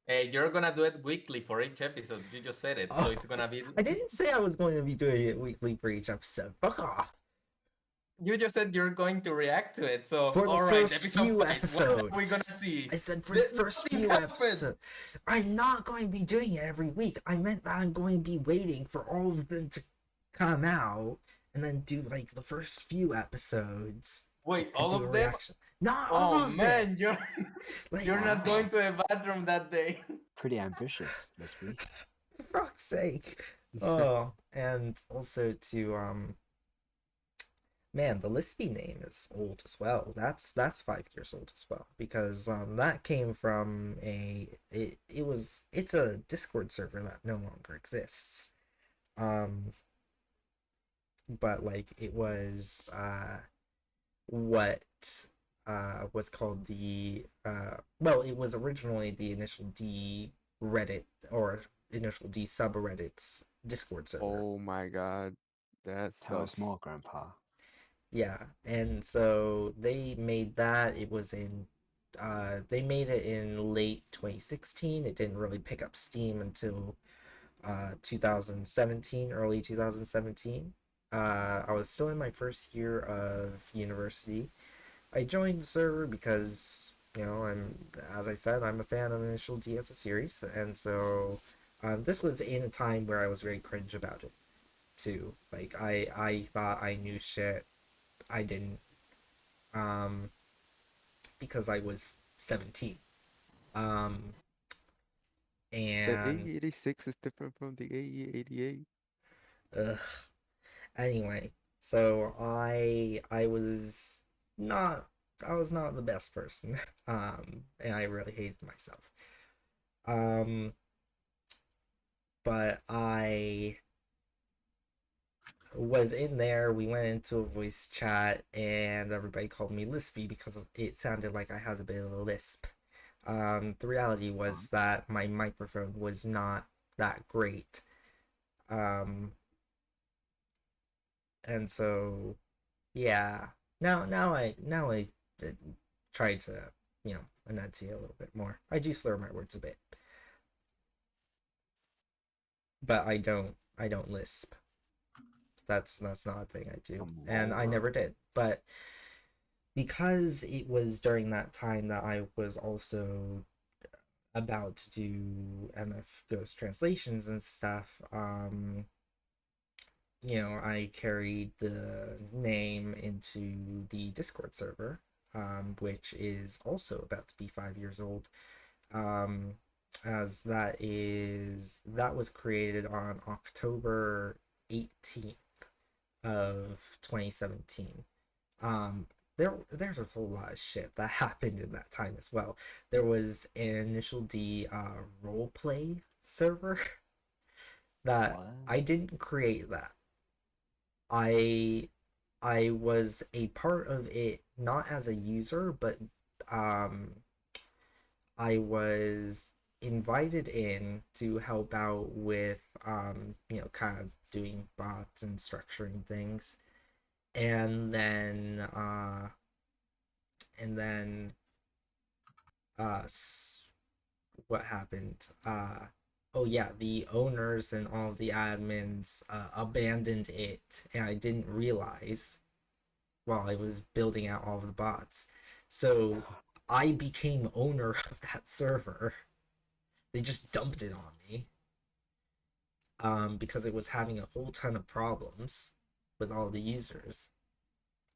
Hey, you're gonna do it weekly for each episode. You just said it, so it's gonna be. I didn't say I was going to be doing it weekly for each episode. Fuck off. You just said you're going to react to it, so For the all right, first episode few 5, episodes. what are we gonna see? I said for the first few episodes. I'm not going to be doing it every week. I meant that I'm going to be waiting for all of them to come out and then do like the first few episodes. Wait, all of them? Not all of them. Man, you're Like, you're not going to the bathroom that day. Pretty ambitious, Lispy. For fuck's sake. Oh, and also to man, the Lispy name is old as well. That's 5 years old as well, because that came from it's a Discord server that no longer exists. But like it was what was called the it was originally the initial D Reddit or initial D subreddit's Discord server. Oh my god, that's Tell us more, Grandpa. Yeah, and so they made that. It was in they made it in late 2016. It didn't really pick up steam until 2017, early 2017. I was still in my first year of university. I joined the server because, as I said, I'm a fan of Initial D as a series, and so this was in a time where I was very cringe about it too. Like I thought I knew shit. I didn't, because I was 17. And the AE86 is different from the AE88. Anyway, so I was not the best person. And I really hated myself. But I was in there. We went into a voice chat, and everybody called me Lispy because it sounded like I had a bit of a lisp. The reality was that my microphone was not that great. And so, yeah. Now I try to enunciate a little bit more. I do slur my words a bit, but I don't lisp. That's not a thing I do, and I never did. But because it was during that time that I was also about to do MF Ghost translations and stuff, I carried the name into the Discord server, which is also about to be 5 years old, as that was created on October 18th of 2017. There's a whole lot of shit that happened in that time as well. There was an Initial D roleplay server that I didn't create that. I was a part of it, not as a user, but I was invited in to help out with kind of doing bots and structuring things. And then what happened? Oh yeah, the owners and all of the admins abandoned it, and I didn't realize while I was building out all of the bots. So I became owner of that server. They just dumped it on me. because it was having a whole ton of problems with all the users.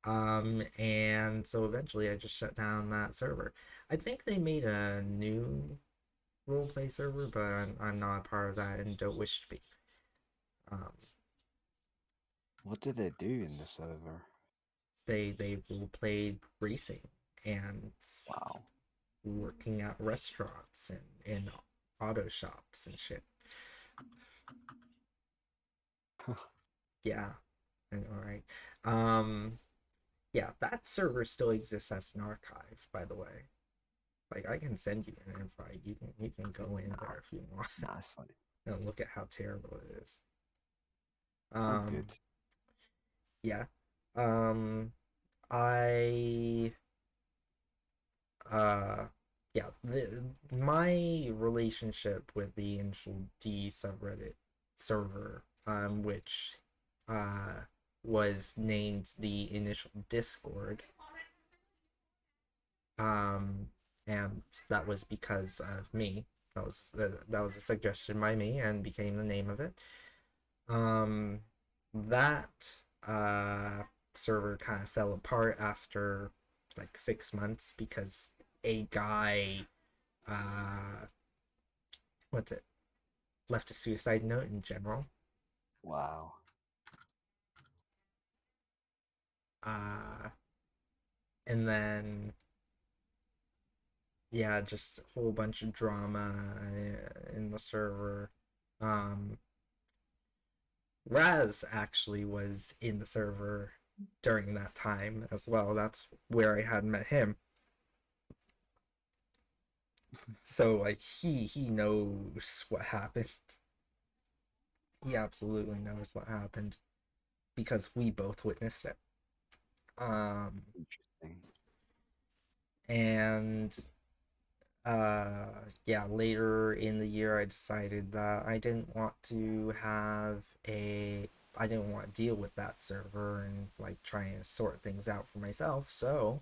And so eventually I just shut down that server. I think they made a new roleplay server, but I'm not a part of that and don't wish to be. What did they do in the server? They roleplayed racing and Wow. working at restaurants and in auto shops and shit. Yeah. All right. Yeah, that server still exists as an archive, by the way. Like, I can send you an invite. You can go in there if you want. Nah, it's fine. And look at how terrible it is. I'm good. Yeah. I yeah, my relationship with the initial D subreddit server, which was named the initial Discord, and that was because of me. That was a suggestion by me and became the name of it. That server kind of fell apart after like 6 months because a guy what's it left a suicide note in general. Wow. And then yeah, just a whole bunch of drama in the server. Raz actually was in the server during that time as well. That's where I had met him. So like he knows what happened. He absolutely knows what happened because we both witnessed it. Interesting. And yeah, later in the year I decided that I didn't want to deal with that server and like try and sort things out for myself. So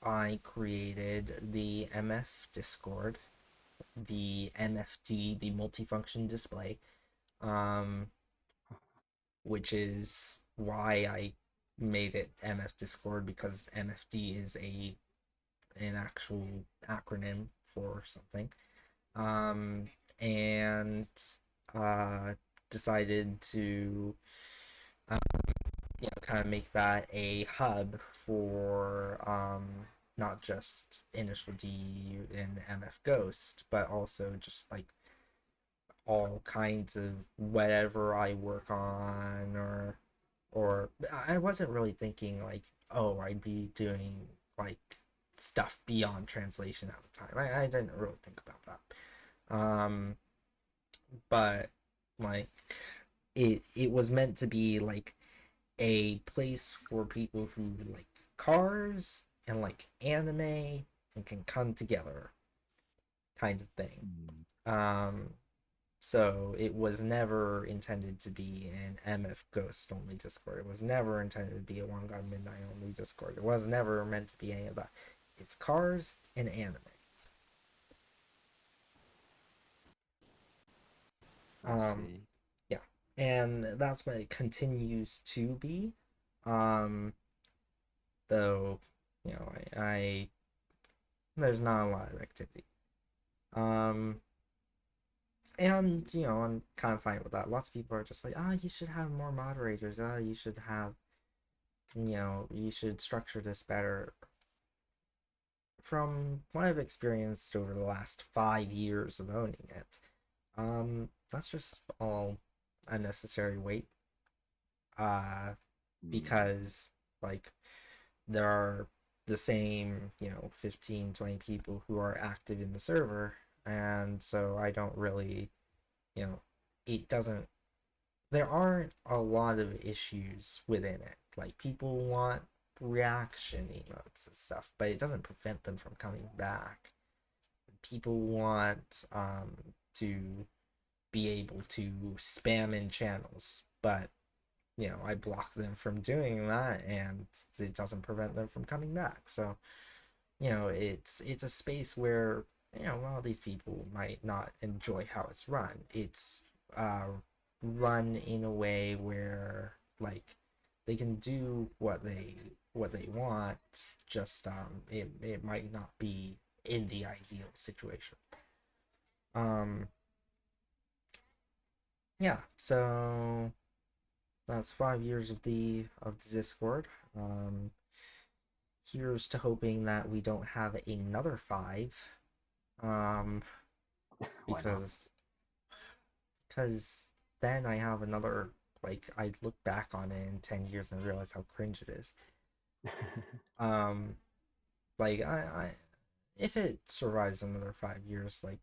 I created the MF Discord, the MFD, the multifunction display, which is why I made it MF Discord, because MFD is an actual acronym for something. And decided to kind of make that a hub for not just Initial D and MF Ghost, but also just like all kinds of whatever I work on, or I wasn't really thinking like, oh, I'd be doing like stuff beyond translation at the time. I didn't really think about that. But like it was meant to be like a place for people who like cars and like anime and can come together kind of thing. So it was never intended to be an MF Ghost only Discord. It was never intended to be a One God Midnight only Discord. It was never meant to be any of that. It's cars and anime. I see. Yeah, and that's what it continues to be. Though, I there's not a lot of activity. And I'm kind of fine with that. Lots of people are just like, you should have more moderators. You should have, you should structure this better. From what I've experienced over the last 5 years of owning it, that's just all unnecessary weight. Because like there are the same 15, 20 people who are active in the server, and so I don't really, it doesn't, there aren't a lot of issues within it. Like, people want reaction emotes and stuff, but it doesn't prevent them from coming back. People want to be able to spam in channels, but I block them from doing that, and it doesn't prevent them from coming back. So it's a space where while these people might not enjoy how it's run, it's run in a way where like they can do what they want, just it might not be in the ideal situation. Yeah, so that's 5 years of the Discord. Here's to hoping that we don't have another 5. Because then I have another, like, I look back on it in 10 years and realize how cringe it is. Like I if it survives another 5 years, like,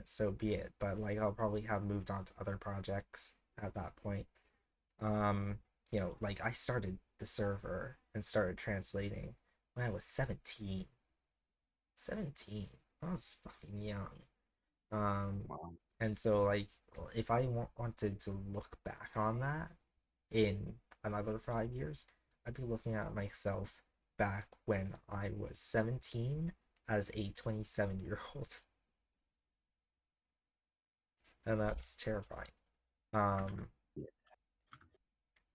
so be it. But like I'll probably have moved on to other projects at that point. Like I started the server and started translating when I was 17. 17. I was fucking young. Wow. And so like if I wanted to look back on that in another 5 years, I'd be looking at myself back when I was 17 as a 27-year-old. And that's terrifying.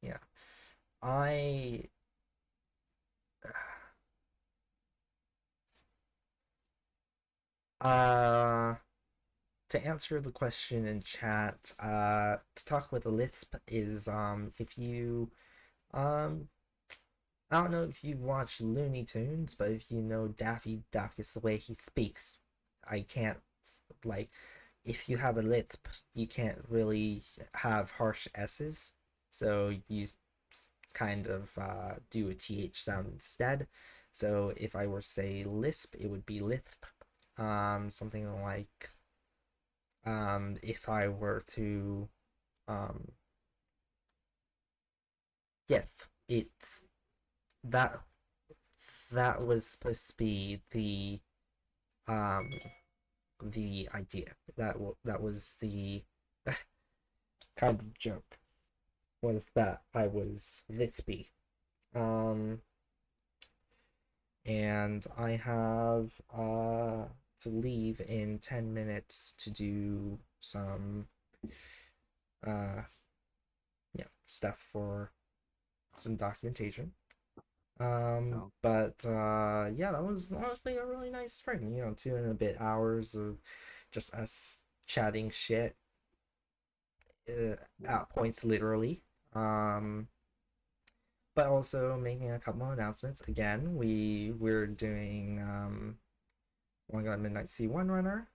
Yeah. I to answer the question in chat, to talk with a lisp is if you I don't know if you've watched Looney Tunes, but if you know Daffy Duck is the way he speaks. I can't, like, if you have a lisp, you can't really have harsh S's, so you kind of do a TH sound instead. So if I were to say lisp, it would be lisp. Something like, if I were to, yes, it's that that was supposed to be the idea. That was the kind of joke, was that I was lispy. And I have to leave in 10 minutes to do some stuff for some documentation. But yeah, that was honestly a really nice stream. 2.5 hours of just us chatting shit, at points literally. But also making a couple of announcements. Again, we're doing One Gun Midnight C1 Runner.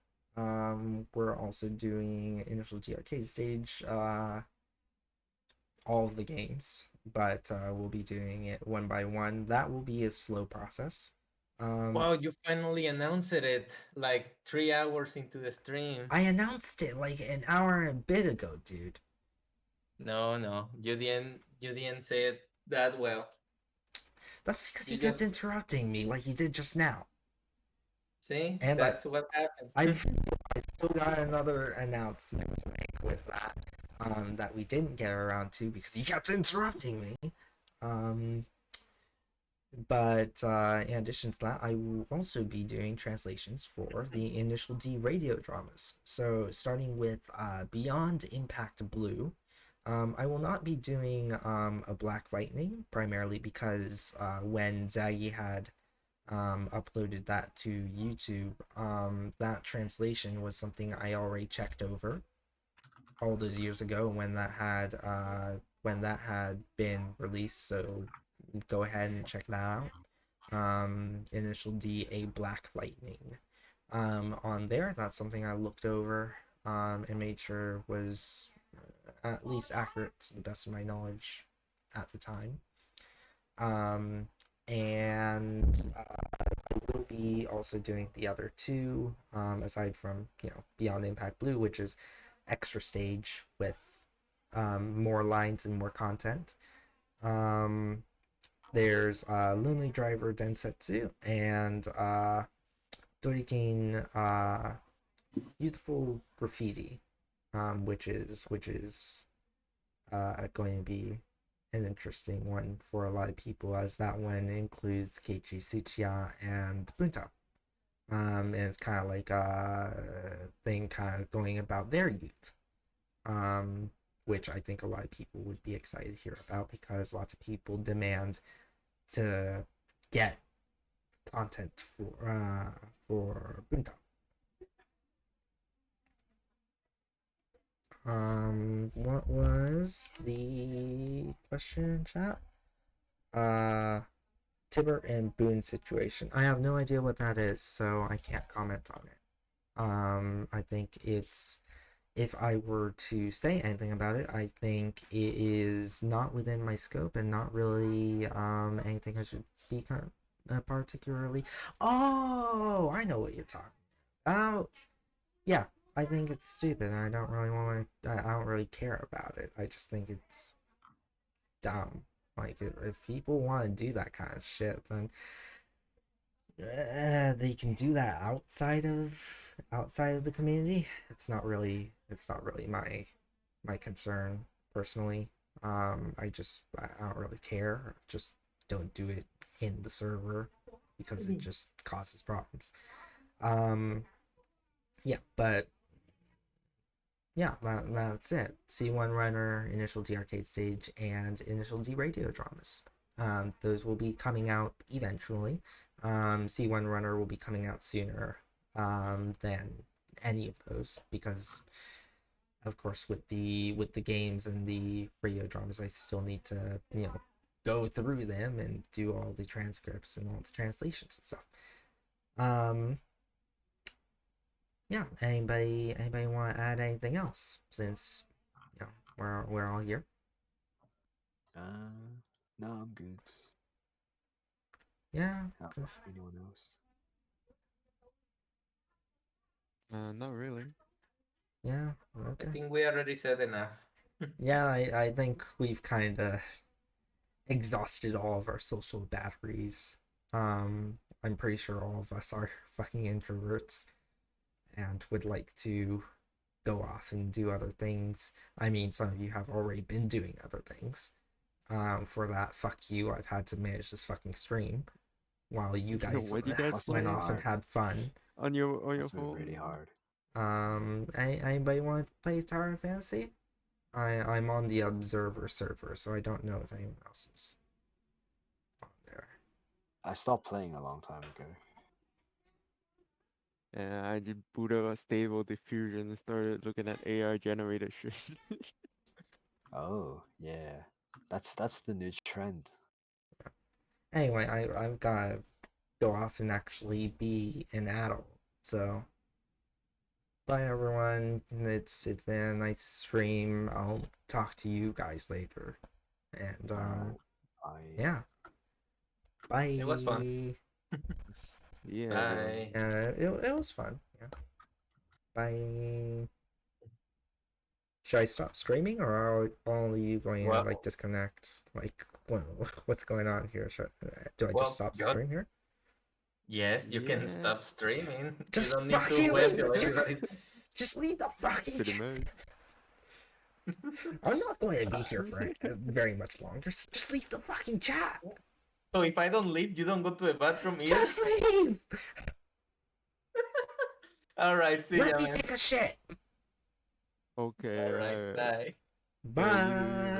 We're also doing Initial D Arcade Stage, all of the games, but we'll be doing it one by one. That will be a slow process. Wow, you finally announced it like 3 hours into the stream. I announced it like an hour and a bit ago, dude. No, you didn't say it that well. That's because you You kept just interrupting me like you did just now. see, And that's what happens. I've still got another announcement to make with that we didn't get around to because you kept interrupting me. But in addition to that, I will also be doing translations for the Initial D radio dramas. So starting with Beyond Impact Blue, I will not be doing a Black Lightning, primarily because when Zaggy had uploaded that to YouTube, that translation was something I already checked over all those years ago when that had been released. So go ahead and check that out. Initial D, A Black Lightning. On there, that's something I looked over and made sure was at least accurate to the best of my knowledge at the time. And I will be also doing the other two, aside from Beyond Impact Blue, which is extra stage with more lines and more content. There's Lonely Driver Densetsu and Dorikin Youthful Graffiti, which is going to be an interesting one for a lot of people, as that one includes Keiichi Tsuchiya and Bunta. And it's kind of like a thing kind of going about their youth. which I think a lot of people would be excited to hear about because lots of people demand to get content for Boontop. What was the question in chat? Tibber and Boone situation. I have no idea what that is, so I can't comment on it. I think it's, if I were to say anything about it, I think it is not within my scope and not really anything I should be kind of particularly. Oh, I know what you're talking about. Yeah, I think it's stupid. I don't really want to. I don't really care about it. I just think it's dumb. Like if people want to do that kind of shit, then they can do that outside of the community. It's not really my concern personally. I don't really care. Just don't do it in the server because it just causes problems. Yeah, but yeah, that's it. C1 Runner, Initial D Arcade Stage, and Initial D Radio Dramas. Those will be coming out eventually. C1 Runner will be coming out sooner than any of those because, of course, with the games and the radio dramas, I still need to go through them and do all the transcripts and all the translations and stuff. Yeah, anybody want to add anything else since we're all here? No, I'm good. Yeah. How about anyone else? Not really. Yeah. I Okay. think we already said enough. Yeah, I think we've kind of exhausted all of our social batteries. I'm pretty sure all of us are fucking introverts and would like to go off and do other things. I mean, some of you have already been doing other things. For that, fuck you. I've had to manage this fucking stream while you guys What you guys went play? off and had fun. On your That's been phone? really hard. Anybody want to play Tower of Fantasy? I'm on the Observer server, so I don't know if anyone else is on there. I stopped playing a long time ago. And I just boot up a stable diffusion and started looking at AI generated shit. Oh, yeah. That's the new trend. Anyway, I've got to go off and actually be an adult. So, bye everyone. It's been a nice stream. I'll talk to you guys later. And yeah. Bye. It was fun. Yeah. Bye. It was fun. Yeah. Bye. Should I stop streaming, or are all you going to like disconnect? Like, what's going on here? Do I just stop stream here? Yes, you can stop streaming. Just you don't need fucking to wait leave till the everybody's... Just leave the fucking Pretty chat. much. I'm not going to be here for very much longer. Just leave the fucking chat. So if I don't leave, you don't go to the bathroom either? Just leave. Alright, see ya, Let me man. take a shit. Okay. Alright, bye. Bye.